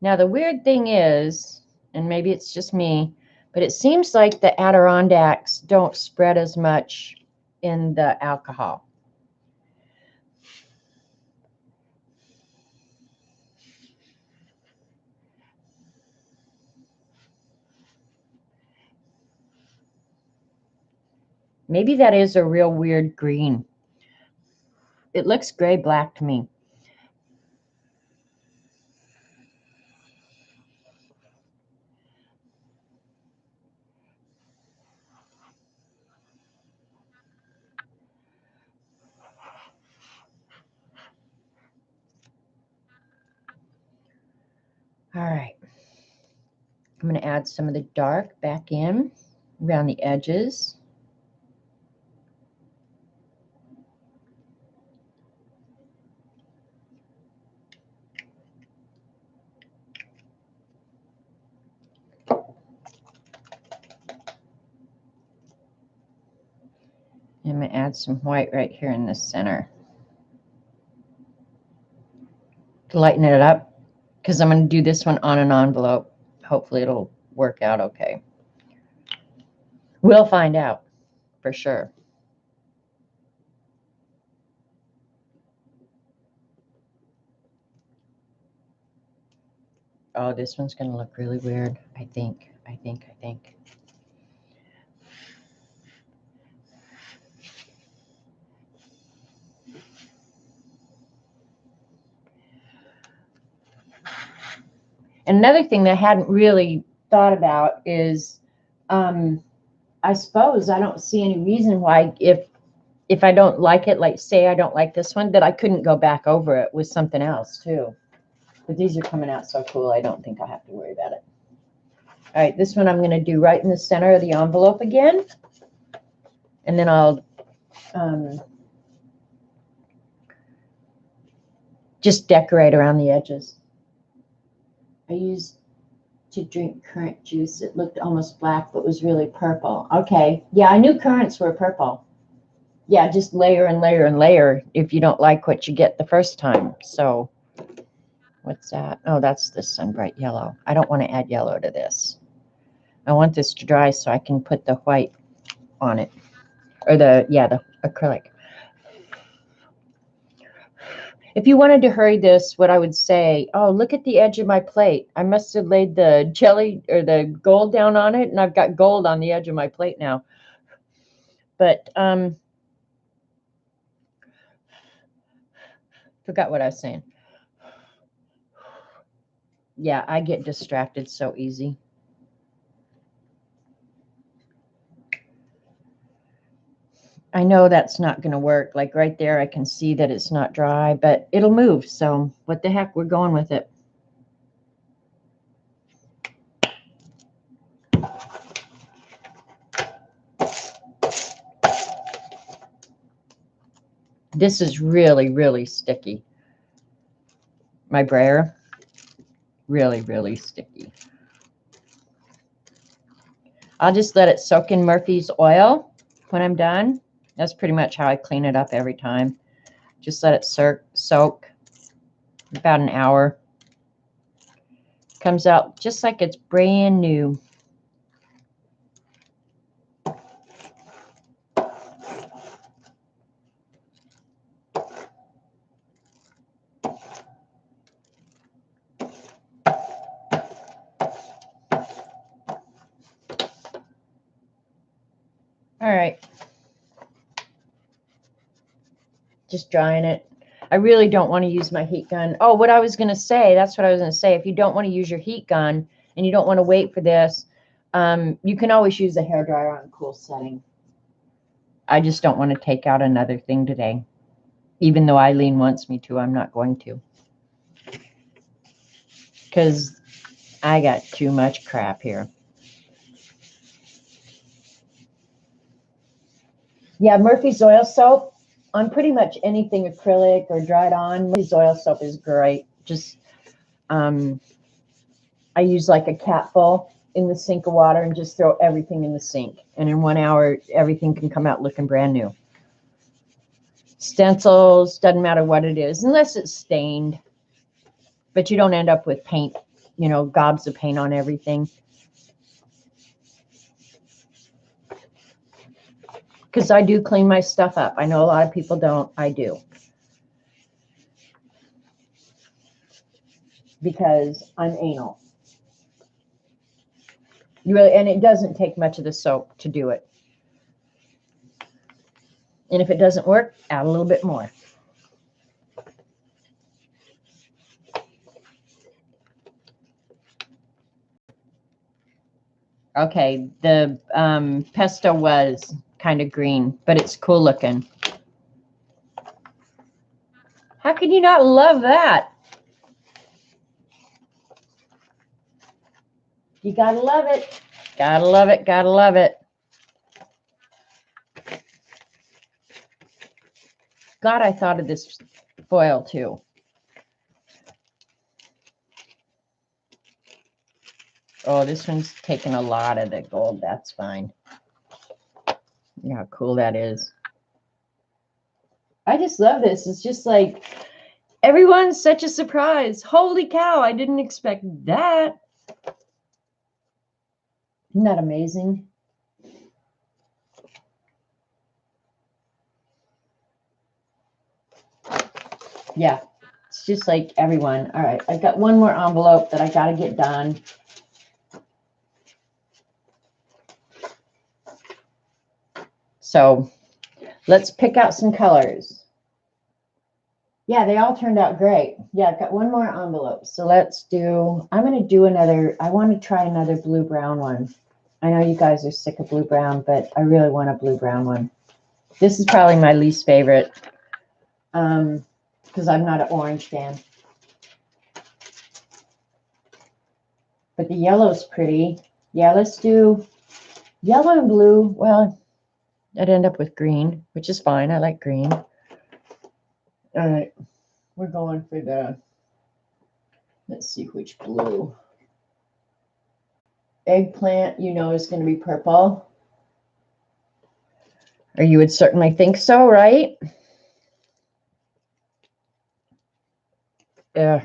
Now, the weird thing is, and maybe it's just me, but it seems like the Adirondacks don't spread as much in the alcohol. Maybe that is a real weird green. It looks gray-black to me. All right. I'm going to add some of the dark back in around the edges. I'm going to add some white right here in the center to lighten it up, because I'm going to do this one on an envelope. Hopefully it'll work out okay. We'll find out for sure. Oh, this one's going to look really weird, I think. Another thing that I hadn't really thought about is, I suppose I don't see any reason why if I don't like it, like say I don't like this one, that I couldn't go back over it with something else too. But these are coming out so cool, I don't think I'll have to worry about it. All right, this one I'm going to do right in the center of the envelope again. And then I'll just decorate around the edges. I used to drink currant juice. It looked almost black, but was really purple. Okay, yeah, I knew currants were purple. Yeah, just layer and layer and layer if you don't like what you get the first time. So what's that? Oh, that's the sunbright yellow. I don't want to add yellow to this. I want this to dry so I can put the white on it. Or the acrylic. If you wanted to hurry this, what I would say, oh, look at the edge of my plate. I must have laid the jelly or the gold down on it, and I've got gold on the edge of my plate now. But forgot what I was saying. Yeah, I get distracted so easy. I know that's not going to work. Like right there, I can see that it's not dry, but it'll move. So what the heck, we're going with it. This is really, really sticky. My brayer, really, really sticky. I'll just let it soak in Murphy's oil when I'm done. That's pretty much how I clean it up every time. Just let it soak about an hour. Comes out just like it's brand new. All right. Just drying it. I really don't want to use my heat gun. Oh, what I was going to say, that's what I was going to say. If you don't want to use your heat gun and you don't want to wait for this, you can always use a hairdryer on a cool setting. I just don't want to take out another thing today. Even though Eileen wants me to, I'm not going to. Because I got too much crap here. Yeah, Murphy's oil soap on pretty much anything acrylic or dried on. Murphy's oil soap is great. Just I use like a capful in the sink of water and just throw everything in the sink. And in 1 hour, everything can come out looking brand new. Stencils, doesn't matter what it is, unless it's stained. But you don't end up with paint, gobs of paint on everything. Because I do clean my stuff up. I know a lot of people don't. I do. Because I'm anal. And it doesn't take much of the soap to do it. And if it doesn't work, add a little bit more. Okay, the pesto was kind of green, but it's cool looking. How can you not love that? You gotta love it. Gotta love it. Gotta love it. God, I thought of this foil too. Oh, this one's taking a lot of the gold. That's fine. Yeah, how cool that is. just love this. It's just like, everyone's such a surprise. Holy cow, I didn't expect that. Isn't that amazing? Yeah, it's just like everyone. All right, I've got one more envelope that I got to get done. So let's pick out some colors. Yeah, they all turned out great. Yeah, I've got one more envelope. So let's do, I'm going to do another, I want to try another blue-brown one. I know you guys are sick of blue-brown, but I really want a blue-brown one. This is probably my least favorite because I'm not an orange fan. But the yellow's pretty. Yeah, let's do yellow and blue. Well, I'd end up with green, which is fine. I like green. All right. We're going for the, let's see which blue. Eggplant, you know, is going to be purple. Or you would certainly think so, right? Yeah.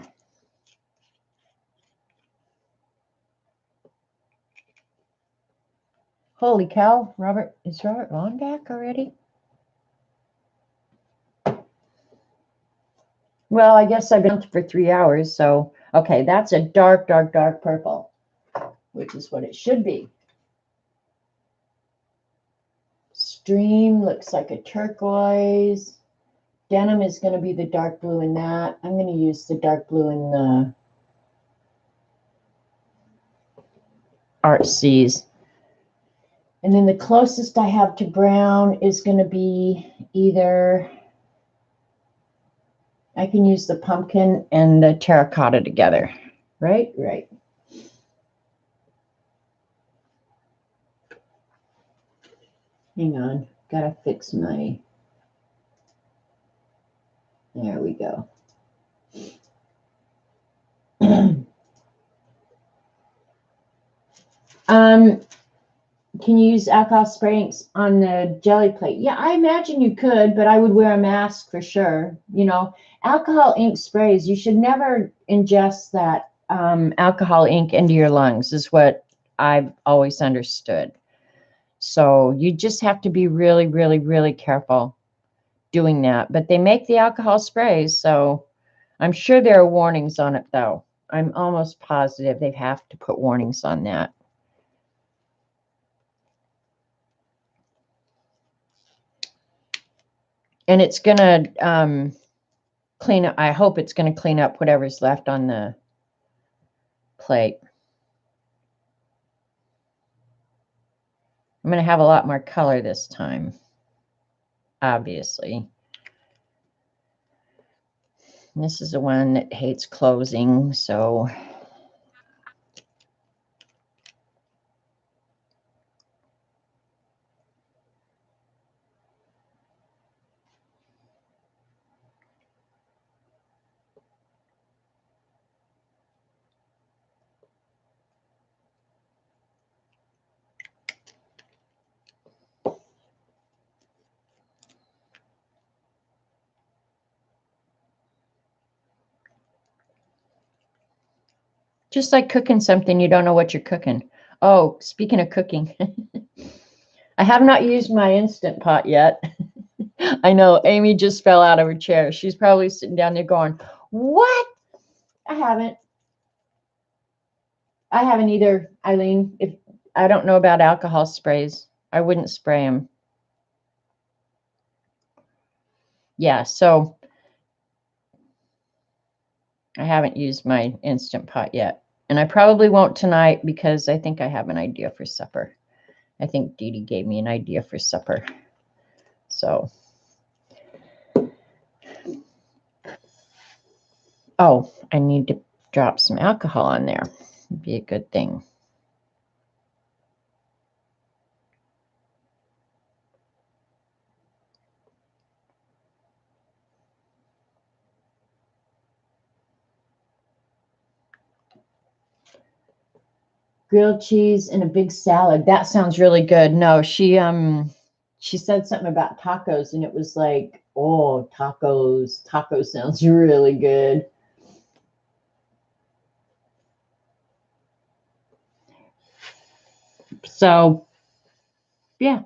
Holy cow, Robert, is Robert Vaughn back already? Well, I guess I've been for 3 hours, so, okay, that's a dark, dark, dark purple, which is what it should be. Stream looks like a turquoise. Denim is going to be the dark blue in that. I'm going to use the dark blue in the Art Seas. And then the closest I have to brown is going to be either, I can use the pumpkin and the terracotta together. Right? Right. Hang on. Gotta fix my, there we go. Can you use alcohol spray inks on the jelly plate? Yeah, I imagine you could, but I would wear a mask for sure. You know, alcohol ink sprays, you should never ingest that alcohol ink into your lungs, is what I've always understood. So you just have to be really, really, really careful doing that. But they make the alcohol sprays, so I'm sure there are warnings on it, though. I'm almost positive they have to put warnings on that. And it's going to clean up. I hope it's going to clean up whatever's left on the plate. I'm going to have a lot more color this time, obviously. And this is the one that hates closing, so just like cooking something, you don't know what you're cooking. Oh, speaking of cooking, I have not used my Instant Pot yet. I know Amy just fell out of her chair. She's probably sitting down there going, what? I haven't either, Eileen. If I don't know about alcohol sprays, I wouldn't spray them. Yeah, so I haven't used my Instant Pot yet. And I probably won't tonight because I think I have an idea for supper. I think Dee Dee gave me an idea for supper. So, oh, I need to drop some alcohol on there. It'd be a good thing. Grilled cheese and a big salad. That sounds really good. No, she said something about tacos, and it was like Oh, tacos. Tacos sounds really good. So, yeah.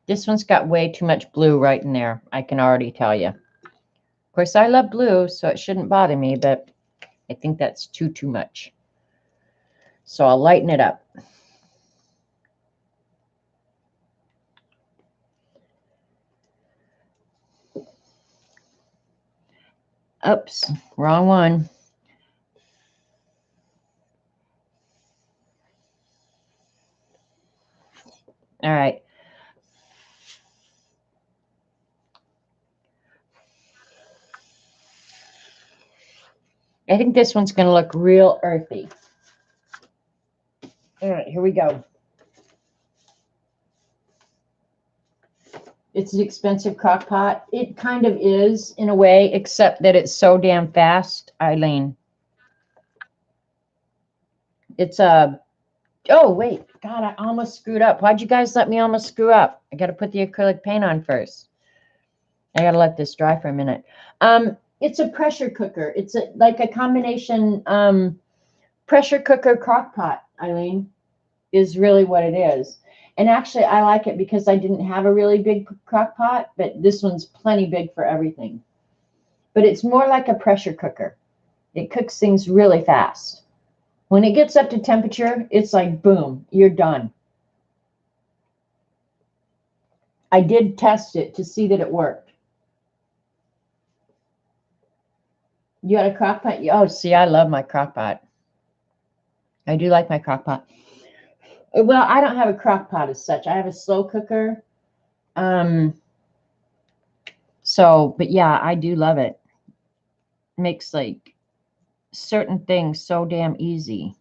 This one's got way too much blue right in there. I can already tell you. Of course, I love blue, so it shouldn't bother me, but I think that's too much. So I'll lighten it up. Oops, wrong one. All right. I think this one's going to look real earthy. All right, here we go. It's an expensive crock pot. It kind of is in a way, except that it's so damn fast, Eileen. It's a, oh, wait. God, I almost screwed up. Why'd you guys let me almost screw up? I got to put the acrylic paint on first. I got to let this dry for a minute. It's a pressure cooker. It's like a combination pressure cooker crock pot, Eileen, is really what it is. And actually, I like it because I didn't have a really big crock pot, but this one's plenty big for everything. But it's more like a pressure cooker. It cooks things really fast. When it gets up to temperature, it's like, boom, you're done. I did test it to see that it worked. You got a crock pot? Oh, see, I love my crock pot. I do like my crock pot. Well, I don't have a crock pot as such. I have a slow cooker. So, but yeah, I do love it. Makes like certain things so damn easy.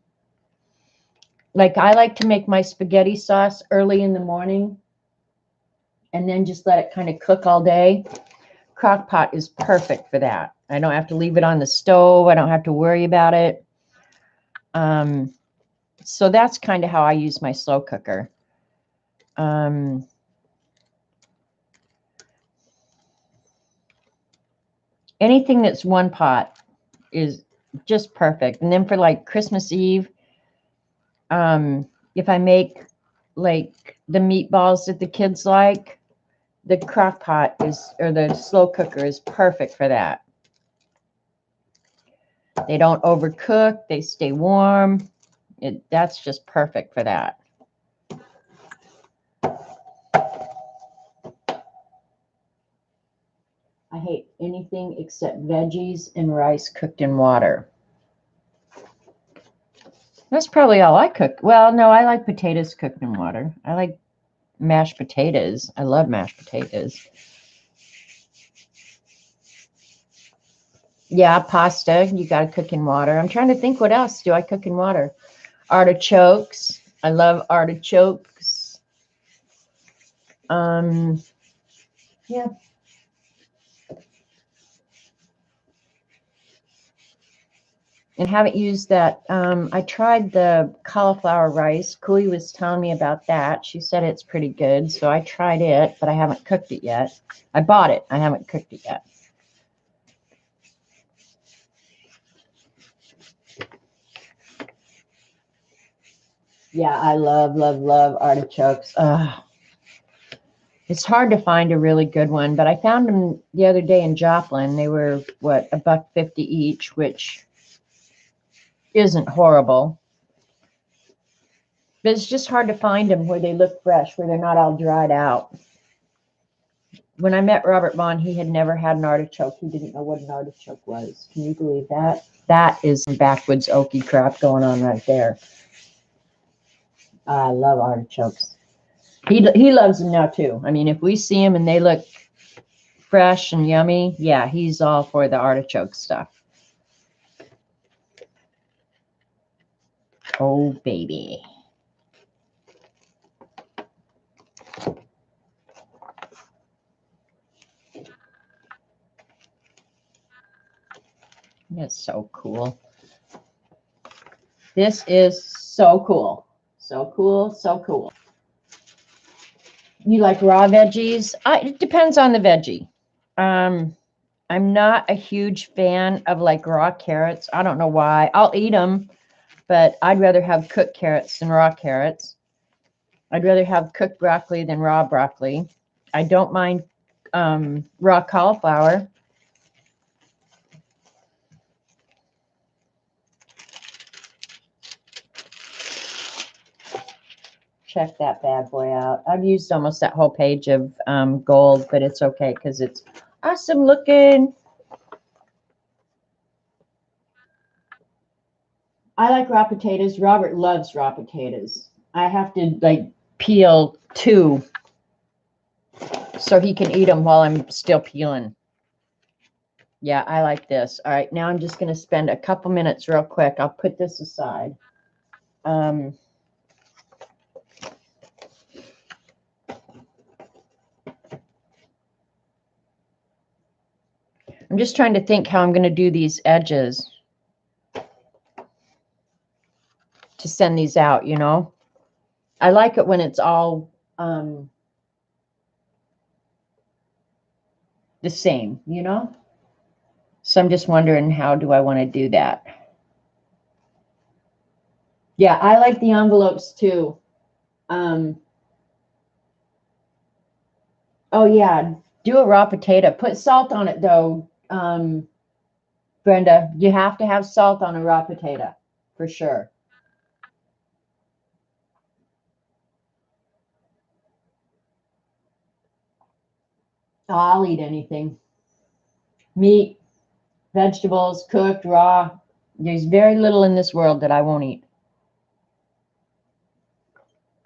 Like I like to make my spaghetti sauce early in the morning and then just let it kind of cook all day. Crock pot is perfect for that. I don't have to leave it on the stove. I don't have to worry about it. So that's kind of how I use my slow cooker. Anything that's one pot is just perfect. And then for like Christmas Eve, if I make like the meatballs that the kids like, the crock pot is, or the slow cooker is perfect for that. They don't overcook. They stay warm. That's just perfect for that. I hate anything except veggies and rice cooked in water. That's probably all I cook. Well, no, I like potatoes cooked in water. I like mashed potatoes. I love mashed potatoes. Yeah, pasta, you got to cook in water. I'm trying to think, what else do I cook in water? Artichokes. I love artichokes. Yeah. And haven't used that. I tried the cauliflower rice. Kui was telling me about that. She said it's pretty good. So I tried it, but I haven't cooked it yet. I bought it. I haven't cooked it yet. Yeah, I love, love, love artichokes. It's hard to find a really good one, but I found them the other day in Joplin. They were, what, $1.50 each, which isn't horrible. But it's just hard to find them where they look fresh, where they're not all dried out. When I met Robert Vaughn, he had never had an artichoke. He didn't know what an artichoke was. Can you believe that? That is some backwoods oaky crap going on right there. I love artichokes. He loves them now too. I mean, if we see them and they look fresh and yummy, yeah, he's all for the artichoke stuff. Oh, baby. That's so cool. This is so cool. So cool, so cool. You like raw veggies? It depends on the veggie. I'm not a huge fan of like raw carrots. I don't know why. I'll eat them, but I'd rather have cooked carrots than raw carrots. I'd rather have cooked broccoli than raw broccoli. I don't mind raw cauliflower. Check that bad boy out. I've used almost that whole page of gold, but it's okay because it's awesome looking. I like raw potatoes. Robert loves raw potatoes. I have to like peel 2 so he can eat them while I'm still peeling. Yeah, I like this. All right, now I'm just going to spend a couple minutes real quick. I'll put this aside. I'm just trying to think how I'm going to do these edges to send these out, you know. I like it when it's all the same, you know. So I'm just wondering, how do I want to do that? Yeah, I like the envelopes too. Oh yeah, do a raw potato. Put salt on it though, Brenda. You have to have salt on a raw potato for sure. Oh, I'll eat anything. Meat, vegetables, cooked, raw. There's very little in this world that I won't eat.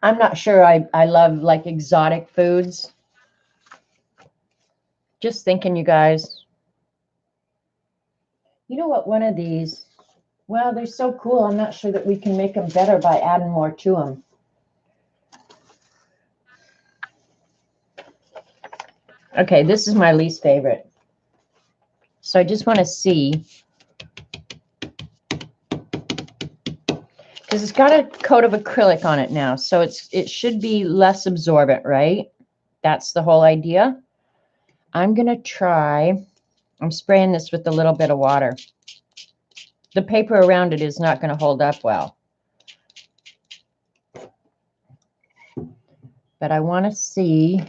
I'm not sure I love like exotic foods. Just thinking, you guys. You know what? One of these, well, they're so cool. I'm not sure that we can make them better by adding more to them. Okay, this is my least favorite. So I just want to see, because it's got a coat of acrylic on it now, so it should be less absorbent, right? That's the whole idea. I'm going to try, I'm spraying this with a little bit of water. The paper around it is not going to hold up well. But I want to see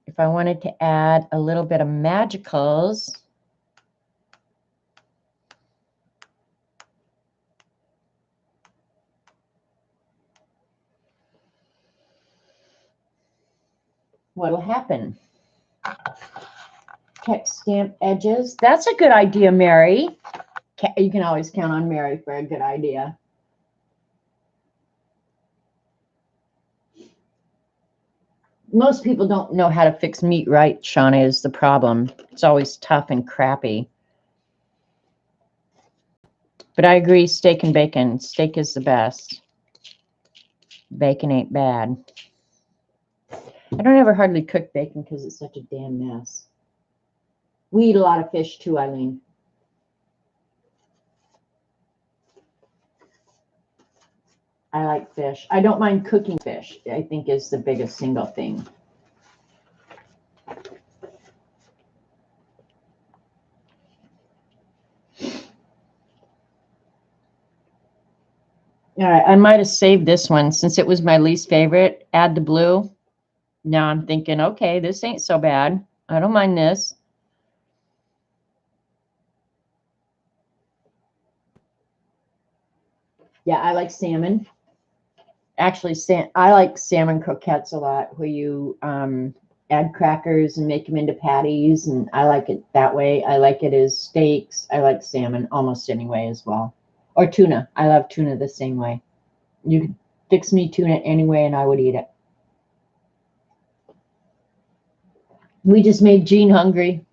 if I wanted to add a little bit of magicals. What'll happen? Text stamp edges. That's a good idea, Mary. You can always count on Mary for a good idea. Most people don't know how to fix meat right, Shauna, is the problem. It's always tough and crappy. But I agree, steak and bacon. Steak is the best. Bacon ain't bad. I don't ever hardly cook bacon because it's such a damn mess. We eat a lot of fish too, Eileen. I like fish. I don't mind cooking fish, I think is the biggest single thing. All right, I might have saved this one since it was my least favorite. Add the blue. Now I'm thinking, okay, this ain't so bad. I don't mind this. Yeah, I like salmon. Actually, I like salmon croquettes a lot, where you add crackers and make them into patties, and I like it that way. I like it as steaks. I like salmon almost any way as well. Or tuna. I love tuna the same way. You could fix me tuna anyway, and I would eat it. We just made Jean hungry.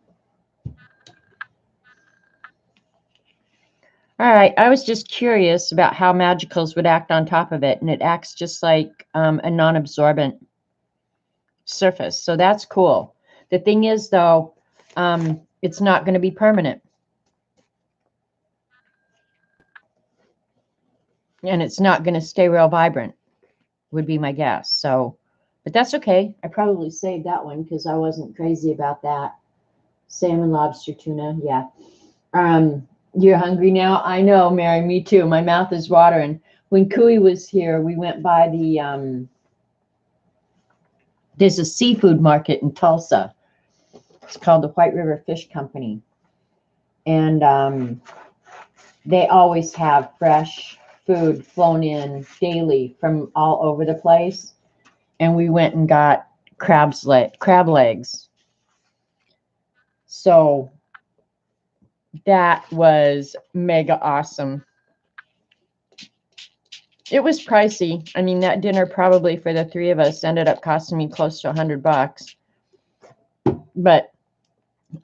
All right, I was just curious about how magicals would act on top of it, and it acts just like a non-absorbent surface. So that's cool. The thing is, though, it's not going to be permanent. And it's not going to stay real vibrant, would be my guess. So, but that's okay. I probably saved that one because I wasn't crazy about that. Salmon, lobster, tuna. Yeah. You're hungry now? I know, Mary. Me too. My mouth is watering. When Cooey was here, we went by the, there's a seafood market in Tulsa. It's called the White River Fish Company. And they always have fresh food flown in daily from all over the place. And we went and got crab legs. So that was mega awesome. It was pricey. I mean, that dinner probably for the three of us ended up costing me close to $100. But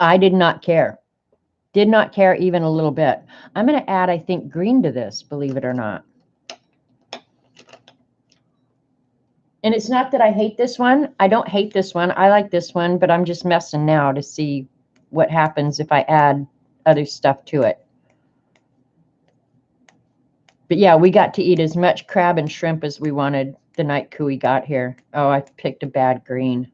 I did not care. Did not care even a little bit. I'm going to add, I think, green to this, believe it or not. And it's not that I hate this one. I don't hate this one. I like this one, but I'm just messing now to see what happens if I add other stuff to it. But yeah, we got to eat as much crab and shrimp as we wanted the night Cooey got here. Oh, I picked a bad green.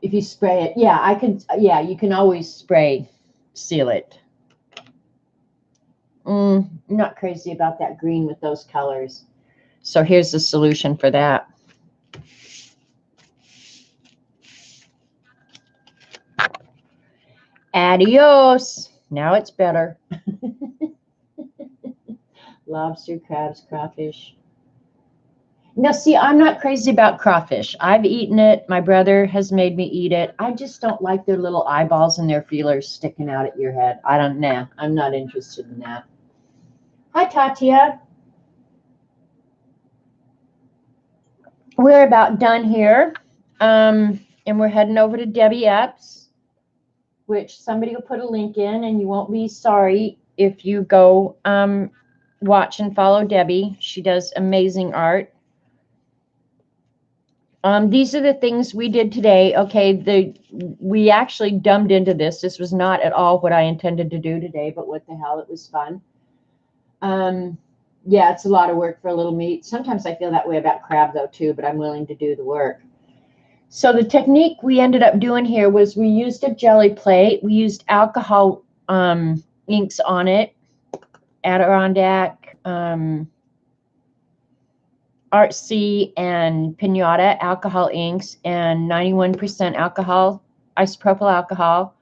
If you spray it, yeah, I could, yeah, you can always spray seal it. Not crazy about that green with those colors. So here's the solution for that. Adios. Now it's better. Lobster, crabs, crawfish. Now, see, I'm not crazy about crawfish. I've eaten it. My brother has made me eat it. I just don't like their little eyeballs and their feelers sticking out at your head. I'm not interested in that. Hi, Tatia. We're about done here. And we're heading over to Debbie Epps, which somebody will put a link in, and you won't be sorry if you go watch and follow Debbie. She does amazing art. These are the things we did today. Okay, we actually dumbed into this. This was not at all what I intended to do today, but what the hell, it was fun. Yeah, it's a lot of work for a little meat. Sometimes I feel that way about crab though too, but I'm willing to do the work. So the technique we ended up doing here was we used a jelly plate. We used alcohol inks on it, Adirondack, Artsy and Pinata alcohol inks and 91% alcohol, isopropyl alcohol.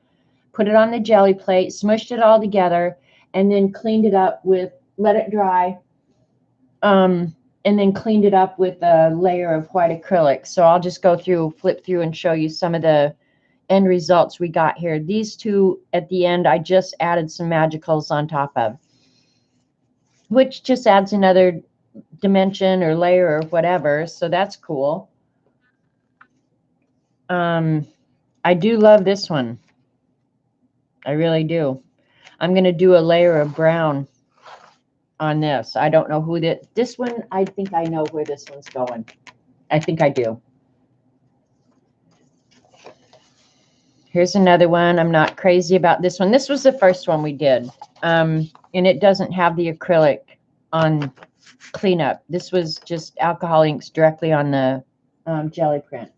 Put it on the jelly plate, smushed it all together, and then cleaned it up with, let it dry, and then cleaned it up with a layer of white acrylic. So I'll just go through, flip through, and show you some of the end results we got here. These two at the end, I just added some magicals on top of, which just adds another dimension or layer or whatever. So that's cool. I do love this one. I really do. I'm going to do a layer of brown on this. I don't know who this one, I think I know where this one's going. I think I do. Here's another one. I'm not crazy about this one. This was the first one we did. And it doesn't have the acrylic on cleanup. This was just alcohol inks directly on the jelly print.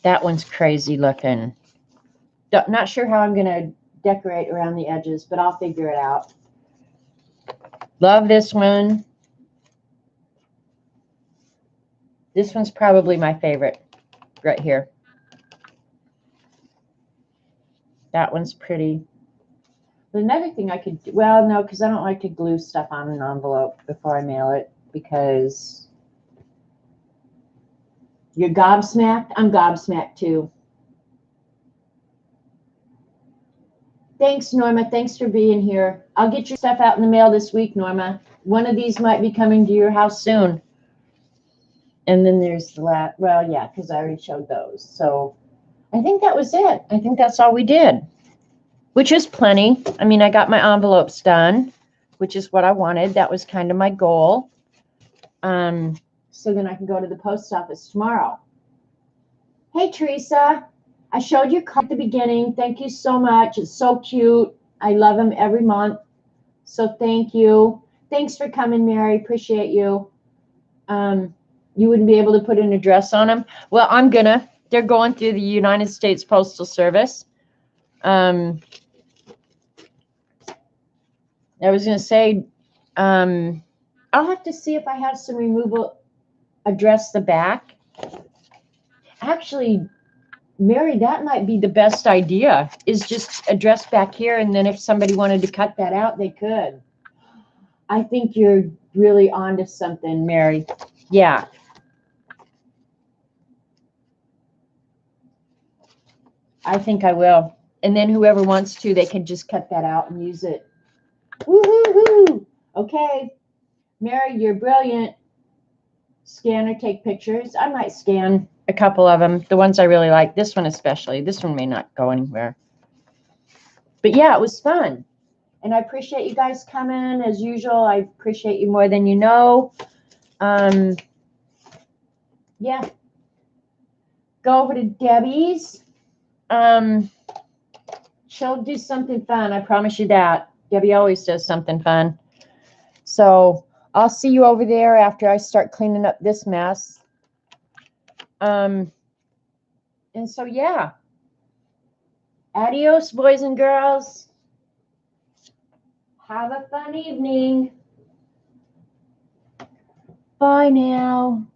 That one's crazy looking. Not sure how I'm going to decorate around the edges, but I'll figure it out. Love this one. This one's probably my favorite right here. That one's pretty. But another thing I could do, well, no, because I don't like to glue stuff on an envelope before I mail it, because you're gobsmacked. I'm gobsmacked too. Thanks, Norma. Thanks for being here. I'll get your stuff out in the mail this week, Norma. One of these might be coming to your house soon. And then there's the last, well, yeah, because I already showed those. So I think that was it. I think that's all we did, which is plenty. I mean, I got my envelopes done, which is what I wanted. That was kind of my goal. So then I can go to the post office tomorrow. Hey, Teresa, I showed you card at the beginning. Thank you so much. It's so cute. I love them every month. So thank you. Thanks for coming, Mary. Appreciate you. You wouldn't be able to put an address on them? Well, I'm gonna. They're going through the United States Postal Service. I was gonna say, I'll have to see if I have some removal address the back. Actually, Mary, that might be the best idea, is just address back here, and then if somebody wanted to cut that out, they could. I think you're really onto something, Mary. Yeah. I think I will. And then whoever wants to, they can just cut that out and use it. Woo-hoo-hoo. Okay. Mary, you're brilliant. Scan or take pictures. I might scan a couple of them, the ones I really like. This one especially. This one may not go anywhere. But yeah, it was fun. And I appreciate you guys coming. As usual, I appreciate you more than you know. Yeah. Go over to Debbie's. She'll do something fun. I promise you that. Debbie always does something fun. So I'll see you over there after I start cleaning up this mess. And so, yeah. Adios, boys and girls. Have a fun evening. Bye now.